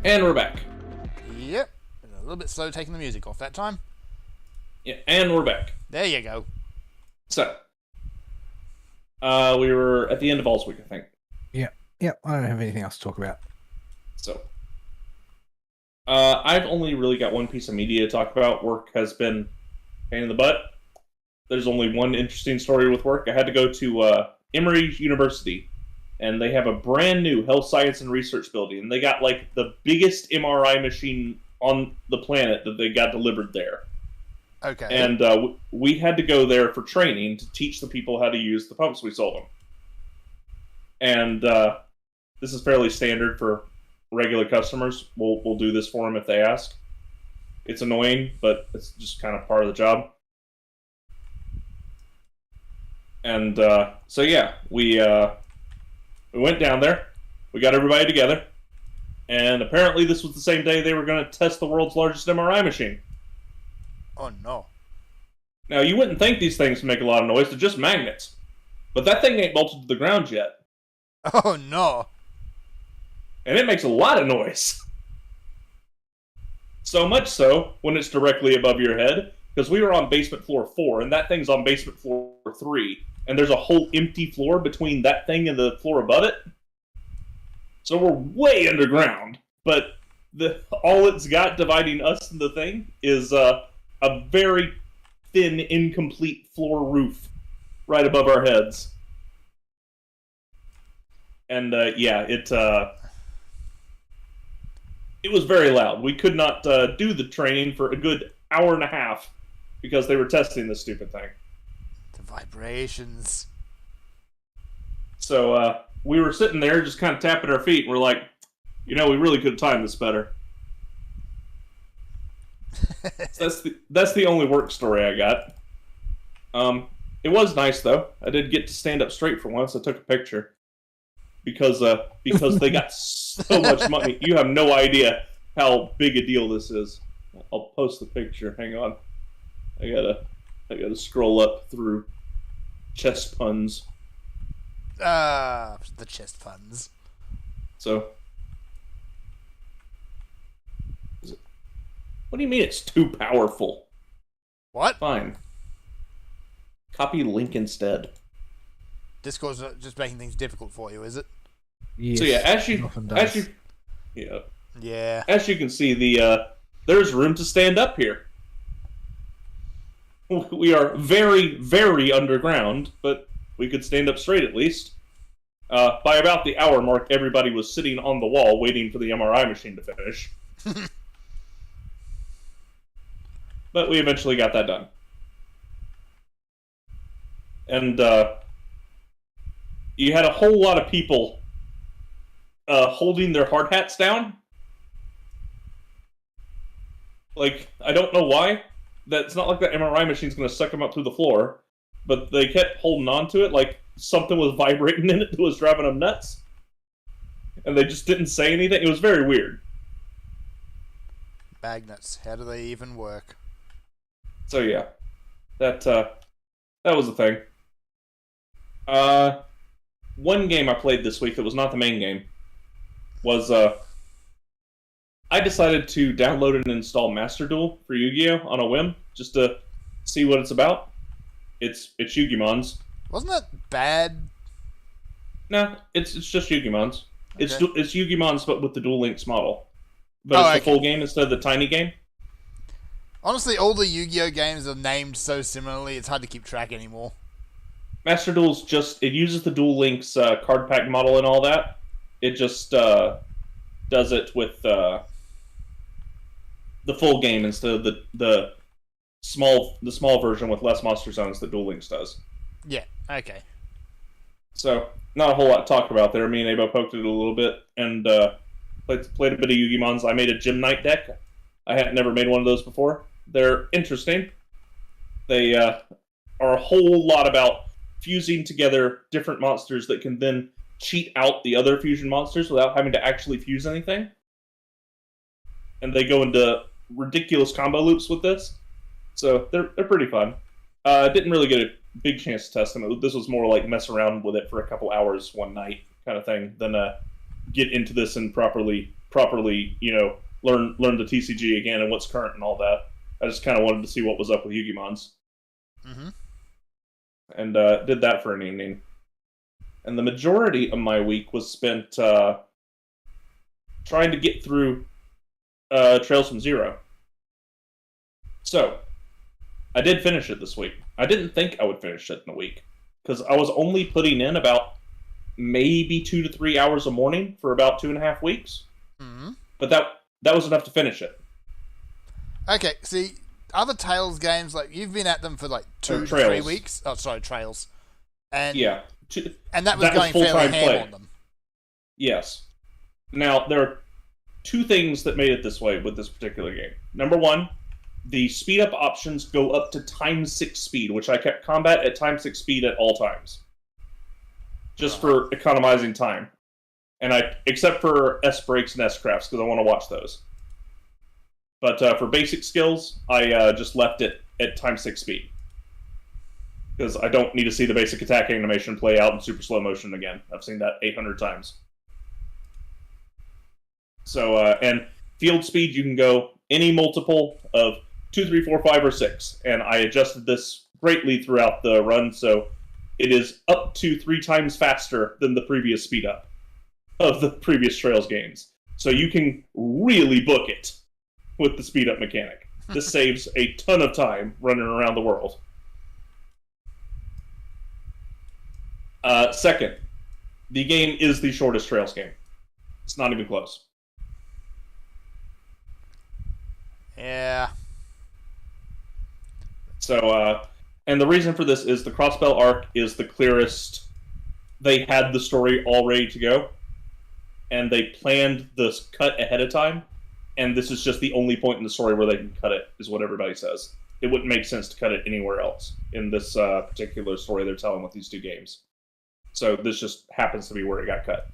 And we're back. Yep. A little bit slow taking the music off that time. Yeah, and we're back. There you go. So, we were at the end of All's Week, I think. Yeah, I don't have anything else to talk about. So, I've only really got one piece of media to talk about. Work has been a pain in the butt. There's only one interesting story with work. I had to go to Emory University, and they have a brand new health science and research building. And they got like the biggest MRI machine on the planet that they got delivered there. Okay. And we had to go there for training to teach the people how to use the pumps we sold them. And this is fairly standard for regular customers. We'll do this for them if they ask. It's annoying, but it's just kind of part of the job. And so yeah, we went down there. We got everybody together. And apparently this was the same day they were going to test the world's largest MRI machine. Oh, no. Now, you wouldn't think these things make a lot of noise. They're just magnets. But that thing ain't bolted to the ground yet. Oh, no. And it makes a lot of noise. So much so, when it's directly above your head, because we were on basement floor 4, and that thing's on basement floor 3, and there's a whole empty floor between that thing and the floor above it. So we're way underground, but all it's got dividing us and the thing is a very thin, incomplete floor roof right above our heads. And yeah, it was very loud. We could not do the training for a good hour and a half because they were testing this stupid thing. The vibrations. So we were sitting there just kind of tapping our feet, and we're like, we really could have timed this better. So that's the only work story I got. It was nice though. I did get to stand up straight for once. I took a picture because they got so much money. You have no idea how big a deal this is. I'll post the picture. Hang on. I gotta scroll up through chest puns. The chest puns. So, what do you mean it's too powerful? What? Fine. Copy link instead. Discord's just making things difficult for you, is it? Yes, So yeah, as it often does. Yeah. As you can see, there's room to stand up here. We are very, very underground, but we could stand up straight at least. By about the hour mark, everybody was sitting on the wall waiting for the MRI machine to finish. But we eventually got that done. And you had a whole lot of people holding their hard hats down. Like, I don't know why. It's not like that MRI machine's going to suck them up through the floor. But they kept holding on to it like something was vibrating in it that was driving them nuts. And they just didn't say anything. It was very weird. Magnets. How do they even work? So yeah, that was the thing. One game I played this week that was not the main game was I decided to download and install Master Duel for Yu-Gi-Oh! On a whim, just to see what it's about. It's Yu-Gi-Mons. Wasn't that bad? No, it's just Yu-Gi-Mons. Okay. It's Yu-Gi-Mons, but with the Duel Links model. But it's the full game instead of the tiny game. Honestly, all the Yu-Gi-Oh! Games are named so similarly, it's hard to keep track anymore. Master Duel's it uses the Duel Links card pack model and all that. It just does it with the full game instead of the small version with less monster zones that Duel Links does. Yeah, okay. So, not a whole lot to talk about there. Me and Abo poked it a little bit and played a bit of Yu-Gi-Mons. I made a Gym Knight deck. I had never made one of those before. They're interesting. They are a whole lot about fusing together different monsters that can then cheat out the other fusion monsters without having to actually fuse anything. And they go into ridiculous combo loops with this. So they're pretty fun. Didn't really get a big chance to test them. This was more like mess around with it for a couple hours one night kind of thing than get into this and properly properly, learn the TCG again and what's current and all that. I just kind of wanted to see what was up with Yugimons. Mm-hmm. And did that for an evening. And the majority of my week was spent trying to get through Trails from Zero. So, I did finish it this week. I didn't think I would finish it in a week, because I was only putting in about maybe 2 to 3 hours a morning for about 2.5 weeks. Mm-hmm. But that was enough to finish it. Okay, see, other Tales games, like, you've been at them for like 2 to 3 weeks. Oh, sorry, Trails. And yeah. And that was going fairly ham on them. Yes. Now, there are 2 things that made it this way with this particular game. Number 1, the speed up options go up to ×6 speed, which I kept combat at ×6 speed at all times. Just for economizing time. And except for S breaks and S crafts, because I want to watch those. But for basic skills, I just left it at ×6 speed. Because I don't need to see the basic attack animation play out in super slow motion again. I've seen that 800 times. So, and field speed, you can go any multiple of 2, 3, 4, 5, or 6. And I adjusted this greatly throughout the run, so it is up to 3 times faster than the previous speed up of the previous Trails games. So you can really book it with the speed up mechanic. This saves a ton of time running around the world. Second, the game is the shortest Trails game. It's not even close. Yeah. So, and the reason for this is the Crossbell arc is the clearest. They had the story all ready to go, and they planned this cut ahead of time, and this is just the only point in the story where they can cut it, is what everybody says. It wouldn't make sense to cut it anywhere else in this particular story they're telling with these 2 games. So this just happens to be where it got cut.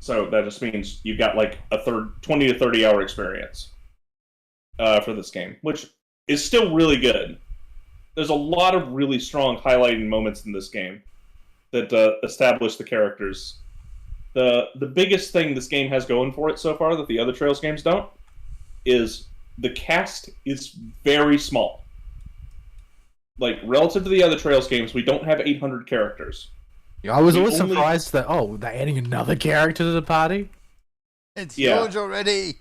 So that just means you've got like a 20 to 30 hour experience for this game, which is still really good. There's a lot of really strong highlighting moments in this game that establish the characters. The biggest thing this game has going for it so far that the other Trails games don't is the cast is very small. Like, relative to the other Trails games, we don't have 800 characters. Yeah, I was always surprised that, they're adding another character to the party? It's huge already!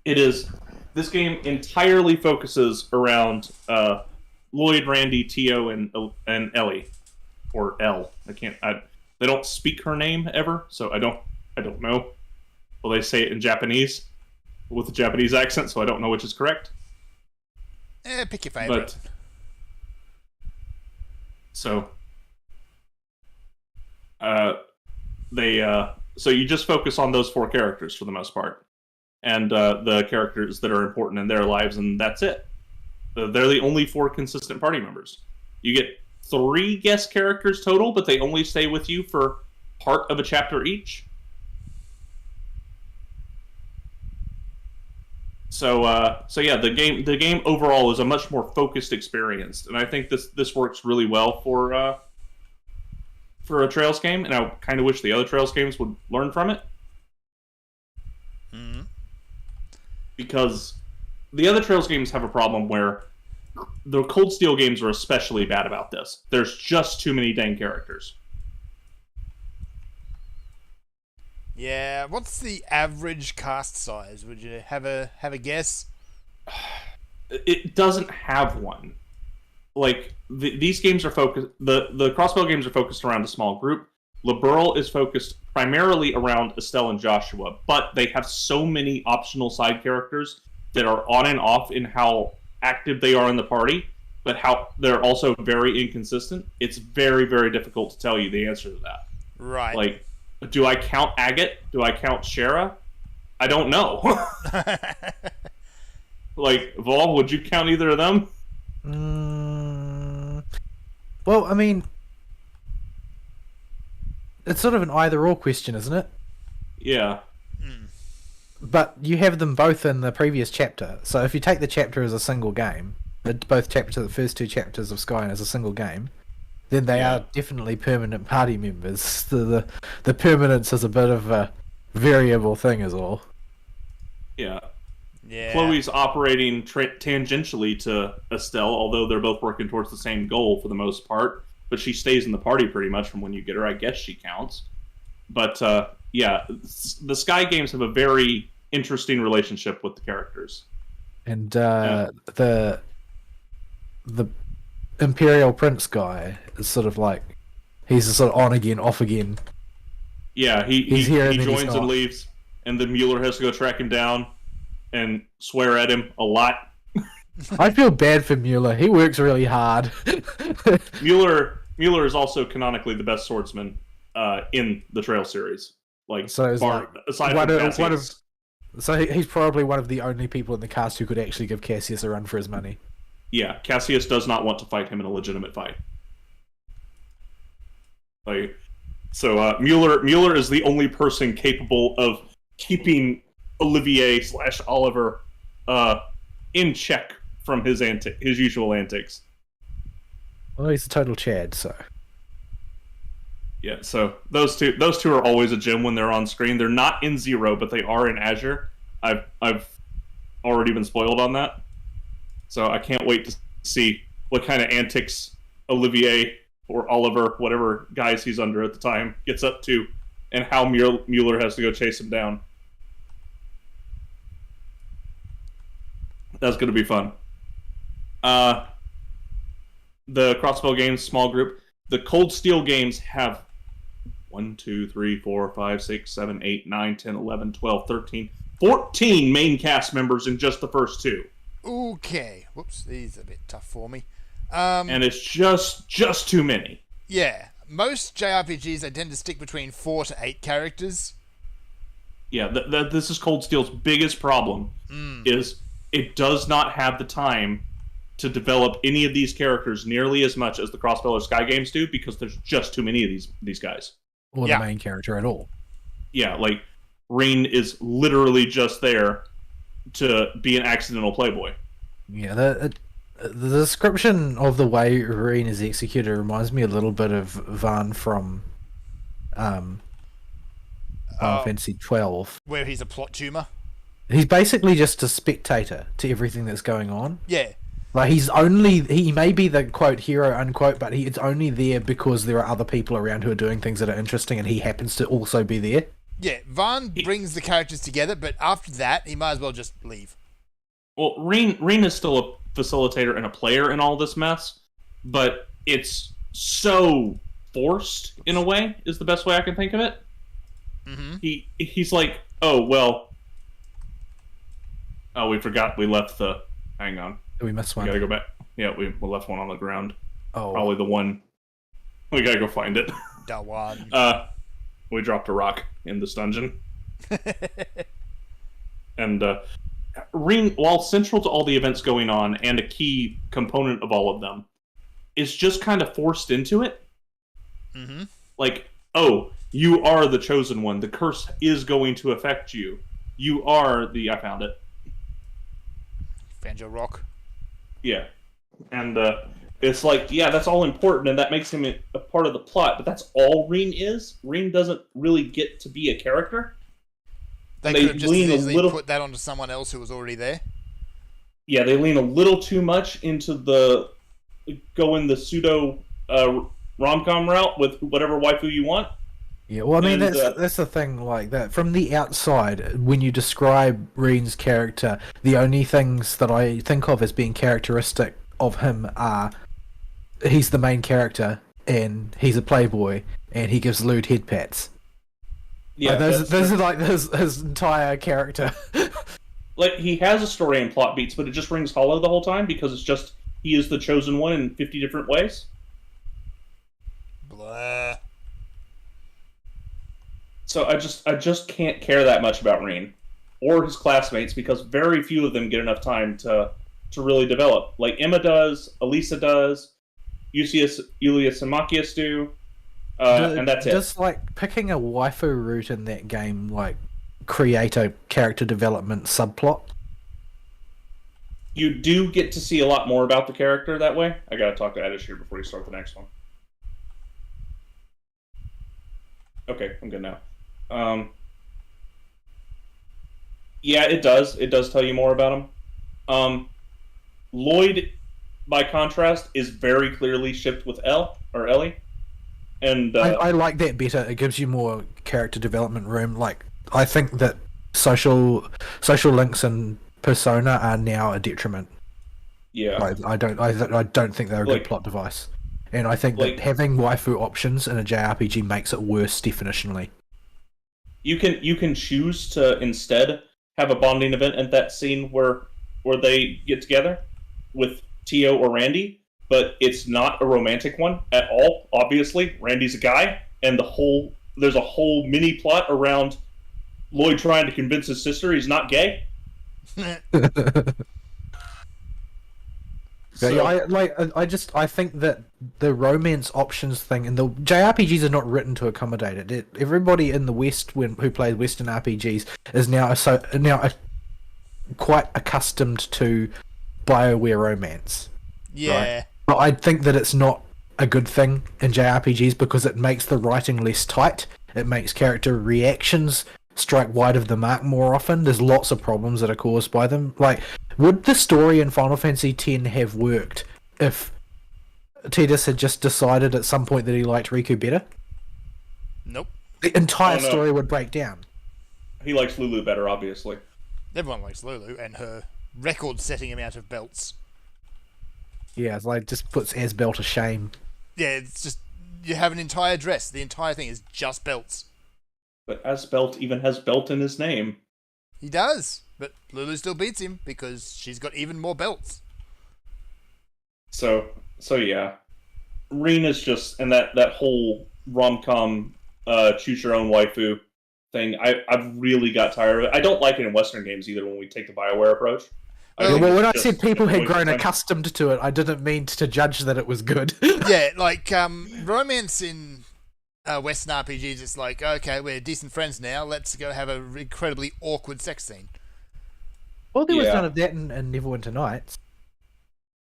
It is. This game entirely focuses around Lloyd, Randy, Tio, and Ellie. Or Elle. They don't speak her name ever, so I don't know. Well, they say it in Japanese with a Japanese accent, so I don't know which is correct. Pick your favorite. So you just focus on those 4 characters for the most part, and the characters that are important in their lives, and that's it. They're the only 4 consistent party members. You get 3 guest characters total, but they only stay with you for part of a chapter each. So yeah, the game overall is a much more focused experience, and I think this works really well for a Trails game, and I kind of wish the other Trails games would learn from it. Mm-hmm. Because the other Trails games have a problem where the Cold Steel games are especially bad about this. There's just too many dang characters. Yeah, what's the average cast size? Would you have a guess? It doesn't have one. Like, these games are focused... The Crossbow games are focused around a small group. Liberal is focused primarily around Estelle and Joshua, but they have so many optional side characters that are on and off in how active they are in the party, but how they're also very inconsistent. It's very, very difficult to tell you the answer to that. Right. Like, do I count Agate? Do I count Shara? I don't know. Like, Vol, would you count either of them? Well, I mean, it's sort of an either-or question, isn't it? Yeah. But you have them both in the previous chapter. So if you take the chapter as a single game, the first 2 chapters of Skyrim as a single game, then they Yeah. are definitely permanent party members. The permanence is a bit of a variable thing, as all. Yeah. Yeah. Chloe's operating tangentially to Estelle, although they're both working towards the same goal for the most part. But she stays in the party pretty much from when you get her. I guess she counts. But yeah, the Sky games have a very interesting relationship with the characters. And the Imperial Prince guy is sort of like he's a sort of on again, off again. Yeah, He's he here and then he's joins and not. leaves, and then Mueller has to go track him down and swear at him a lot. I feel bad for Mueller. He works really hard. Mueller is also canonically the best swordsman in the Trail series. Like, So it's like aside one from of- one Cassius. So he's probably one of the only people in the cast who could actually give Cassius a run for his money. Yeah, Cassius does not want to fight him in a legitimate fight. Like, so Mueller is the only person capable of keeping Olivier / Oliver in check from his usual antics. Well, he's a total Chad, so. Yeah, so those two are always a gem when they're on screen. They're not in Zero, but they are in Azure. I've already been spoiled on that, so I can't wait to see what kind of antics Olivier or Oliver, whatever guys he's under at the time, gets up to, and how Mueller has to go chase him down. That's going to be fun. The Crossbow games small group. The Cold Steel games have 1, 2, 3, 4, 5, 6, 7, 8, 9, 10, 11, 12, 13, 14 main cast members in just the first two. Okay. Whoops, these are a bit tough for me. And it's just too many. Yeah. Most JRPGs, they tend to stick between 4 to 8 characters. Yeah, this is Cold Steel's biggest problem, is it does not have the time to develop any of these characters nearly as much as the Crossbow or Sky games do, because there's just too many of these guys. Or Yeah. the main character at all. Yeah, like, Rain is literally just there to be an accidental playboy. Yeah, the description of the way Reen is executed reminds me a little bit of Van from Final Fantasy 12. Where he's a plot tumor. He's basically just a spectator to everything that's going on. Yeah. Like he may be the quote hero unquote, but it's only there because there are other people around who are doing things that are interesting, and he happens to also be there. Yeah, Van brings the characters together, but after that, he might as well just leave. Well, Rain is still a facilitator and a player in all this mess, but it's so forced in a way, is the best way I can think of it. Mm-hmm. He's like, oh, well... Oh, we forgot we left the... Hang on. Did we miss We one? gotta go back. Yeah, we left one on the ground. Oh, Probably the one... We gotta go find it. Dawan. We dropped a rock in this dungeon. And Ring, while central to all the events going on and a key component of all of them, is just kind of forced into it. Mm-hmm. Like, oh, you are the chosen one. The curse is going to affect you. You are the... I found it. Banjo Rock. Yeah. And it's like, yeah, that's all important, and that makes him a part of the plot, but that's all Reen is? Reen doesn't really get to be a character? They They could have just lean a easily little- put that onto someone else who was already there. Yeah, they lean a little too much into the... going the pseudo rom-com route with whatever waifu you want. yeah. Well, I mean, and, that's the thing. Like that from the outside, when you describe Reen's character, the only things that I think of as being characteristic of him are he's the main character and he's a playboy and he gives lewd head pats. Yeah, Like, those are like his entire character. like, he has a story and plot beats, but it just rings hollow the whole time because it's just he is the chosen one in 50 different ways. Blah. So I just can't care that much about Reen or his classmates because very few of them get enough time to really develop. Like Emma does, Elisa does, Ulius and Machias do, and that's it. Just like picking a waifu route in that game, like create a character development subplot. You do get to see a lot more about the character that way. I gotta talk to Adish here before you start the next one. Okay, I'm good now. Um, yeah, it does. It does tell you more about him. Lloyd, by contrast, is very clearly shipped with Ellie, and I like that better. It gives you more character development room. Like I think that social links and persona are now a detriment. yeah, I don't think they're a good plot device, and I think that having waifu options in a JRPG makes it worse definitionally. you can choose to instead have a bonding event at that scene where they get together with Tio or Randy, but it's not a romantic one at all. Obviously, Randy's a guy, and there's a whole mini plot around Lloyd trying to convince his sister he's not gay. Yeah, I think that the romance options thing and the JRPGs are not written to accommodate it. Everybody in the West who plays Western RPGs is now quite accustomed to BioWare romance. Yeah. Right? But I think that it's not a good thing in JRPGs because it makes the writing less tight. It makes character reactions strike wide of the mark more often. There's lots of problems that are caused by them. Like, would the story in Final Fantasy X have worked if Tidus had just decided at some point that he liked Riku better? Nope. The entire story would break down. He likes Lulu better, obviously. Everyone likes Lulu and her record-setting amount of belts. Yeah, it's like just puts Asbel to shame. Yeah, it's just you have an entire dress. The entire thing is just belts. But Asbelt even has belt in his name. He does, but Lulu still beats him because she's got even more belts. So yeah, Rena's just and that whole rom-com choose your own waifu thing. I've really got tired of it. I don't like it in Western games either when we take the BioWare approach. Well, when I said people had grown accustomed to it, I didn't mean to judge that it was good. Yeah, like romance in Western RPGs, it's like, okay, we're decent friends now. Let's go have an incredibly awkward sex scene. Well, there was none of that in Neverwinter Nights.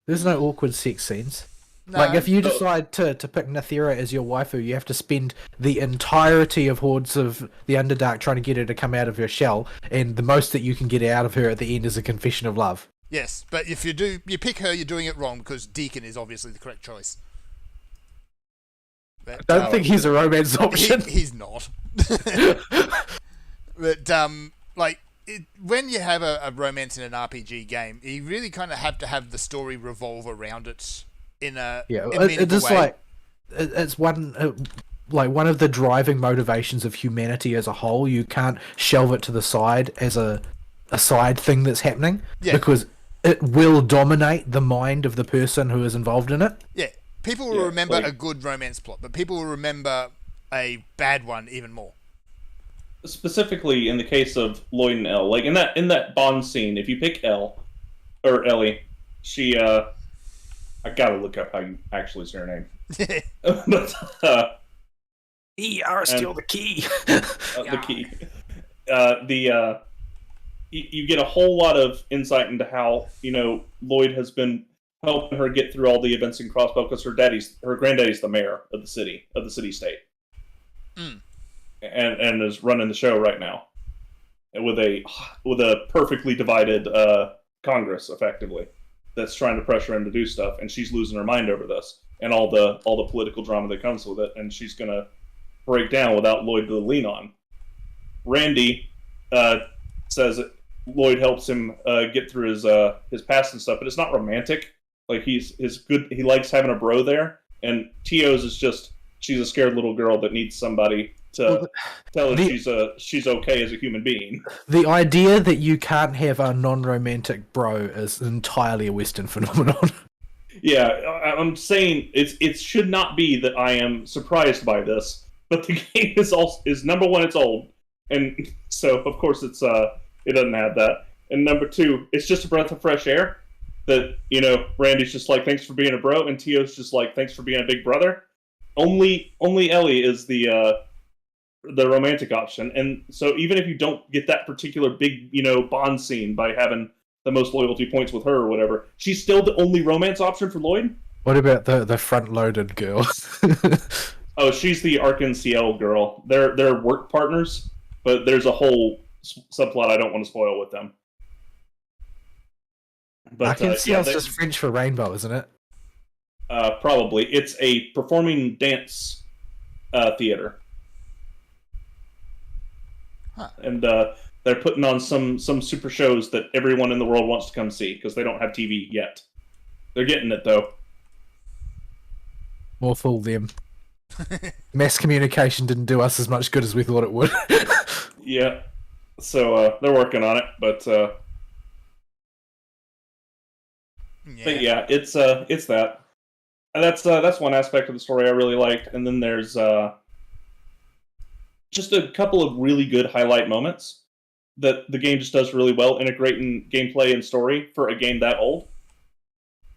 There's no awkward sex scenes. No. Like, if you decide to pick Nathira as your waifu, you have to spend the entirety of Hordes of the Underdark trying to get her to come out of her shell, and the most that you can get out of her at the end is a confession of love. Yes, but if you pick her, you're doing it wrong, because Deacon is obviously the correct choice. But, I don't think he's a romance option. He's not. But, when you have a romance in an RPG game, you really kind of have to have the story revolve around it in a meaningful way. Like, it's one of the driving motivations of humanity as a whole. You can't shelve it to the side as a side thing that's happening because it will dominate the mind of the person who is involved in it. Yeah, people will remember a good romance plot, but people will remember a bad one even more. Specifically in the case of Lloyd and Elle, like in that Bond scene, if you pick Elle or Ellie, she I gotta look up how you actually say her name. But ER still the key. The key. You get a whole lot of insight into how Lloyd has been helping her get through all the events in Crossbow because her granddaddy's the mayor of the city state, and is running the show right now with a perfectly divided Congress effectively. That's trying to pressure him to do stuff, and she's losing her mind over this and all the political drama that comes with it, and she's gonna break down without Lloyd to lean on. Randy says that Lloyd helps him get through his past and stuff, but it's not romantic. Like he likes having a bro there, and Tio's is just she's a scared little girl that needs somebody to tell her she's okay as a human being. The idea that you can't have a non-romantic bro is entirely a Western phenomenon. Yeah, I'm saying it should not be that I am surprised by this, but the game is number one, it's old, and so of course it doesn't have that, and number two, it's just a breath of fresh air. That Randy's just like, thanks for being a bro, and Tio's just like, thanks for being a big brother. Only Ellie is the romantic option, and so even if you don't get that particular big bond scene by having the most loyalty points with her or whatever, she's still the only romance option for Lloyd. What about the front-loaded girl? Oh, she's the Arkansas girl. They're work partners, but there's a whole subplot I don't want to spoil with them. But Arkansas is just French for rainbow, isn't it? Probably. It's a performing dance theater. Huh. And they're putting on some super shows that everyone in the world wants to come see because they don't have TV yet. They're getting it, though. More fool them. Mass communication didn't do us as much good as we thought it would. Yeah. So they're working on it, but yeah, it's that. And that's one aspect of the story I really liked. And then there's just a couple of really good highlight moments that the game just does really well, integrating gameplay and story for a game that old.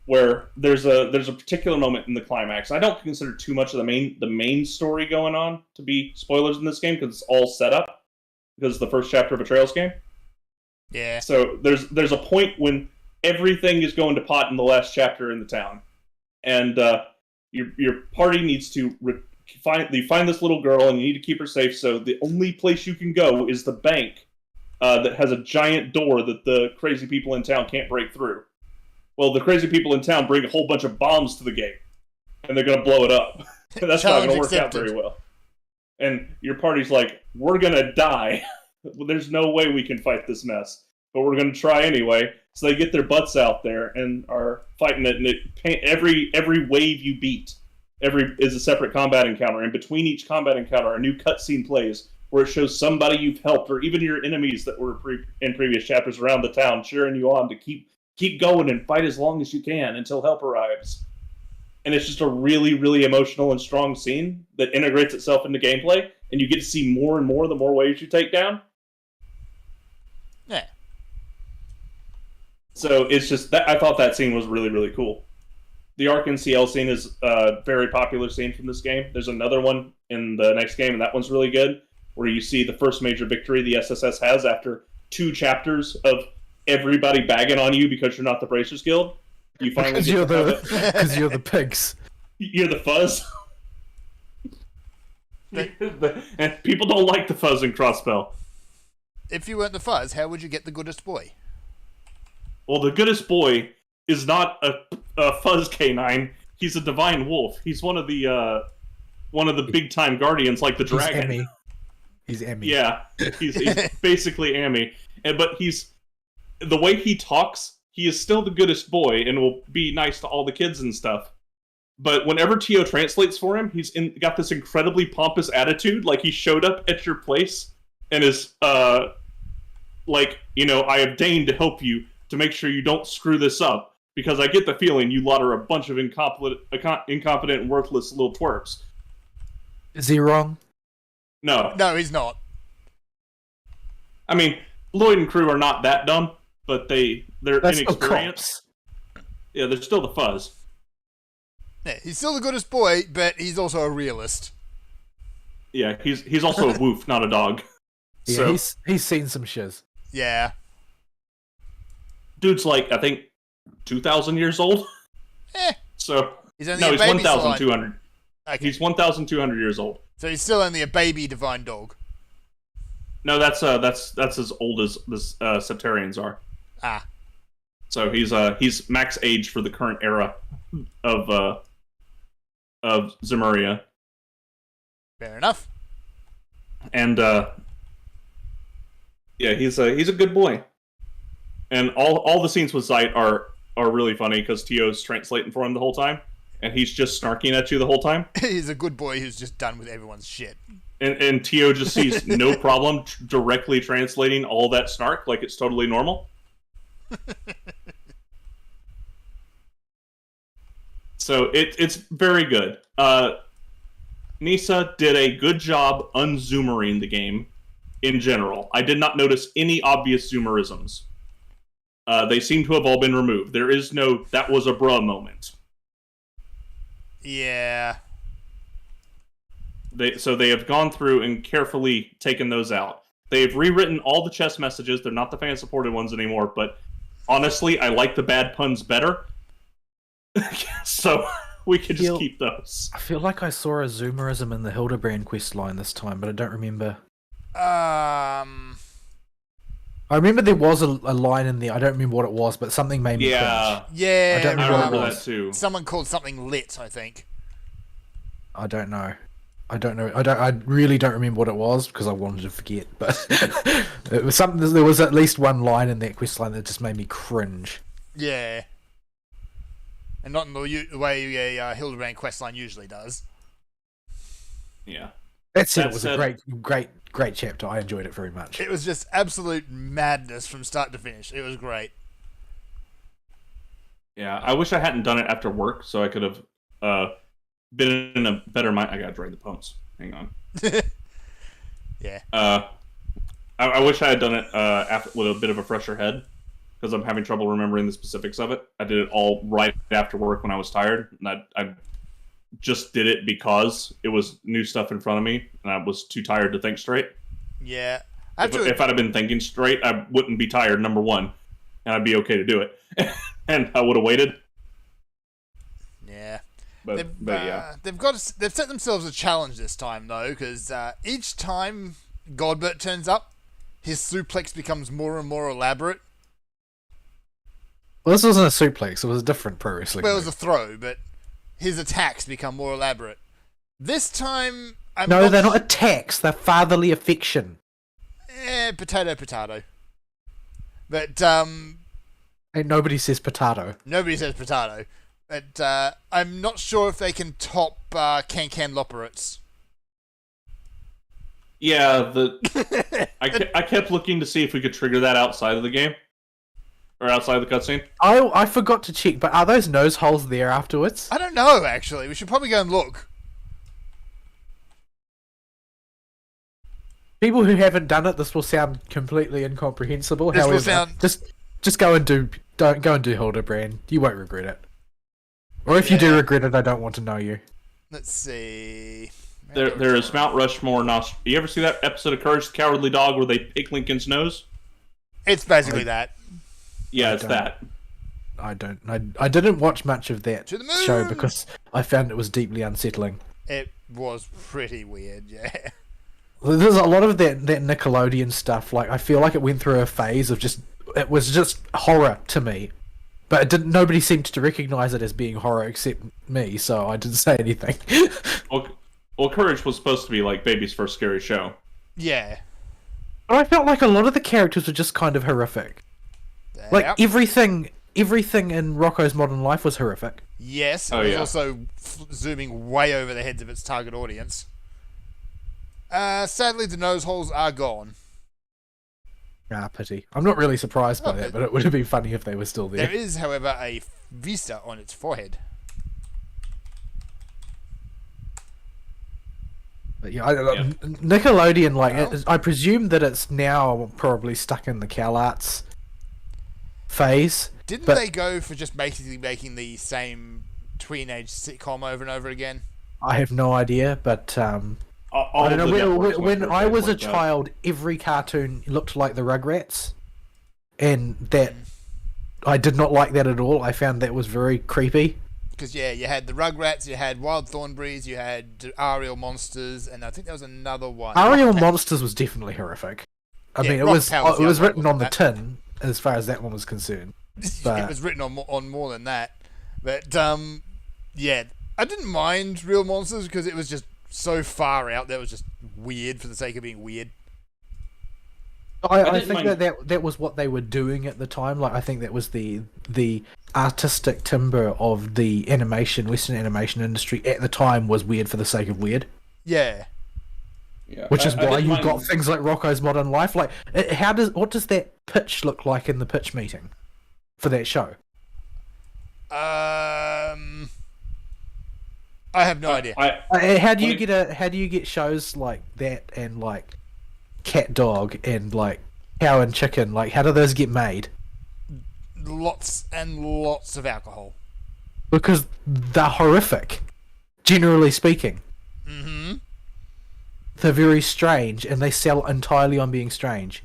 Where there's a particular moment in the climax. I don't consider too much of the main story going on to be spoilers in this game because it's all set up because it's the first chapter of a Trails game. Yeah. So there's a point when everything is going to pot in the last chapter in the town, and your party needs to find this little girl, and you need to keep her safe. So the only place you can go is the bank that has a giant door that the crazy people in town can't break through. Well, the crazy people in town bring a whole bunch of bombs to the game, and they're going to blow it up. That's not going to work out very well. And your party's like, we're going to die. There's no way we can fight this mess, but we're going to try anyway. So they get their butts out there and are fighting it, and every wave you beat is a separate combat encounter. And between each combat encounter, a new cutscene plays where it shows somebody you've helped, or even your enemies that were in previous chapters around the town, cheering you on to keep going and fight as long as you can until help arrives. And it's just a really, really emotional and strong scene that integrates itself into gameplay, and you get to see more and more the more waves you take down. Yeah. So it's just that I thought that scene was really, really cool. The Arkansas scene is a very popular scene from this game. There's another one in the next game, and that one's really good, where you see the first major victory the SSS has after 2 chapters of everybody bagging on you because you're not the Bracers Guild. You finally because you're the pigs. You're the fuzz. And people don't like the fuzz in Crossbell. If you weren't the fuzz, how would you get the goodest boy? Well, the goodest boy is not a fuzz canine. He's a divine wolf. He's one of the big time guardians, like the dragon. He's Emmy. Yeah, he's basically Amy. But the way he talks, he is still the goodest boy and will be nice to all the kids and stuff. But whenever Tio translates for him, he's got this incredibly pompous attitude, like he showed up at your place and is like, I have deigned to help you to make sure you don't screw this up, because I get the feeling you lot are a bunch of incompetent and worthless little twerps. Is he wrong? No, he's not. I mean, Lloyd and crew are not that dumb, but they're inexperienced. Yeah, they're still the fuzz. Yeah, he's still the goodest boy, but he's also a realist. Yeah, he's also a woof, not a dog. Yeah, so, he's seen some shiz. Yeah. Dude's like, I think, 2,000 years old? So, he's 1,200. Okay. He's 1,200 years old. So he's still only a baby divine dog. No, that's as old as the Septarians are. Ah. So he's max age for the current era of Zemuria. Fair enough. And yeah, he's a good boy. And all the scenes with Zeit are really funny because Tio's translating for him the whole time, and he's just snarking at you the whole time. He's a good boy who's just done with everyone's shit. And Tio just sees no problem directly translating all that snark like it's totally normal. So it's very good. Nisa did a good job unzoomering the game in general. I did not notice any obvious zoomerisms. They seem to have all been removed. There is no "that was a bruh" moment. Yeah. They have gone through and carefully taken those out. They've rewritten all the chess messages. They're not the fan-supported ones anymore, but honestly, I like the bad puns better. So we could just keep those. I feel like I saw a Zoomerism in the Hildebrand quest line this time, but I don't remember. I remember there was a line in there. I don't remember what it was, but something made me cringe. Yeah, I don't remember that too. Someone called something lit, I think. I don't know. I really don't remember what it was because I wanted to forget. But it was something. There was at least one line in that quest line that just made me cringe. Yeah, and not in the way a Hildebrand quest line usually does. Yeah. That said, it was a great chapter. I enjoyed it very much. It was just absolute madness from start to finish. It was great. Yeah, I wish I hadn't done it after work, so I could have been in a better mind. I gotta drain the poems. Hang on. Yeah. I wish I had done it after with a bit of a fresher head, because I'm having trouble remembering the specifics of it. I did it all right after work when I was tired, and I just did it because it was new stuff in front of me, and I was too tired to think straight. Yeah. If I'd have been thinking straight, I wouldn't be tired, number one, and I'd be okay to do it. And I would have waited. Yeah. But yeah. They've set themselves a challenge this time, though, because each time Godbert turns up, his suplex becomes more and more elaborate. Well, this wasn't a suplex. It was a different pro wrestling. Well, it was a throw, but his attacks become more elaborate. This time, they're not attacks. They're fatherly affection. Potato. But, Ain't nobody says potato. Nobody says potato. But, I'm not sure if they can top Can Loperates. Yeah, I kept looking to see if we could trigger that outside of the game. Or outside of the cutscene. I forgot to check, but are those nose holes there afterwards? I don't know, actually. We should probably go and look. People who haven't done it, this will sound completely incomprehensible. This However, will sound... just go and do Hildebrand. You won't regret it. Or if you do regret it, I don't want to know you. Let's see. There is Mount Rushmore. You ever see that episode of Courage the Cowardly Dog where they pick Lincoln's nose? It's basically that. Yeah, it's that. I didn't watch much of that show because I found it was deeply unsettling. It was pretty weird, yeah. There's a lot of that Nickelodeon stuff. Like, I feel like it went through a phase of it was just horror to me. But nobody seemed to recognize it as being horror except me, so I didn't say anything. Well, Courage was supposed to be like Baby's first scary show. Yeah. But I felt like a lot of the characters were just kind of horrific. Like, everything in Rocco's Modern Life was horrific. Yes, it was also zooming way over the heads of its target audience. Sadly, the nose holes are gone. Ah, pity. I'm not really surprised by that, but it would have been funny if they were still there. There is, however, a vista on its forehead. But yeah, Nickelodeon, I presume that it's now probably stuck in the CalArts phase. Didn't they go for just basically making the same teenage sitcom over and over again? I have no idea, but I don't know. When I was a child, every cartoon looked like the Rugrats, and that I did not like that at all. I found that was very creepy. Because you had the Rugrats, you had Wild Thornberrys, you had Ariel Monsters, and I think there was another one. Ariel Monsters was definitely horrific. I mean, it was written on the tin as far as that one was concerned. But... it was written on more than that. But I didn't mind Real Monsters because it was just so far out that it was just weird for the sake of being weird. I think that was what they were doing at the time. Like, I think that was the artistic timber of the Western animation industry at the time was weird for the sake of weird. Yeah. Yeah. Which is why you've got things like Rocco's Modern Life. Like, what does that pitch look like in the pitch meeting for that show? I have no idea. How do you get shows like that and like Cat Dog and like Cow and Chicken? Like, how do those get made? Lots and lots of alcohol. Because they're horrific, generally speaking. Mm-hmm. They're very strange, and they sell entirely on being strange.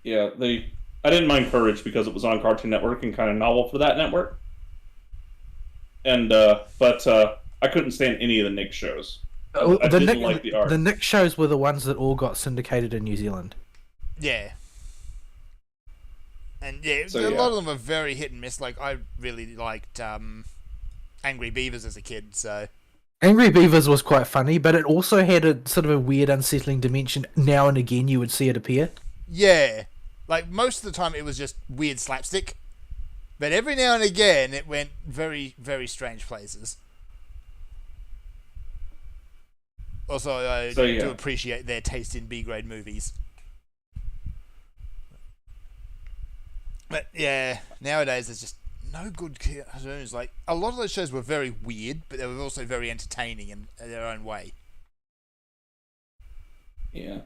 Yeah, I didn't mind Courage because it was on Cartoon Network and kind of novel for that network. and but I couldn't stand any of the Nick shows. I The didn't Nick, like the art. the Nick shows were the ones that all got syndicated in New Zealand. Yeah. And yeah, So, a yeah. lot of them are very hit and miss. Like, I really liked Angry Beavers as a kid, so... Angry Beavers was quite funny, but it also had a sort of a weird, unsettling dimension. Now and again, you would see it appear. Yeah. Like, most of the time it was just weird slapstick. But every now and again, it went very, very strange places. Also, I do appreciate their taste in B-grade movies. But yeah, nowadays there's just no good cartoons. Like, a lot of those shows were very weird, but they were also very entertaining in their own way. Yeah.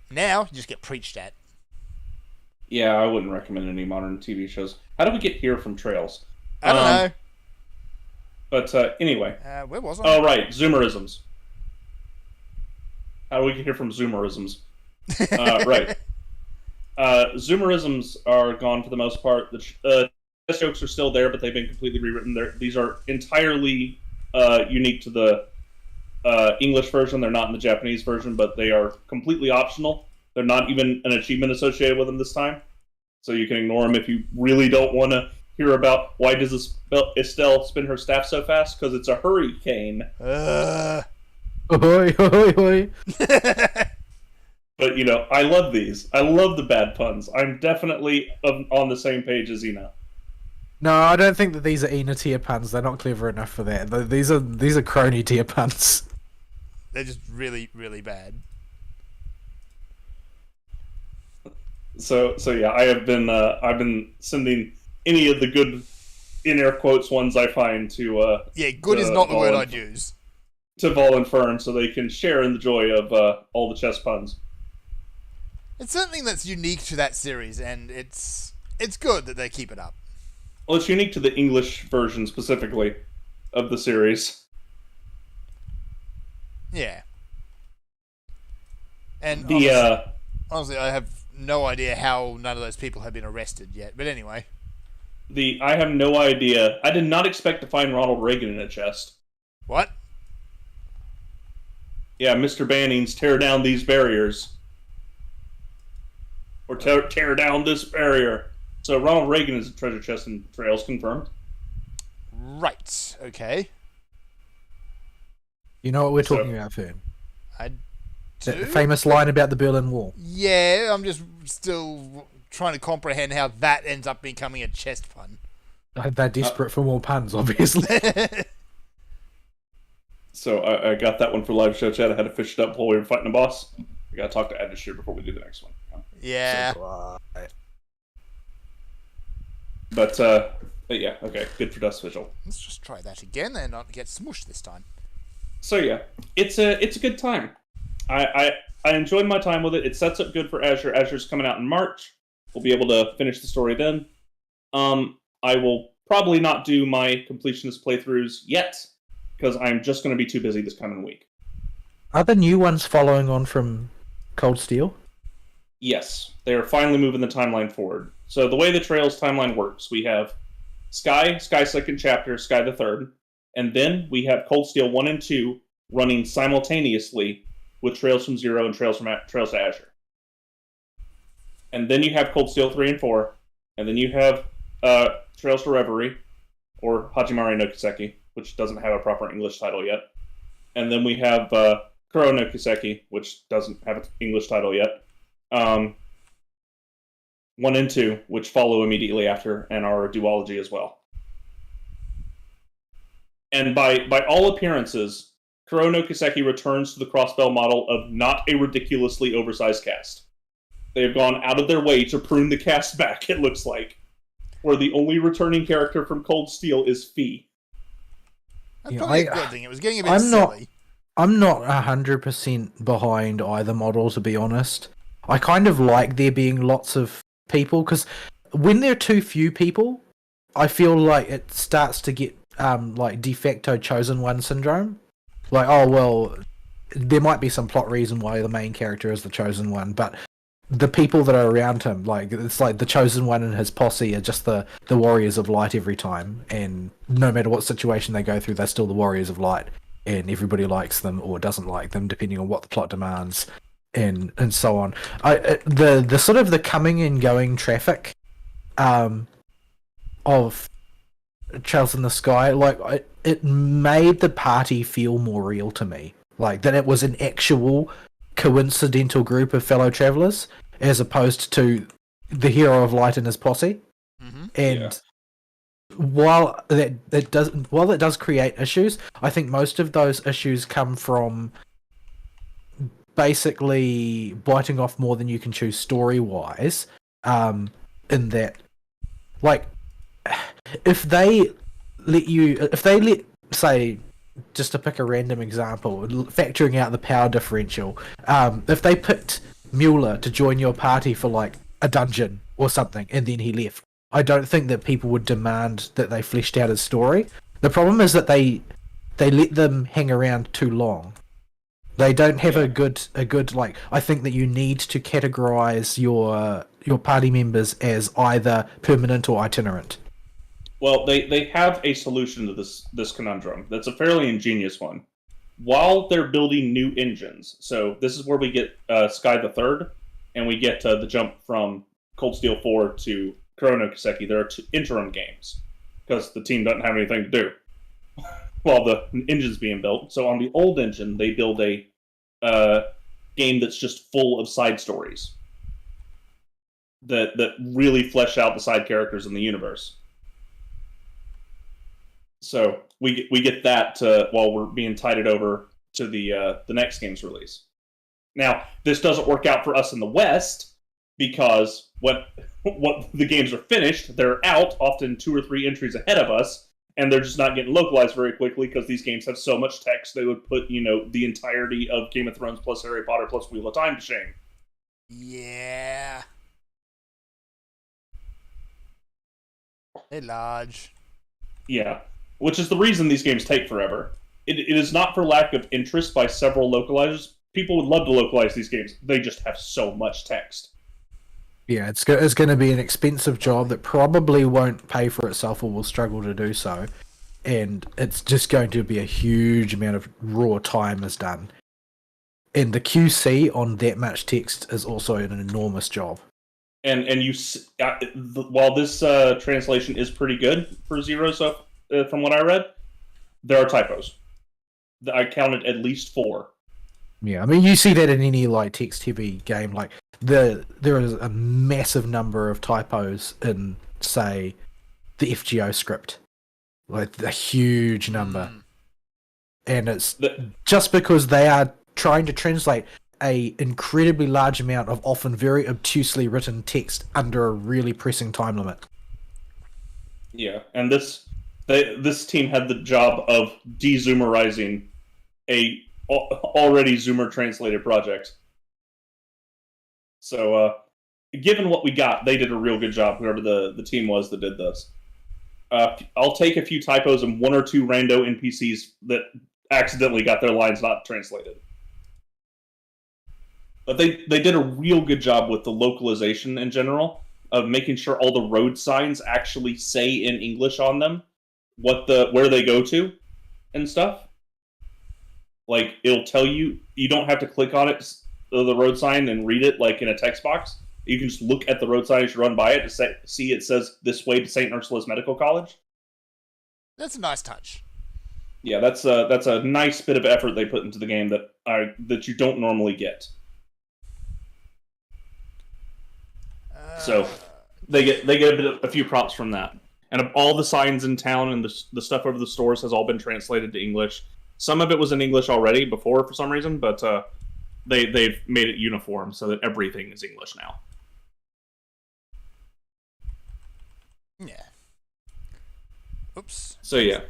Now, you just get preached at. Yeah, I wouldn't recommend any modern TV shows. How did we get here from Trails? I don't know. But anyway. Where was I? Oh, right. Zoomerisms. How do we get here from Zoomerisms? Right. Zoomerisms are gone for the most part. The test jokes are still there, but they've been completely rewritten. These are entirely unique to the English version. They're not in the Japanese version, but they are completely optional. They're not even an achievement associated with them this time. So you can ignore them if you really don't want to hear about why does Estelle spin her staff so fast? Because it's a hurricane. Oi, oi, oi. But, I love these. I love the bad puns. I'm definitely on the same page as Ina. No, I don't think that these are Ina tier puns. They're not clever enough for that. These are crony tier puns. They're just really, really bad. So yeah, I've been sending any of the good, in air quotes, ones I find to yeah, good is not the word I'd use. To Vol and Fern, so they can share in the joy of all the chess puns. It's something that's unique to that series, and it's good that they keep it up. Well, it's unique to the English version specifically of the series. Yeah. And The honestly, I have no idea how none of those people have been arrested yet. But anyway. I have no idea. I did not expect to find Ronald Reagan in a chest. What? Yeah, Mr. Banning's tear down these barriers. Or tear down this barrier. So Ronald Reagan is a treasure chest in Trails, confirmed. Right. Okay. You know what we're talking about, Fern? I do. The famous line about the Berlin Wall. Yeah, I'm just still trying to comprehend how that ends up becoming a chest pun. They're desperate for more puns, obviously. So I got that one for live show chat. I had to fish it up while we were fighting a boss. We got to talk to Adishir before we do the next one. Yeah. But yeah, okay, good for Dust Vigil. Let's just try that again and not get smushed this time. So yeah, it's a good time. I enjoyed my time with it. It sets up good for Azure. Azure's coming out in March. We'll be able to finish the story then. I will probably not do my completionist playthroughs yet, because I'm just going to be too busy this coming week. Are the new ones following on from Cold Steel? Yes, they are finally moving the timeline forward. So the way the Trails timeline works, we have Sky Second Chapter, Sky the Third, and then we have Cold Steel 1 and 2 running simultaneously with Trails from Zero and Trails to Azure. And then you have Cold Steel 3 and 4, and then you have Trails to Reverie, or Hajimari no Kiseki, which doesn't have a proper English title yet. And then we have Kuro no Kiseki, which doesn't have an English title yet. 1 and 2, which follow immediately after and are a duology as well. And by all appearances, Kuro no Kiseki returns to the Crossbell model of not a ridiculously oversized cast. They have gone out of their way to prune the cast back, it looks like. Where the only returning character from Cold Steel is Fee. That's probably a good thing. It was getting a bit silly. I'm not 100% behind either model, to be honest. I kind of like there being lots of people, because when there are too few people, I feel like it starts to get like de facto chosen one syndrome. Like, oh well, there might be some plot reason why the main character is the chosen one, but the people that are around him, like it's like the chosen one and his posse are just the warriors of light every time, and no matter what situation they go through, they're still the warriors of light, and everybody likes them or doesn't like them depending on what the plot demands, and so on. The sort of the coming and going traffic, of Trails in the Sky, like it made the party feel more real to me, like that it was an actual coincidental group of fellow travelers as opposed to the hero of light and his posse. And while that does create issues, I think most of those issues come from basically biting off more than you can chew story wise, in that, like, if they let, say, just to pick a random example, factoring out the power differential, if they picked Mueller to join your party for like a dungeon or something and then he left, I don't think that people would demand that they fleshed out his story. The problem is that they let them hang around too long. They don't have a good like, I think that you need to categorize your party members as either permanent or itinerant. Well, they have a solution to this conundrum. That's a fairly ingenious one. While they're building new engines, so this is where we get Sky the Third, and we get the jump from Cold Steel 4 to Chrono Kiseki. There are two interim games, because the team doesn't have anything to do while the engine's being built. So on the old engine, they build a game that's just full of side stories that really flesh out the side characters in the universe. So we get that while we're being tided over to the next game's release. Now, this doesn't work out for us in the West because what the games are finished, they're out, often 2 or 3 entries ahead of us, and they're just not getting localized very quickly because these games have so much text they would put, the entirety of Game of Thrones plus Harry Potter plus Wheel of Time to shame. Yeah. They're large. Yeah. Which is the reason these games take forever. It is not for lack of interest by several localizers. People would love to localize these games. They just have so much text. Yeah, it's going to be an expensive job that probably won't pay for itself or will struggle to do so. And it's just going to be a huge amount of raw time is done. And the QC on that much text is also an enormous job. And while this translation is pretty good for Zero, so from what I read, there are typos. I counted at least 4. Yeah, I mean, you see that in any like text-heavy game. Like there is a massive number of typos in, say, the FGO script, like a huge number, and it's just because they are trying to translate a incredibly large amount of often very obtusely written text under a really pressing time limit. Yeah, and this team had the job of de-zoomerizing a already Zoomer translated project. So, given what we got, they did a real good job, whoever the team was that did this. I'll take a few typos and 1 or 2 rando NPCs that accidentally got their lines not translated. But they did a real good job with the localization in general, of making sure all the road signs actually say in English on them where they go to and stuff. Like, it'll tell you don't have to click on it, the road sign, and read it like in a text box. You can just look at the road sign as you run by it to see it says this way to St. Ursula's Medical College. That's a nice touch. Yeah, that's a nice bit of effort they put into the game that you don't normally get. So they get a few props from that. And all the signs in town and the stuff over the stores has all been translated to English. Some of it was in English already before for some reason, but they've made it uniform so that everything is English now. Yeah. Oops. So yeah,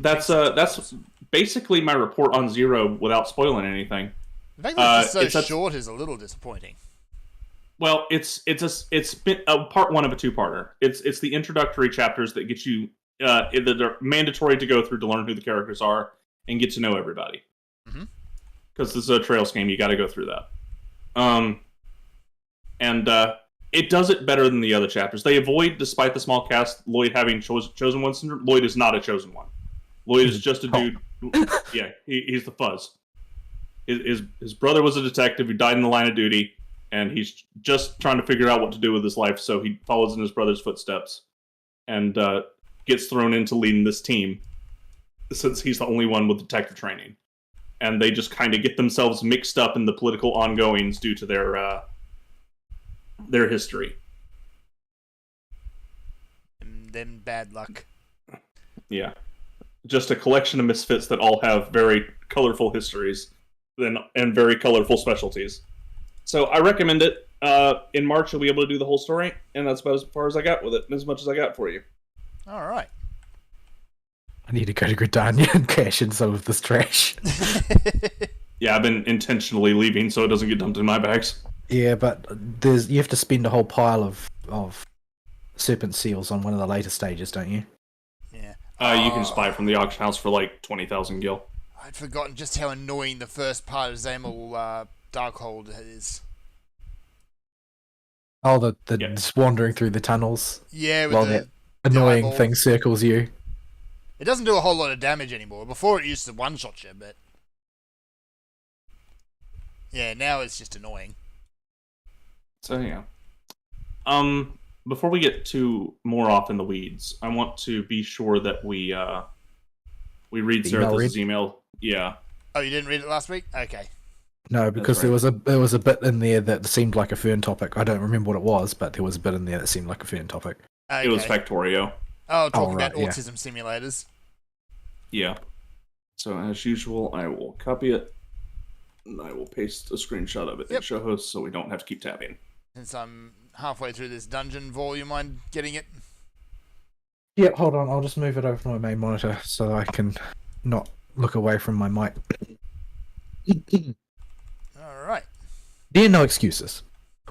that's basically my report on Zero without spoiling anything. The fact that it's so short is a little disappointing. Well, it's been a part 1 of a 2-parter. It's the introductory chapters that get you that are mandatory to go through to learn who the characters are and get to know everybody. Because this is a Trails game, you got to go through that. and it does it better than the other chapters. They avoid, despite the small cast, Lloyd having chosen one syndrome. Lloyd is not a chosen one. Lloyd is just a dude. Yeah, he's the fuzz. His brother was a detective who died in the line of duty, and he's just trying to figure out what to do with his life, so he follows in his brother's footsteps and gets thrown into leading this team since he's the only one with detective training. And they just kind of get themselves mixed up in the political ongoings due to their history. And then bad luck. Yeah. Just a collection of misfits that all have very colorful histories and very colorful specialties. So I recommend it. In March, you'll be able to do the whole story, and that's about as far as I got with it, and as much as I got for you. All right. I need to go to Gridania and cash in some of this trash. Yeah, I've been intentionally leaving so it doesn't get dumped in my bags. Yeah, but you have to spend a whole pile of serpent seals on one of the later stages, don't you? Yeah. You can just buy it from the auction house for like 20,000 gil. I'd forgotten just how annoying the first part of Zamal Darkhold is. Oh, just wandering through the tunnels. Yeah, with while the that annoying eyeballs. thing circles you. It doesn't do a whole lot of damage anymore. Before it used to one-shot you, but... yeah, now it's just annoying. So, yeah. Before we get too more off in the weeds, I want to be sure that we read Sarah's email. Yeah. Oh, you didn't read it last week? Okay. No, because right. there was a bit in there that seemed like a fern topic. I don't remember what it was, but there was a bit in there that seemed like a fern topic. Okay. It was Factorio. Oh, talking right, about autism simulators. Yeah. So, as usual, I will copy it, and I will paste a screenshot of it in show host so we don't have to keep tabbing. Since I'm halfway through this dungeon, Vol, you mind getting it? Yeah, hold on. I'll just move it over to my main monitor so I can not look away from my mic. Alright. Dear No Excuses.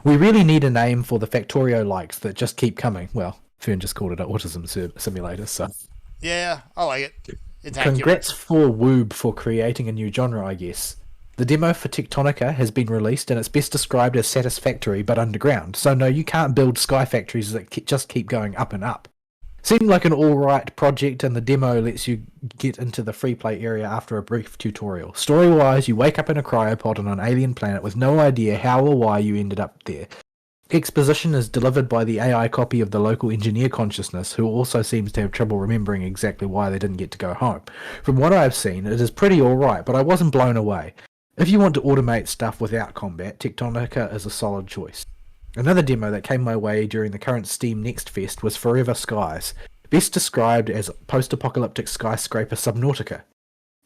We really need a name for the Factorio likes that just keep coming. Well, Fern just called it an autism simulator, so... Yeah, I like it. It's accurate. Congrats for Woob for creating a new genre, I guess. The demo for Tectonica has been released and it's best described as satisfactory but underground. So no, you can't build sky factories that just keep going up and up. Seemed like an alright project and the demo lets you get into the free play area after a brief tutorial. Story-wise, you wake up in a cryopod on an alien planet with no idea how or why you ended up there. Exposition is delivered by the AI copy of the local engineer consciousness, who also seems to have trouble remembering exactly why they didn't get to go home. From what I've seen, it is pretty alright, but I wasn't blown away. If you want to automate stuff without combat, Tectonica is a solid choice. Another demo that came my way during the current Steam Next Fest was Forever Skies, best described as post-apocalyptic skyscraper Subnautica.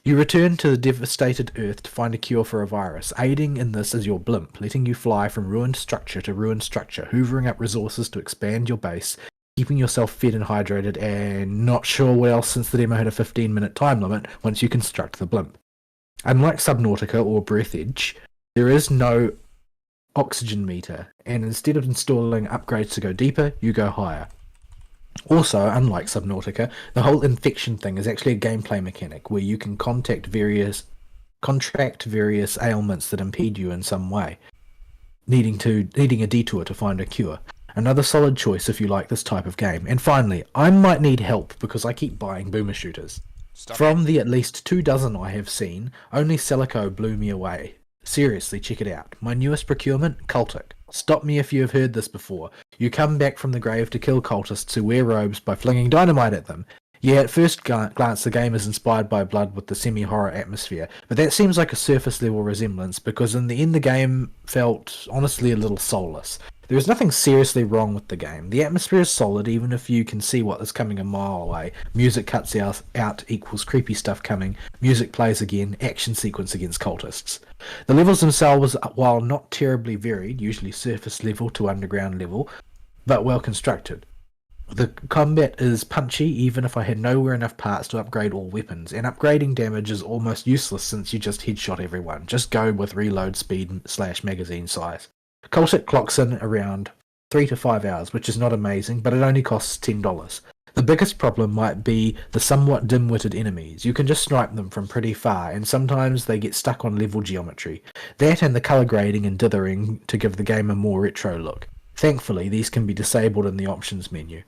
You return to the devastated Earth to find a cure for a virus. Aiding in this is your blimp, letting you fly from ruined structure to ruined structure, hoovering up resources to expand your base, keeping yourself fed and hydrated, and not sure what else since the demo had a 15-minute time limit once you construct the blimp. Unlike Subnautica or Breathedge, there is no oxygen meter, and instead of installing upgrades to go deeper, you go higher. Also, unlike Subnautica, the whole infection thing is actually a gameplay mechanic where you can contract various ailments that impede you in some way, needing a detour to find a cure. Another solid choice if you like this type of game. And finally, I might need help because I keep buying boomer shooters. From the at least 24 I have seen, only Celico blew me away. Seriously, check it out. My newest procurement, Cultic. Stop me if you have heard this before. You come back from the grave to kill cultists who wear robes by flinging dynamite at them. Yeah, at first glance the game is inspired by Blood with the semi-horror atmosphere, but that seems like a surface-level resemblance because in the end the game felt honestly a little soulless. There is nothing seriously wrong with the game. The atmosphere is solid even if you can see what is coming a mile away. Music cuts out equals creepy stuff coming. Music plays again. Action sequence against cultists. The levels themselves, while not terribly varied, usually surface level to underground level, but well constructed. The combat is punchy even if I had nowhere enough parts to upgrade all weapons, and upgrading damage is almost useless since you just headshot everyone. Just go with reload speed / magazine size. Cultic clocks in around 3 to 5 hours, which is not amazing, but it only costs $10. The biggest problem might be the somewhat dim-witted enemies. You can just snipe them from pretty far, and sometimes they get stuck on level geometry. That and the colour grading and dithering to give the game a more retro look. Thankfully, these can be disabled in the options menu.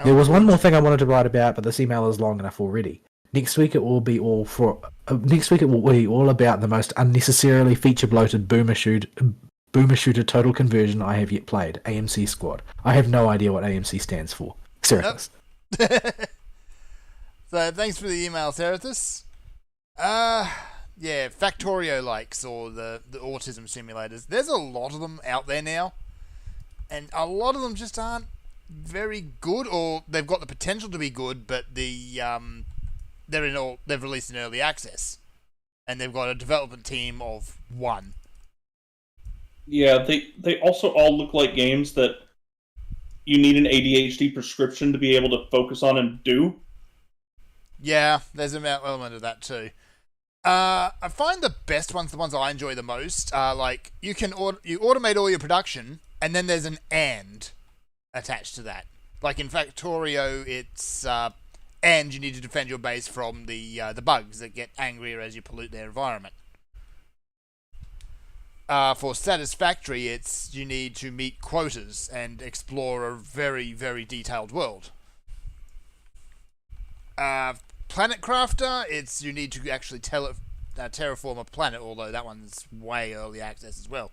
There was one more thing I wanted to write about, but this email is long enough already. Next week it will be all about the most unnecessarily feature-bloated boomer shooter total conversion I have yet played, AMC Squad. I have no idea what AMC stands for. Serapis. Nope. So thanks for the email, Serapis. Yeah, Factorio likes, or the autism simulators. There's a lot of them out there now, and a lot of them just aren't very good, or they've got the potential to be good, but they've released in early access, and they've got a development team of one. Yeah, they also all look like games that you need an ADHD prescription to be able to focus on and do. Yeah, there's an element of that too. I find the best ones, the ones I enjoy the most, are like you automate all your production, and then there's an and attached to that. Like in Factorio, it's and you need to defend your base from the bugs that get angrier as you pollute their environment. For Satisfactory, it's you need to meet quotas and explore a very, very detailed world. Planet Crafter, it's you need to actually terraform a planet, although that one's way early access as well.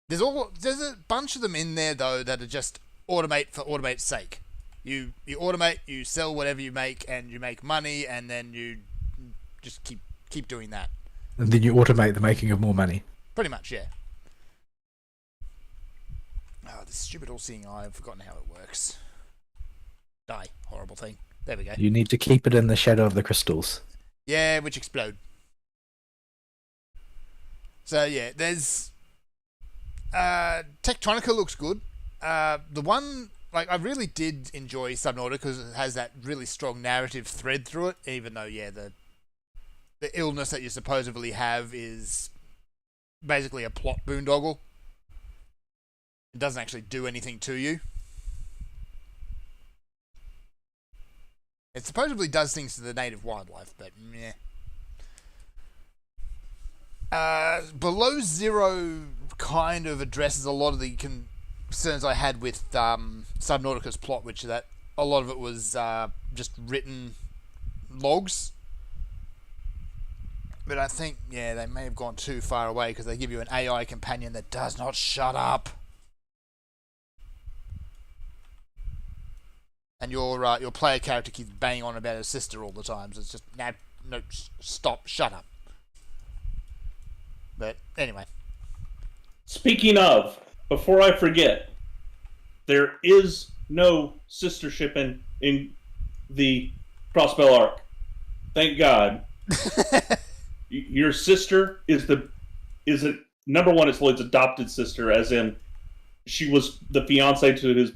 There's a bunch of them in there though that are just automate for automate's sake. You automate, you sell whatever you make, and you make money, and then you just keep doing that. And then you automate the making of more money. Pretty much, yeah. Oh, this stupid all-seeing eye, I've forgotten how it works. Die, horrible thing. There we go. You need to keep it in the shadow of the crystals. Yeah, which explode. So yeah, there's Tectonica looks good. The one, like, I really did enjoy Subnautica because it has that really strong narrative thread through it, even though, yeah, the illness that you supposedly have is basically a plot boondoggle. It doesn't actually do anything to you. It supposedly does things to the native wildlife, but meh. Below Zero kind of addresses a lot of the concerns I had with Subnautica's plot, which is that a lot of it was just written logs. But I think, yeah, they may have gone too far away because they give you an AI companion that does not shut up. And your player character keeps banging on about his sister all the time. So it's just, no, stop, shut up. But anyway. Speaking of, before I forget, there is no sister shipping in the Crossbell arc. Thank God. Your sister is number one, it's Lloyd's adopted sister, as in she was the fiance to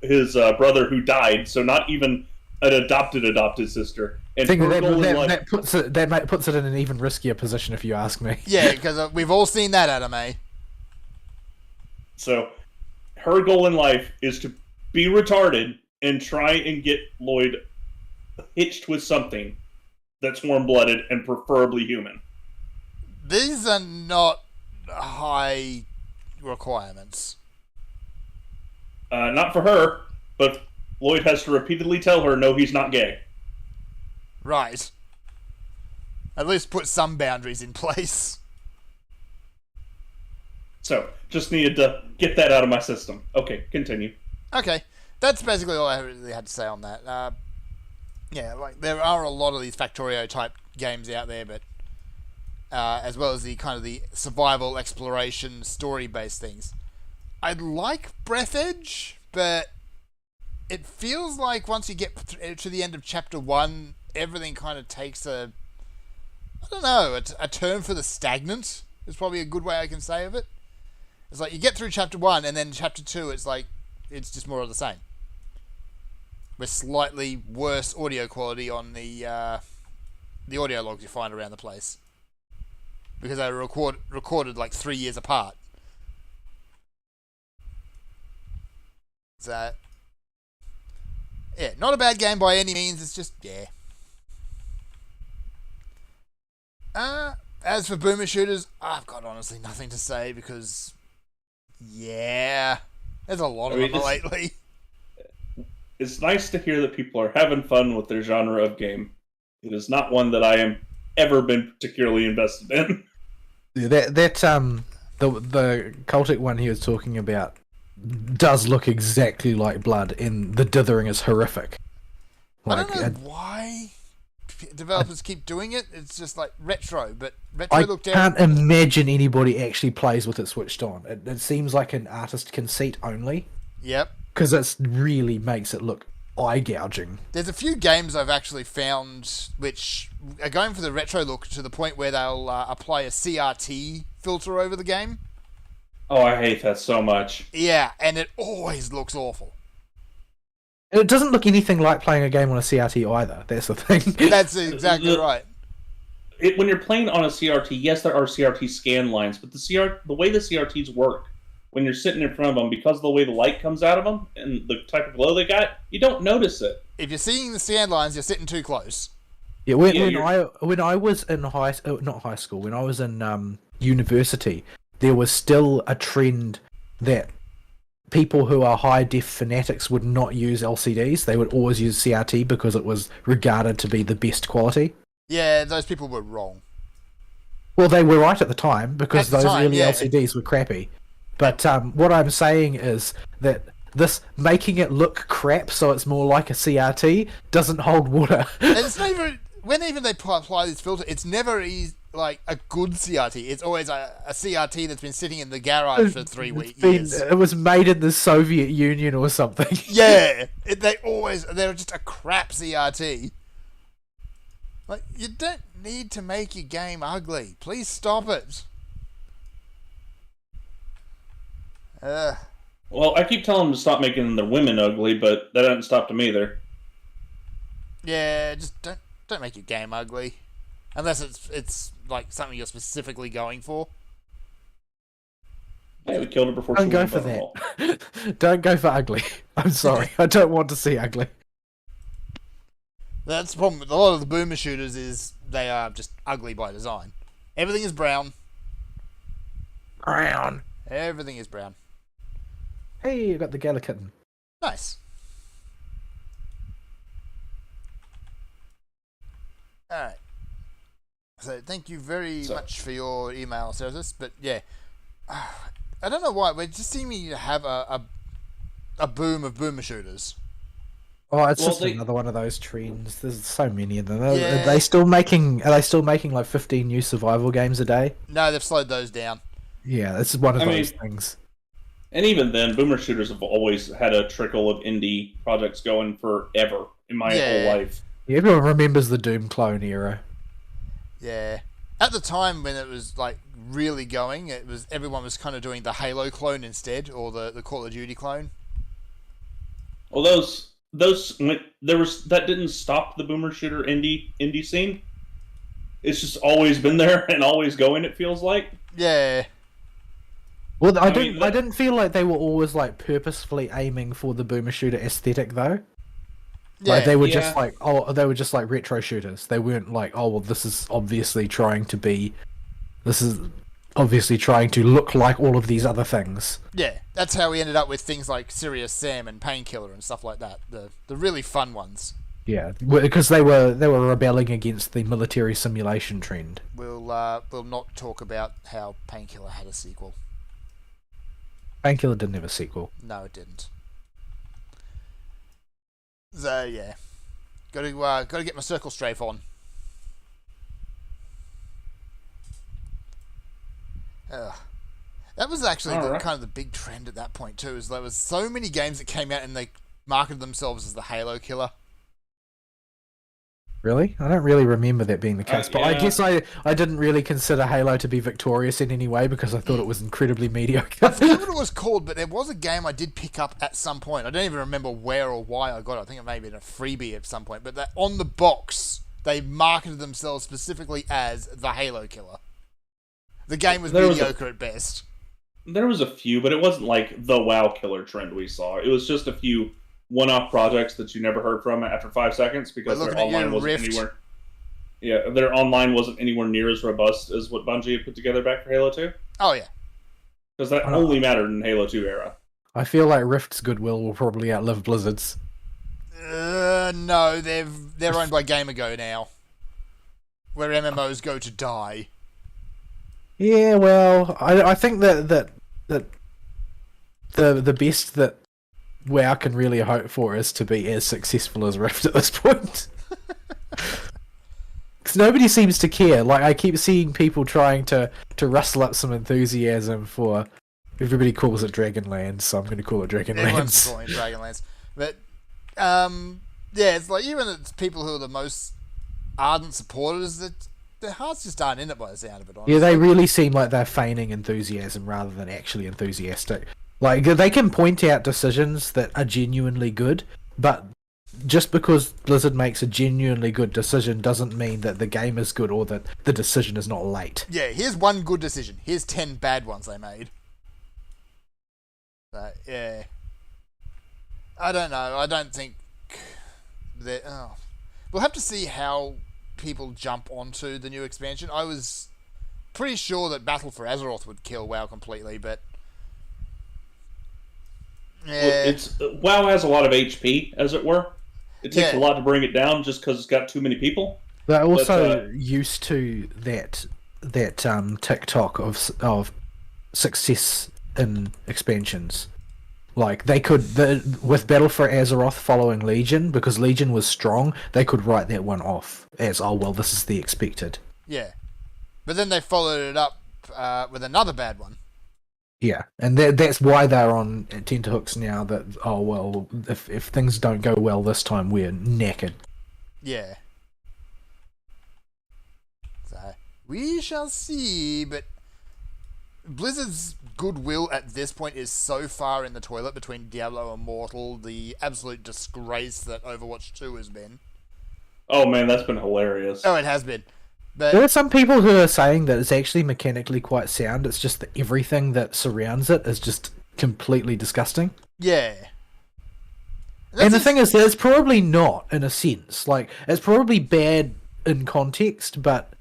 his brother who died, so not even an adopted sister. And that puts it in an even riskier position, if you ask me. Yeah, because we've all seen that anime. So her goal in life is to be retarded and try and get Lloyd hitched with something that's warm-blooded and preferably human. These are not high requirements. Not for her, but Lloyd has to repeatedly tell her, no, he's not gay. Right. At least put some boundaries in place. So, just needed to get that out of my system. Okay, continue. Okay, that's basically all I really had to say on that. Yeah, like there are a lot of these Factorio type games out there, but as well as the kind of the survival, exploration, story-based things. I like Breath Edge, but it feels like once you get to the end of Chapter 1, everything kind of takes a turn for the stagnant is probably a good way I can say of it. It's like you get through Chapter 1, and then Chapter 2, it's like, it's just more of the same. With slightly worse audio quality on the audio logs you find around the place. Because they were recorded like 3 years apart. So, Yeah, not a bad game by any means. It's just, yeah. As for boomer shooters, I've got honestly nothing to say because, yeah, there's a lot of them lately. It's nice to hear that people are having fun with their genre of game. It is not one that I am ever been particularly invested in. Yeah, the cultic one he was talking about does look exactly like Blood, and the dithering is horrific. I don't know why developers keep doing it. It's just like retro, but retro looked I can't imagine anybody actually plays with it switched on. It seems like an artist conceit only. Yep. Because it really makes it look eye-gouging. There's a few games I've actually found which are going for the retro look to the point where they'll apply a CRT filter over the game. Oh, I hate that so much. Yeah, and it always looks awful. And it doesn't look anything like playing a game on a CRT either. That's the thing. That's exactly right. When you're playing on a CRT, yes, there are CRT scan lines, but the way the CRTs work, when you're sitting in front of them, because of the way the light comes out of them and the type of glow they got, you don't notice it. If you're seeing the scan lines, you're sitting too close. Yeah, when I was in not high school, when I was in university, there was still a trend that people who are high def fanatics would not use LCDs. They would always use CRT because it was regarded to be the best quality. Yeah, those people were wrong. Well, they were right at the time because those early LCDs were crappy. But what I'm saying is that this making it look crap so it's more like a CRT doesn't hold water. And it's never, when even they apply this filter, it's never like a good CRT. It's always a CRT that's been sitting in the garage for 3 years. It was made in the Soviet Union or something. Yeah, they're just a crap CRT. Like, you don't need to make your game ugly. Please stop it. Well, I keep telling them to stop making their women ugly, but that hasn't stopped them either. Yeah, just don't make your game ugly, unless it's like something you're specifically going for. Yeah, we killed her before Don't she go went for above the wall. that. Don't go for ugly. I'm sorry. I don't want to see ugly. That's the problem with a lot of the boomer shooters is they are just ugly by design. Everything is brown. Brown. Everything is brown. Hey, you got the Gala kitten. Nice. Alright. So thank you very much for your email service, but yeah. I don't know why, we're just seeming to have a boom of boomer shooters. Oh, it's just another one of those trends. There's so many of them. Are Yeah. they still making like 15 new survival games a day? No, they've slowed those down. Yeah, it's one of those things. And even then, boomer shooters have always had a trickle of indie projects going forever in my whole life. Yeah, everyone remembers the Doom clone era. Yeah. At the time when it was like really going, everyone was kind of doing the Halo clone instead, or the Call of Duty clone. Well, that didn't stop the boomer shooter indie scene. It's just always been there and always going. It feels like. Yeah. Well, I didn't feel like they were always like purposefully aiming for the boomer shooter aesthetic though. Yeah, like they were just like retro shooters. They weren't like, oh well, this is obviously trying to look like all of these other things. Yeah, that's how we ended up with things like Serious Sam and Painkiller and stuff like that. The really fun ones. Yeah, because they were rebelling against the military simulation trend. We'll not talk about how Painkiller had a sequel. Painkiller didn't have a sequel. No, it didn't. So yeah, got to get my circle strafe on. That was actually kind of the big trend at that point too. Is there was so many games that came out and they marketed themselves as the Halo killer. Really? I don't really remember that being the case, but I guess I didn't really consider Halo to be victorious in any way because I thought it was incredibly mediocre. I forget what it was called, but there was a game I did pick up at some point. I don't even remember where or why I got it. I think it may have been a freebie at some point, but on the box, they marketed themselves specifically as the Halo killer. The game was mediocre at best. There was a few, but it wasn't like the WoW killer trend we saw. It was just a few one-off projects that you never heard from after 5 seconds because We're their looking at online you, wasn't Rift. anywhere. Yeah, their online wasn't anywhere near as robust as what Bungie had put together back for Halo 2. Oh yeah. Because that only mattered in Halo 2 era. I feel like Rift's goodwill will probably outlive Blizzard's. No, they're owned by GamerGo now, where MMOs go to die. Yeah, well, I think that the best that WoW can really hope for is to be as successful as Rift at this point. Because nobody seems to care. Like, I keep seeing people trying to rustle up some enthusiasm for... Everybody calls it Dragonlance, so I'm going to call it Everyone's Dragonlance. calling it Dragonlance. But, yeah, it's like, even it's people who are the most ardent supporters, that their hearts just aren't in it by the sound of it, honestly. Yeah, they really seem like they're feigning enthusiasm rather than actually enthusiastic. Like, they can point out decisions that are genuinely good, but just because Blizzard makes a genuinely good decision doesn't mean that the game is good or that the decision is not late. Yeah, here's one good decision. Here's 10 bad ones they made. Yeah. I don't know. I don't think that... Oh. We'll have to see how people jump onto the new expansion. I was pretty sure that Battle for Azeroth would kill WoW completely, but... Yeah. WoW has a lot of HP, as it were. It takes a lot to bring it down just because it's got too many people. They're also used to that TikTok of success in expansions. Like, they could, with Battle for Azeroth following Legion, because Legion was strong, they could write that one off as, oh, well, this is the expected. Yeah. But then they followed it up with another bad one. Yeah, and that's why they're on tenterhooks now, that, oh, well, if things don't go well this time, we're knackered. Yeah. So, we shall see, but Blizzard's goodwill at this point is so far in the toilet between Diablo Immortal, the absolute disgrace that Overwatch 2 has been. Oh man, that's been hilarious. Oh, it has been. But There are some people who are saying that it's actually mechanically quite sound, it's just that everything that surrounds it is just completely disgusting. yeah. And the thing is, that it's probably not, in a sense. Like, it's probably bad in context, but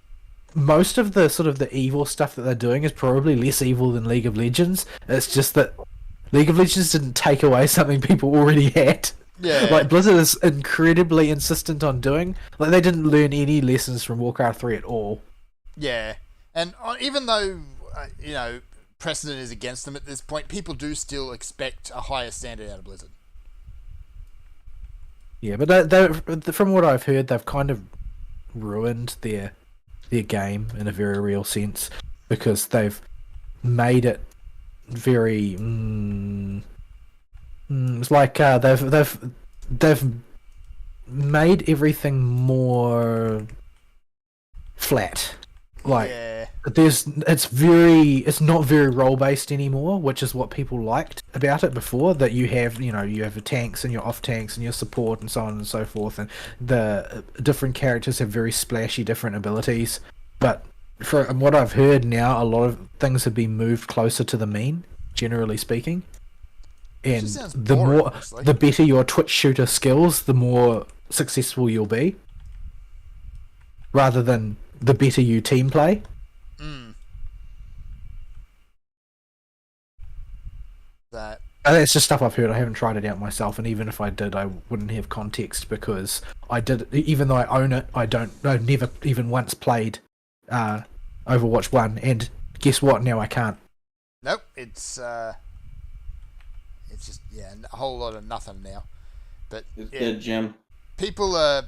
most of the sort of the evil stuff that they're doing is probably less evil than League of Legends. It's just that League of Legends didn't take away something people already had. Yeah. Like, Blizzard is incredibly insistent on doing. Like, they didn't learn any lessons from Warcraft 3 at all. Yeah. And even though, you know, precedent is against them at this point, people do still expect a higher standard out of Blizzard. Yeah, but from what I've heard, they've kind of ruined their game in a very real sense, because they've made it very it's like they've made everything more flat. Like, yeah. it's not very role based anymore, which is what people liked about it before. That you have your tanks and your off tanks and your support and so on and so forth, and the different characters have very splashy different abilities. But from what I've heard now, a lot of things have been moved closer to the mean, generally speaking. And sounds the boring, more, honestly. the better your Twitch shooter skills, the more successful you'll be. Rather than the better you team play. That. That's just stuff I've heard. I haven't tried it out myself, and even if I did, I wouldn't have context, because I did. Even though I own it, I've never even once played Overwatch 1, and guess what? Now I can't. Nope. It's just a whole lot of nothing now. But It's dead, Jim. people are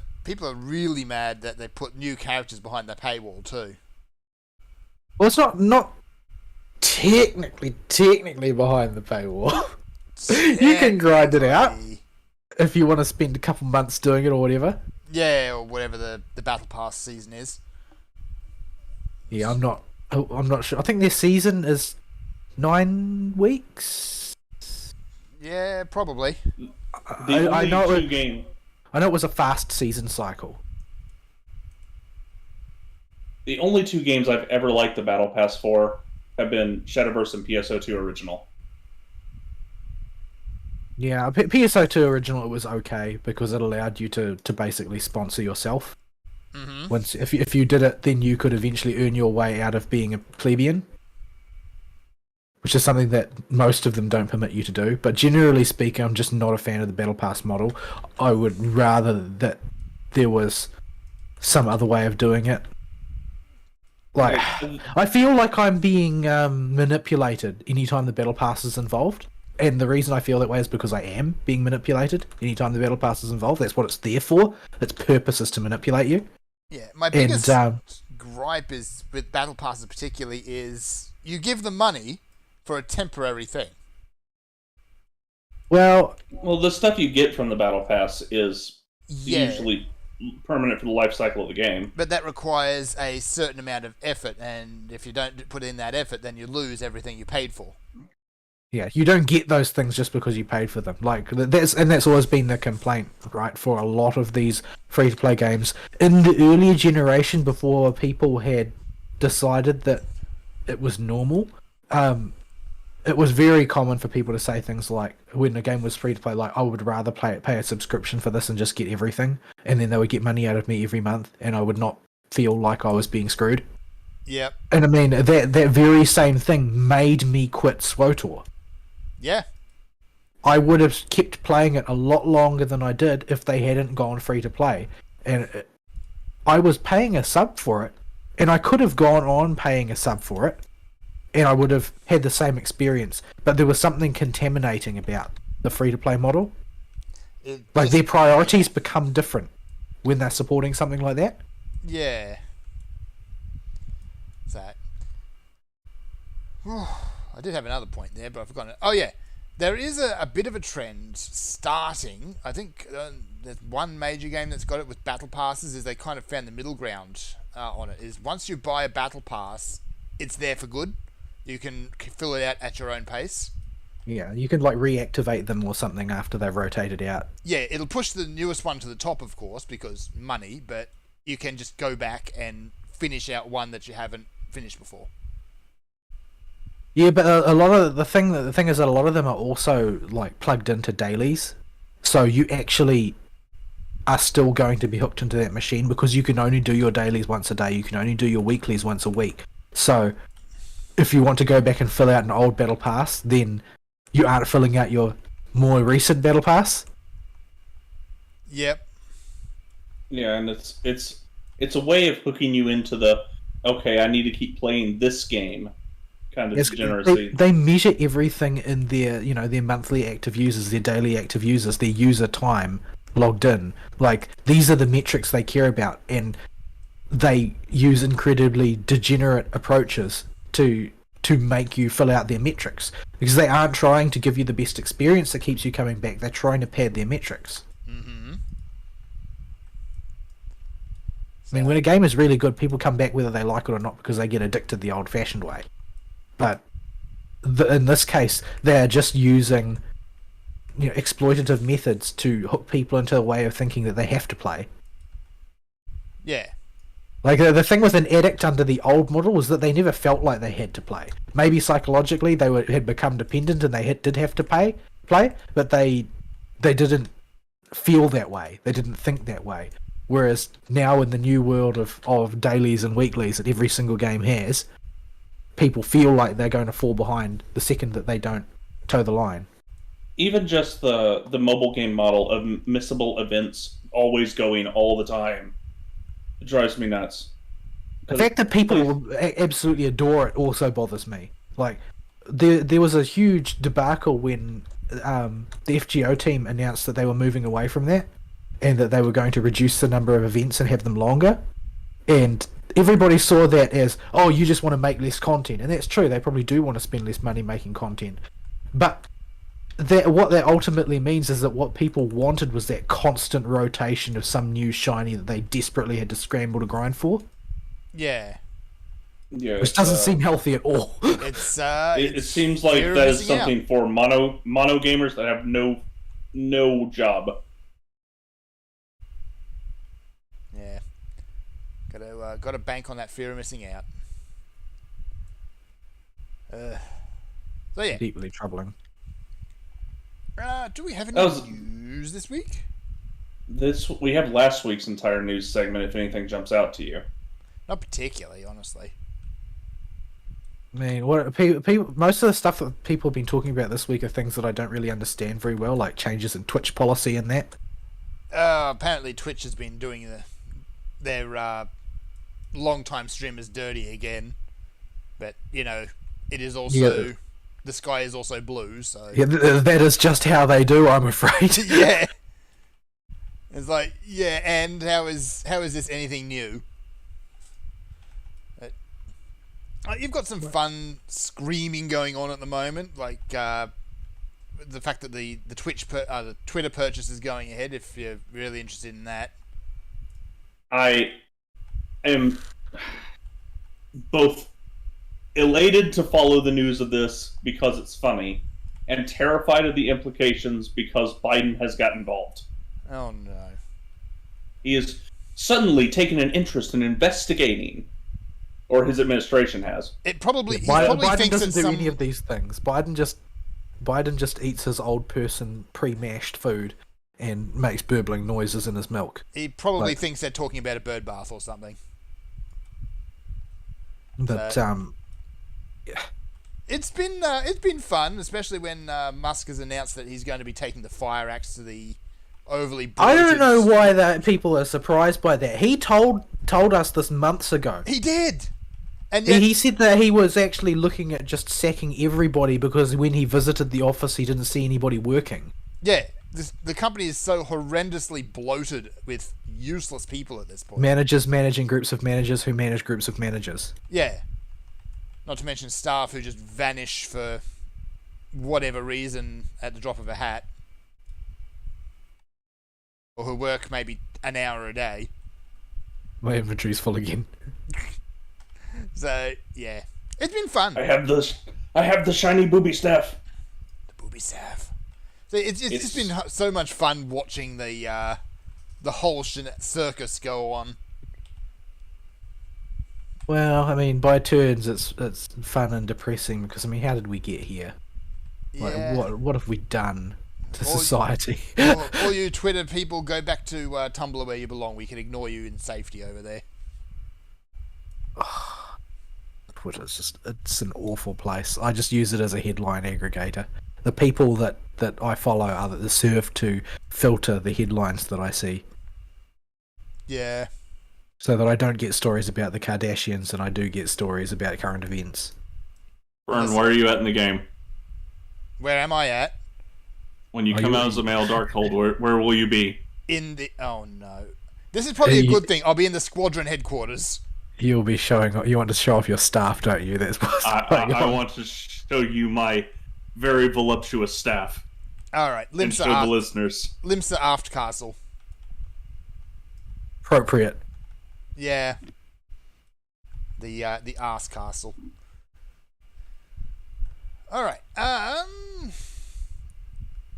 really mad that they put new characters behind the paywall too. Well, it's not technically behind the paywall. You can grind it out if you want to spend a couple months doing it or whatever. Yeah, or whatever the Battle Pass season is. Yeah, I'm not sure. I think their season is 9 weeks. Yeah, probably. I know two game. I know it was a fast season cycle. The only 2 games I've ever liked the Battle Pass for have been Shadowverse and PSO2 Original. Yeah, PSO2 original, it was okay because it allowed you to basically sponsor yourself. Mm-hmm. Once if you did it, then you could eventually earn your way out of being a plebeian, which is something that most of them don't permit you to do. But generally speaking, I'm just not a fan of the battle pass model. I would rather that there was some other way of doing it. Like, I feel like I'm being manipulated anytime the battle pass is involved. And the reason I feel that way is because I am being manipulated anytime the battle pass is involved. That's what it's there for. Its purpose is to manipulate you. Yeah, my biggest gripe is with battle passes particularly is you give them money for a temporary thing. Well, the stuff you get from the battle pass is usually permanent for the life cycle of the game. But that requires a certain amount of effort, and if you don't put in that effort, then you lose everything you paid for. Yeah, you don't get those things just because you paid for them. Like that's always been the complaint, right, for a lot of these free-to-play games. In the earlier generation, before people had decided that it was normal, it was very common for people to say things like, when a game was free-to-play, like, I would rather pay a subscription for this and just get everything, and then they would get money out of me every month, and I would not feel like I was being screwed. Yep. And I mean, that very same thing made me quit SWOTOR. Yeah. I would have kept playing it a lot longer than I did if they hadn't gone free to play. And I was paying a sub for it, and I could have gone on paying a sub for it, and I would have had the same experience. But there was something contaminating about the free to play model. Like, their priorities become different when they're supporting something like that. Yeah. That. I did have another point there, but I've forgotten it. Oh, yeah. There is a bit of a trend starting. I think there's one major game that's got it with battle passes is they kind of found the middle ground on it. Is once you buy a battle pass, it's there for good. You can fill it out at your own pace. Yeah, you can like reactivate them or something after they've rotated out. Yeah, it'll push the newest one to the top, of course, because money, but you can just go back and finish out one that you haven't finished before. Yeah, but a lot of the thing is that a lot of them are also like plugged into dailies, so you actually are still going to be hooked into that machine because you can only do your dailies once a day. You can only do your weeklies once a week. So if you want to go back and fill out an old battle pass, then you aren't filling out your more recent battle pass. Yep. Yeah, and it's a way of hooking you into the okay, I need to keep playing this game kind of degeneracy. They measure everything in their, their monthly active users, their daily active users, their user time logged in. Like, these are the metrics they care about, and they use incredibly degenerate approaches to make you fill out their metrics, because they aren't trying to give you the best experience that keeps you coming back. They're trying to pad their metrics. Mm-hmm. I mean, when a game is really good, people come back whether they like it or not because they get addicted the old-fashioned way. But in this case, they're just using exploitative methods to hook people into a way of thinking that they have to play. Yeah. Like, the thing with an addict under the old model was that they never felt like they had to play. Maybe psychologically they had become dependent and they did have to play, but they didn't feel that way. They didn't think that way. Whereas now in the new world of dailies and weeklies that every single game has, people feel like they're going to fall behind the second that they don't toe the line. Even just the mobile game model of missable events always going all the time, it drives me nuts. The fact that people absolutely adore it also bothers me. Like, there was a huge debacle when the FGO team announced that they were moving away from that, and that they were going to reduce the number of events and have them longer. And everybody saw that as, oh, you just want to make less content. And that's true, they probably do want to spend less money making content. But what that ultimately means is that what people wanted was that constant rotation of some new shiny that they desperately had to scramble to grind for. Yeah. Yeah, which doesn't seem healthy at all. It seems like that is something for mono gamers that have no job. Yeah. Got to bank on that fear of missing out. So yeah. Deeply troubling. Do we have any That was- news this week? We have last week's entire news segment. If anything jumps out to you, Not particularly, honestly. I mean, what people, most of the stuff that people have been talking about this week are things that I don't really understand very well, like changes in Twitch policy and that. Apparently Twitch has been doing their long-time streamers dirty again. But, you know, it is also... Yeah. The sky is also blue, so... Yeah, that is just how they do, I'm afraid. Yeah. It's like, yeah, and how is this anything new? You've got some fun screaming going on at the moment, like the fact that the the Twitter purchase is going ahead. If you're really interested in that, I am both elated to follow the news of this because it's funny, and terrified of the implications because Biden has got involved. oh no, He has suddenly taken an interest in investigating, or his administration has. he probably Biden thinks doesn't it's do some... any of these things. Biden just eats his old person pre-mashed food and makes burbling noises in his milk. He probably Like- thinks they're talking about a bird bath or something. But It's been fun, especially when Musk has announced that he's going to be taking the fire axe to the overly I bloated... don't know why that people are surprised by that. He told us this months ago. He did! And yet, He said that he was actually looking at just sacking everybody because when he visited the office, he didn't see anybody working. yeah, the company is so horrendously bloated with useless people at this point. Managers managing groups of managers who manage groups of managers. Yeah. Not to mention staff who just vanish for whatever reason at the drop of a hat. Or who work maybe an hour a day. My inventory's full again. So, yeah. It's been fun. I have the shiny booby staff. The booby staff. So it's just been so much fun watching the whole circus go on. Well, I mean, by turns, it's fun and depressing because I mean, how did we get here? Yeah. Like, what have we done to society? all you Twitter people, go back to Tumblr where you belong. We can ignore you in safety over there. Twitter's it's an awful place. I just use it as a headline aggregator. The people that I follow are serve to filter the headlines that I see, Yeah. so that I don't get stories about the Kardashians and I do get stories about current events. Fern, where are you at in the game? Where am I at? When you Are come you- out as a male Darkhold, where will you be? In the... Oh, no. This is probably a good thing. I'll be in the squadron headquarters. You'll be showing. You want to show off your staff, don't you? That's what's going I on. want to show you my very voluptuous staff All right. and show the listeners. Limsa Aft Castle. Appropriate. Yeah. The ass castle. All right.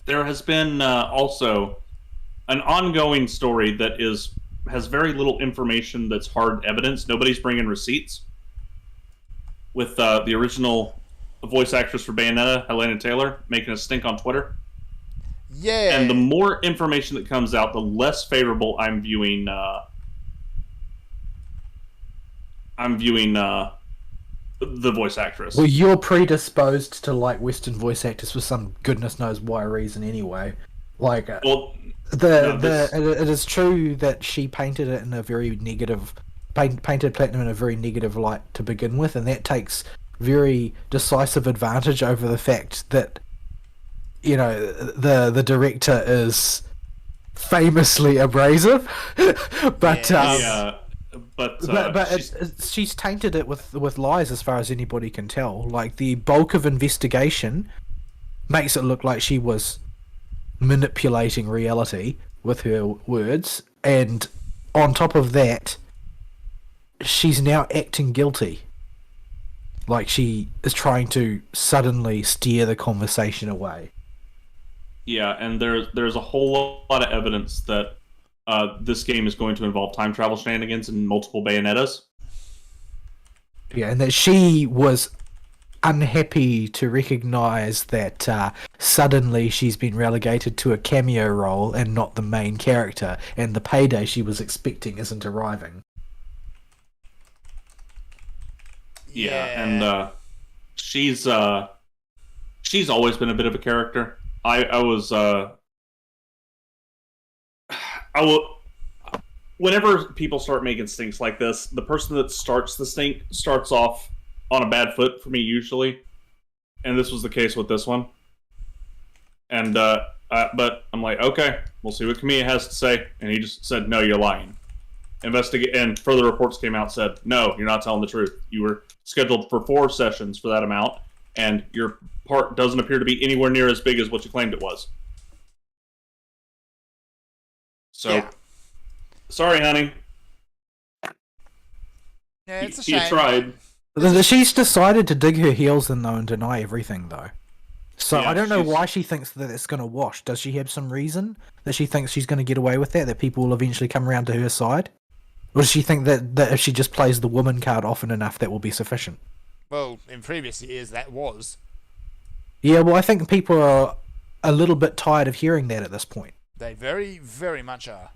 There has been also an ongoing story that has very little information that's hard evidence. Nobody's bringing receipts. With the original voice actress for Bayonetta, Helena Taylor, making a stink on Twitter. Yeah. And the more information that comes out, the less favorable I'm viewing. The voice actress. Well, you're predisposed to like Western voice actors for some goodness knows why reason anyway. Like, Well, it is true that she painted it in a very negative, painted Platinum in a very negative light to begin with, and that takes very decisive advantage over the fact that, you know, the director is famously abrasive, but yeah, but she's tainted it with lies as far as anybody can tell. Like, the bulk of investigation makes it look like she was manipulating reality with her words, and on top of that, she's now acting guilty. Like, she is trying to suddenly steer the conversation away. yeah, and there's a whole lot of evidence that this game is going to involve time travel shenanigans and multiple Bayonettas. Yeah, and that she was unhappy to recognize that suddenly she's been relegated to a cameo role and not the main character, and the payday she was expecting isn't arriving. Yeah, and she's always been a bit of a character. I will. Whenever people start making stinks like this, the person that starts the stink starts off on a bad foot for me usually, and this was the case with this one. And but I'm like, okay, we'll see what Kamiya has to say, and he just said, "No, you're lying." Investigate, and further reports came out said, "No, you're not telling the truth. You were scheduled for 4 sessions for that amount, and your part doesn't appear to be anywhere near as big as what you claimed it was." So, Yeah. Sorry, honey. Yeah, it's a shame. You tried. She's decided to dig her heels in though and deny everything though. So Yeah, I don't know why she thinks that it's going to wash. Does she have some reason that she thinks she's going to get away with that people will eventually come around to her side? Or does she think that if she just plays the woman card often enough, that will be sufficient? Well, in previous years, that was. Yeah, well, I think people are a little bit tired of hearing that at this point. They very, very much are.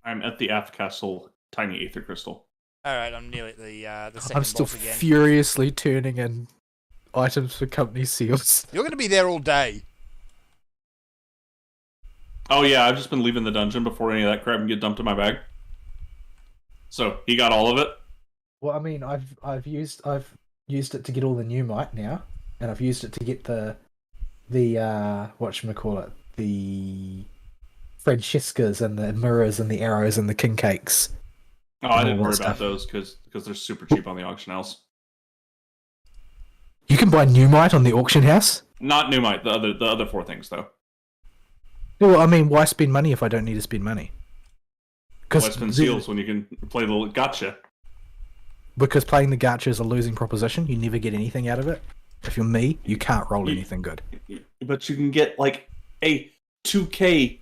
I'm at the Aft Castle Tiny Aether Crystal. Alright, I'm nearly at the second I'm still boss again. furiously turning in items for company seals. You're going to be there all day. Oh yeah, I've just been leaving the dungeon before any of that crap can get dumped in my bag. So he got all of it. Well, I mean, I've used it to get all the new might now, and I've used it to get the whatchamacallit, the Francescas and the mirrors and the arrows and the king cakes. Oh, I didn't all worry that about stuff. those because they're super cheap on the auction house. You can buy new might on the auction house. Not new might. The other 4 things though. Well, I mean, why spend money if I don't need to spend money? Why spend seals when you can play the gotcha? Because playing the gacha is a losing proposition. You never get anything out of it. If you're me, you can't roll anything good. But you can get like a 2K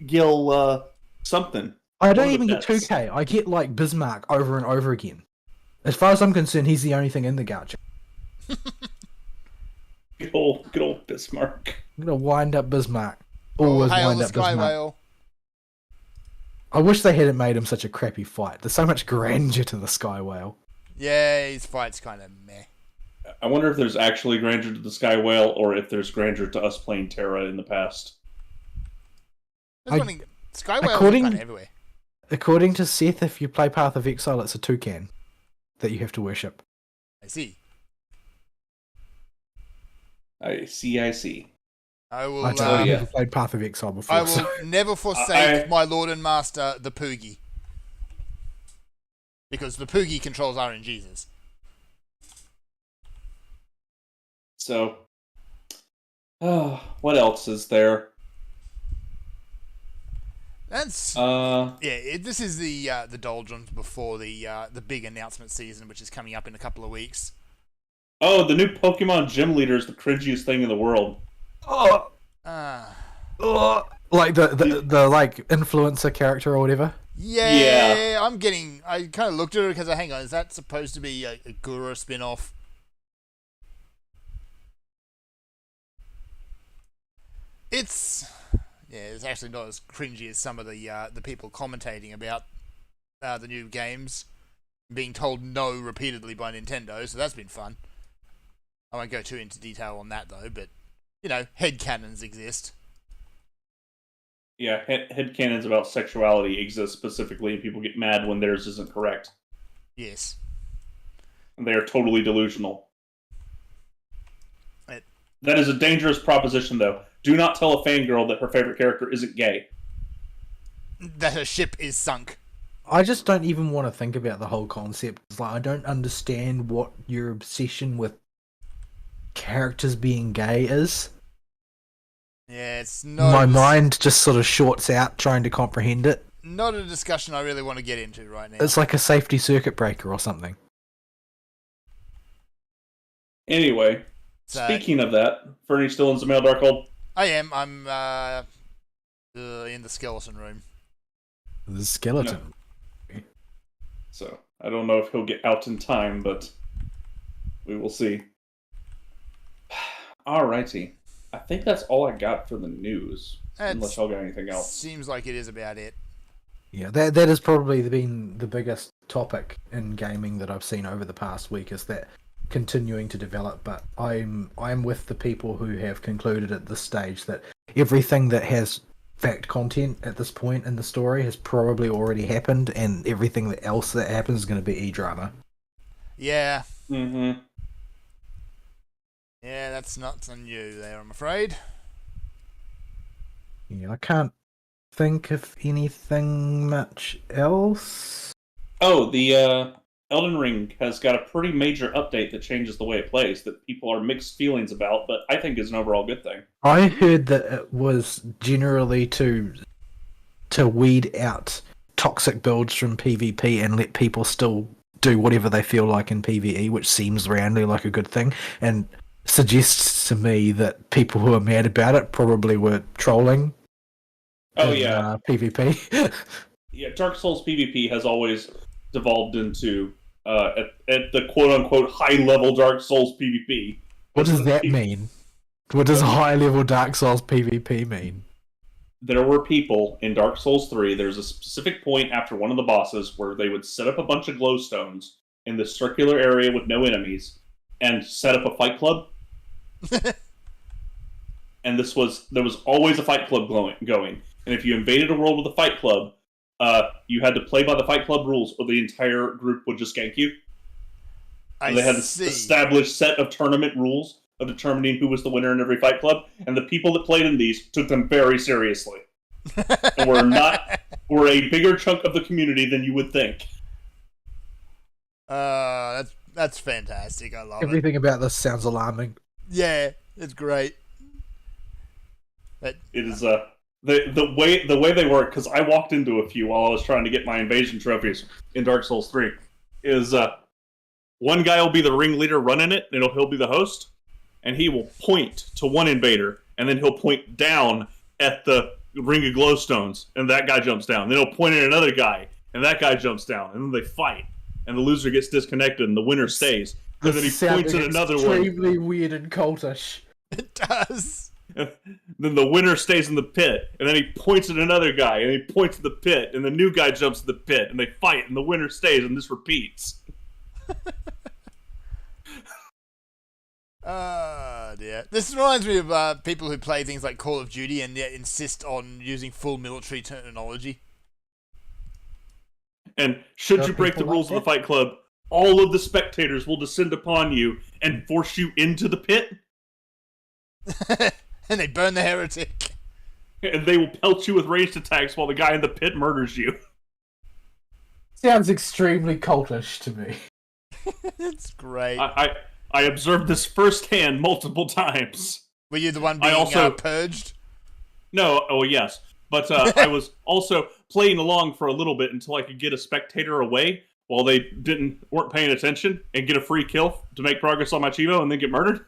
Gil something. I don't One of even the get bets. 2K. I get like Bismarck over and over again. As far as I'm concerned, he's the only thing in the gacha. Good old Bismarck. I'm gonna wind up Bismarck. Always hail wind the up Sky Bismarck. Whale. I wish they hadn't made him such a crappy fight. There's so much grandeur to the Sky Whale. Yeah, his fight's kind of meh. I wonder if there's actually grandeur to the Sky Whale or if there's grandeur to us playing Terra in the past. Sky Whale according- kind of everywhere. According to Seth, if you play Path of Exile, it's a toucan that you have to worship. I see. I see. I will. I've yeah. never played Path of Exile before. I will so- never forsake I- my Lord and Master, the Poogie. Because the Poogie controls RNGs. So, what else is there? That's Uh, this is the doldrums before the big announcement season, which is coming up in a couple of weeks. oh, the new Pokemon Gym Leader is the cringiest thing in the world. Oh, Ah. like the like influencer character or whatever. Yeah, I kind of looked at it because hang on, is that supposed to be a Guru spin-off? It's actually not as cringy as some of the people commentating about the new games being told no repeatedly by Nintendo, so that's been fun. I won't go too into detail on that though, but headcanons exist. Yeah, headcanons about sexuality exist specifically, and people get mad when theirs isn't correct. Yes. And they are totally delusional. It- That is a dangerous proposition, though. Do not tell a fangirl that her favorite character isn't gay. That her ship is sunk. I just don't even want to think about the whole concept. It's like I don't understand what your obsession with characters being gay is. Yeah, it's not. My mind just sort of shorts out trying to comprehend it. Not a discussion I really want to get into right now. It's like a safety circuit breaker or something. Anyway, So- speaking of that, Fernie still in Zamail Darkhold? I am. I'm in the skeleton room. The skeleton. So I don't know if he'll get out in time, but we will see. Alrighty. I think that's all I got for the news. Unless y'all got anything else. Seems like it is about it. Yeah, that has probably been the biggest topic in gaming that I've seen over the past week, is that continuing to develop. But I'm with the people who have concluded at this stage that everything that has fact content at this point in the story has probably already happened, and everything else that happens is going to be e-drama. Yeah. Mm-hmm. Yeah, that's not on you there, I'm afraid. Yeah, I can't think of anything much else. Oh, the Elden Ring has got a pretty major update that changes the way it plays that people are mixed feelings about, but I think is an overall good thing. I heard that it was generally to weed out toxic builds from PvP and let people still do whatever they feel like in PvE, which seems roundly like a good thing, and suggests to me that people who are mad about it probably were trolling. Oh, yeah. PvP. Yeah, Dark Souls PvP has always devolved into, at the quote-unquote high-level Dark Souls PvP. What does that mean? What does high-level Dark Souls PvP mean? There were people in Dark Souls 3, there's a specific point after one of the bosses where they would set up a bunch of glowstones in this circular area with no enemies and set up a fight club. And there was always a fight club going. And if you invaded a world with a fight club, you had to play by the fight club rules or the entire group would just gank you. They had this established set of tournament rules of determining who was the winner in every fight club, and the people that played in these took them very seriously. And were a bigger chunk of the community than you would think. That's fantastic. I love Everything about this sounds alarming. Yeah, it's great. It is the way they work, because I walked into a few while I was trying to get my invasion trophies in Dark Souls 3, is one guy will be the ringleader running it, and he'll be the host, and he will point to one invader, and then he'll point down at the ring of glowstones, and that guy jumps down. Then he'll point at another guy, and that guy jumps down, and then they fight, and the loser gets disconnected, and the winner stays. And then he points at another one. Extremely weird and cultish. It does. Then the winner stays in the pit, and then he points at another guy, and he points at the pit, and the new guy jumps to the pit, and they fight, and the winner stays, and this repeats. Dear. This reminds me of people who play things like Call of Duty and yet insist on using full military terminology. And should you break the rules of the Fight Club, all of the spectators will descend upon you and force you into the pit. And they burn the heretic. And they will pelt you with ranged attacks while the guy in the pit murders you. Sounds extremely cultish to me. It's great. I observed this firsthand multiple times. Were you the one being purged? No, oh yes. But I was also playing along for a little bit until I could get a spectator away while they weren't paying attention and get a free kill to make progress on my Chivo and then get murdered.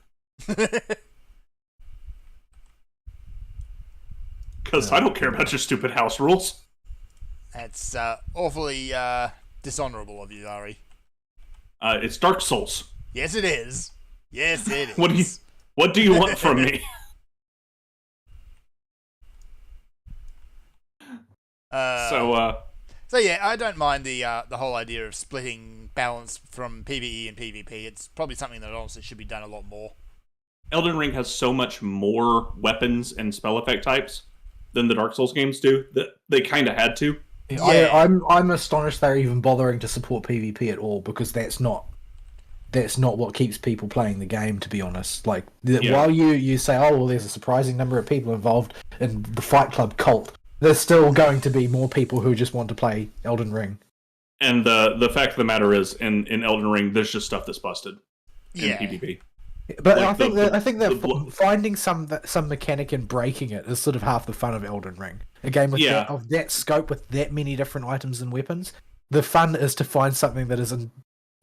Because I don't care about your stupid house rules. That's awfully dishonorable of you, Ari. It's Dark Souls. Yes, it is. Yes, it is. What do you want from me? So yeah, I don't mind the whole idea of splitting balance from PvE and PvP. It's probably something that honestly should be done a lot more. Elden Ring has so much more weapons and spell effect types than the Dark Souls games do that they kind of had to. Yeah. I'm astonished they're even bothering to support PvP at all, because that's not what keeps people playing the game, to be honest. Like, while you say, oh, well, there's a surprising number of people involved in the Fight Club cult, there's still going to be more people who just want to play Elden Ring. And the fact of the matter is, in Elden Ring, there's just stuff that's busted in PvP. But like I think that finding some mechanic and breaking it is sort of half the fun of Elden Ring. A game with that scope, with that many different items and weapons, the fun is to find something that is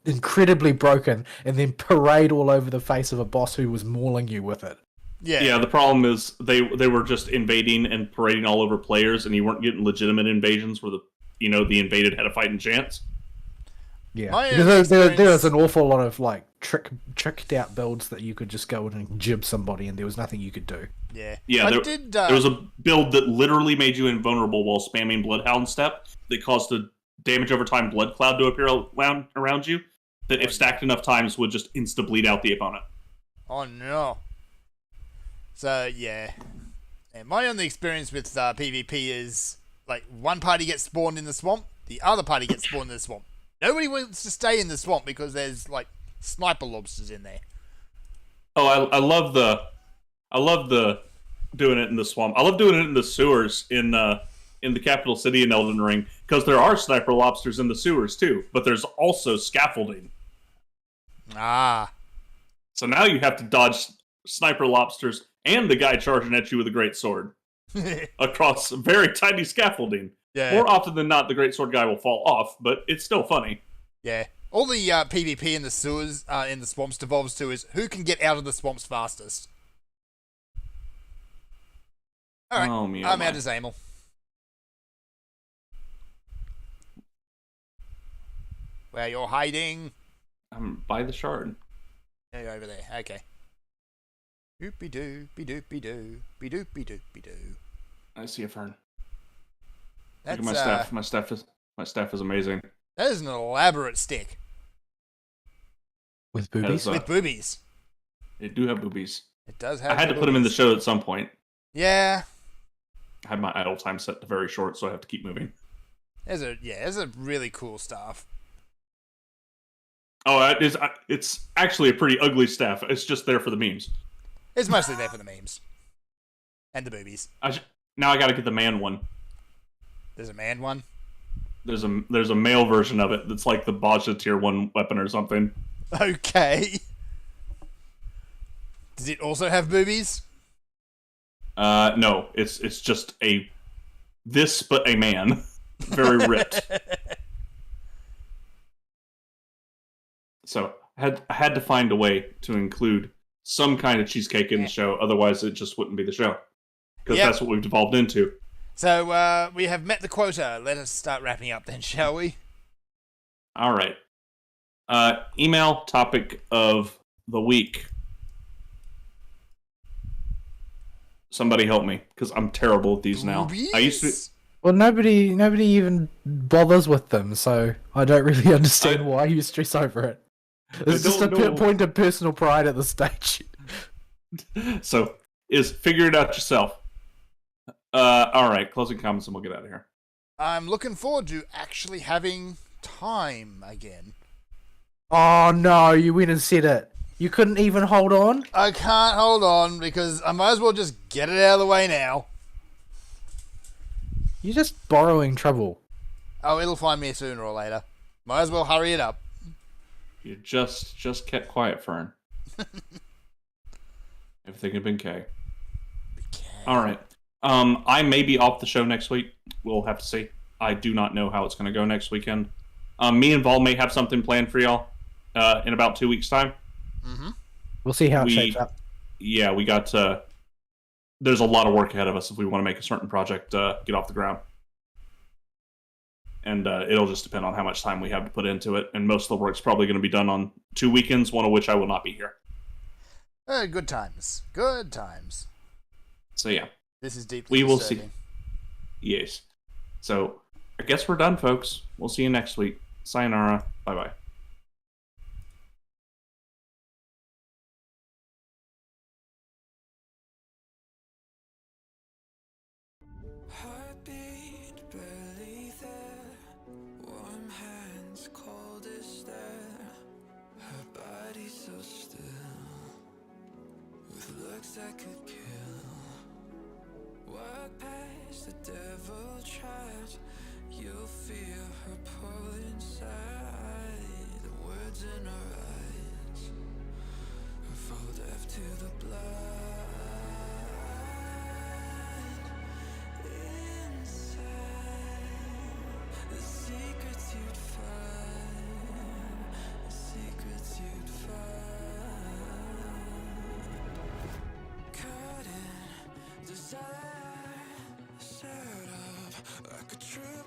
incredibly broken and then parade all over the face of a boss who was mauling you with it. Yeah, the problem is they were just invading and parading all over players, and you weren't getting legitimate invasions where the invaded had a fighting chance. Yeah, My because there experience- was an awful lot of like tricked out builds that you could just go in and jib somebody, and there was nothing you could do. Yeah. Yeah, there was a build that literally made you invulnerable while spamming Bloodhound Step that caused a damage over time blood cloud to appear around you that, if stacked enough times, would just insta-bleed out the opponent. Oh, no. So, yeah. And my only experience with PvP is, like, one party gets spawned in the swamp, the other party gets spawned in the swamp. Nobody wants to stay in the swamp because there's, like, sniper lobsters in there. Oh, I love the doing it in the swamp. I love doing it in the sewers in the capital city in Elden Ring, because there are sniper lobsters in the sewers too, but there's also scaffolding. Ah. So now you have to dodge sniper lobsters and the guy charging at you with a great sword across very tiny scaffolding. Yeah. More often than not, the great sword guy will fall off, but it's still funny. Yeah. All the PvP in the sewers, in the swamps devolves to is who can get out of the swamps fastest. Alright, I'm out of Zamel. Where you're hiding? I'm by the shard. Yeah, you're over there. Okay. Doopy doo, be doopy doo, be doopy doopy doo. I see a fern. That's, Look at my staff. My staff is amazing. That is an elaborate stick. With boobies? With boobies. It do have boobies. It does have I had to put them in the show at some point. Yeah. I had my idle time set to very short, so I have to keep moving. There's a really cool staff. Oh, it's actually a pretty ugly staff. It's just there for the memes. It's mostly there for the memes. And the boobies. Now I gotta get the man one. There's a man one? There's a male version of it that's like the Baja tier 1 weapon or something. Okay. Does it also have boobies? No. It's just but a man. Very ripped. So I had to find a way to include some kind of cheesecake in the show, otherwise it just wouldn't be the show. Because that's what we've devolved into. So, we have met the quota. Let us start wrapping up then, shall we? Alright. Email topic of the week. Somebody help me, because I'm terrible at these now. I used to... Well, nobody even bothers with them, so I don't really understand why you stress over it. It's just a point of personal pride at this stage. So, figure it out yourself. Alright, closing comments and we'll get out of here. I'm looking forward to actually having time again. Oh no, you went and said it. You couldn't even hold on? I can't hold on because I might as well just get it out of the way now. You're just borrowing trouble. Oh, it'll find me sooner or later. Might as well hurry it up. You just kept quiet, Fern. Everything had been K. Alright. I may be off the show next week. We'll have to see. I do not know how it's going to go next weekend. Me and Vol may have something planned for y'all in about 2 weeks' time. Mm-hmm. We'll see how it shapes up. Yeah, we got... there's a lot of work ahead of us if we want to make a certain project get off the ground. And it'll just depend on how much time we have to put into it. And most of the work's probably going to be done on 2 weekends, one of which I will not be here. Good times. Good times. So yeah. This is deeply we will disturbing. See. Yes. So, I guess we're done, folks. We'll see you next week. Sayonara. Bye-bye. Heartbeat barely there, warm hands, cold as stare, her body so still, with looks that could kill. Walk past the devil traps, you'll feel her pull inside, the words in her eyes, her fall deaf to the blood. The secrets you'd find, the secrets you'd find. Caught in desire, set up like a trip.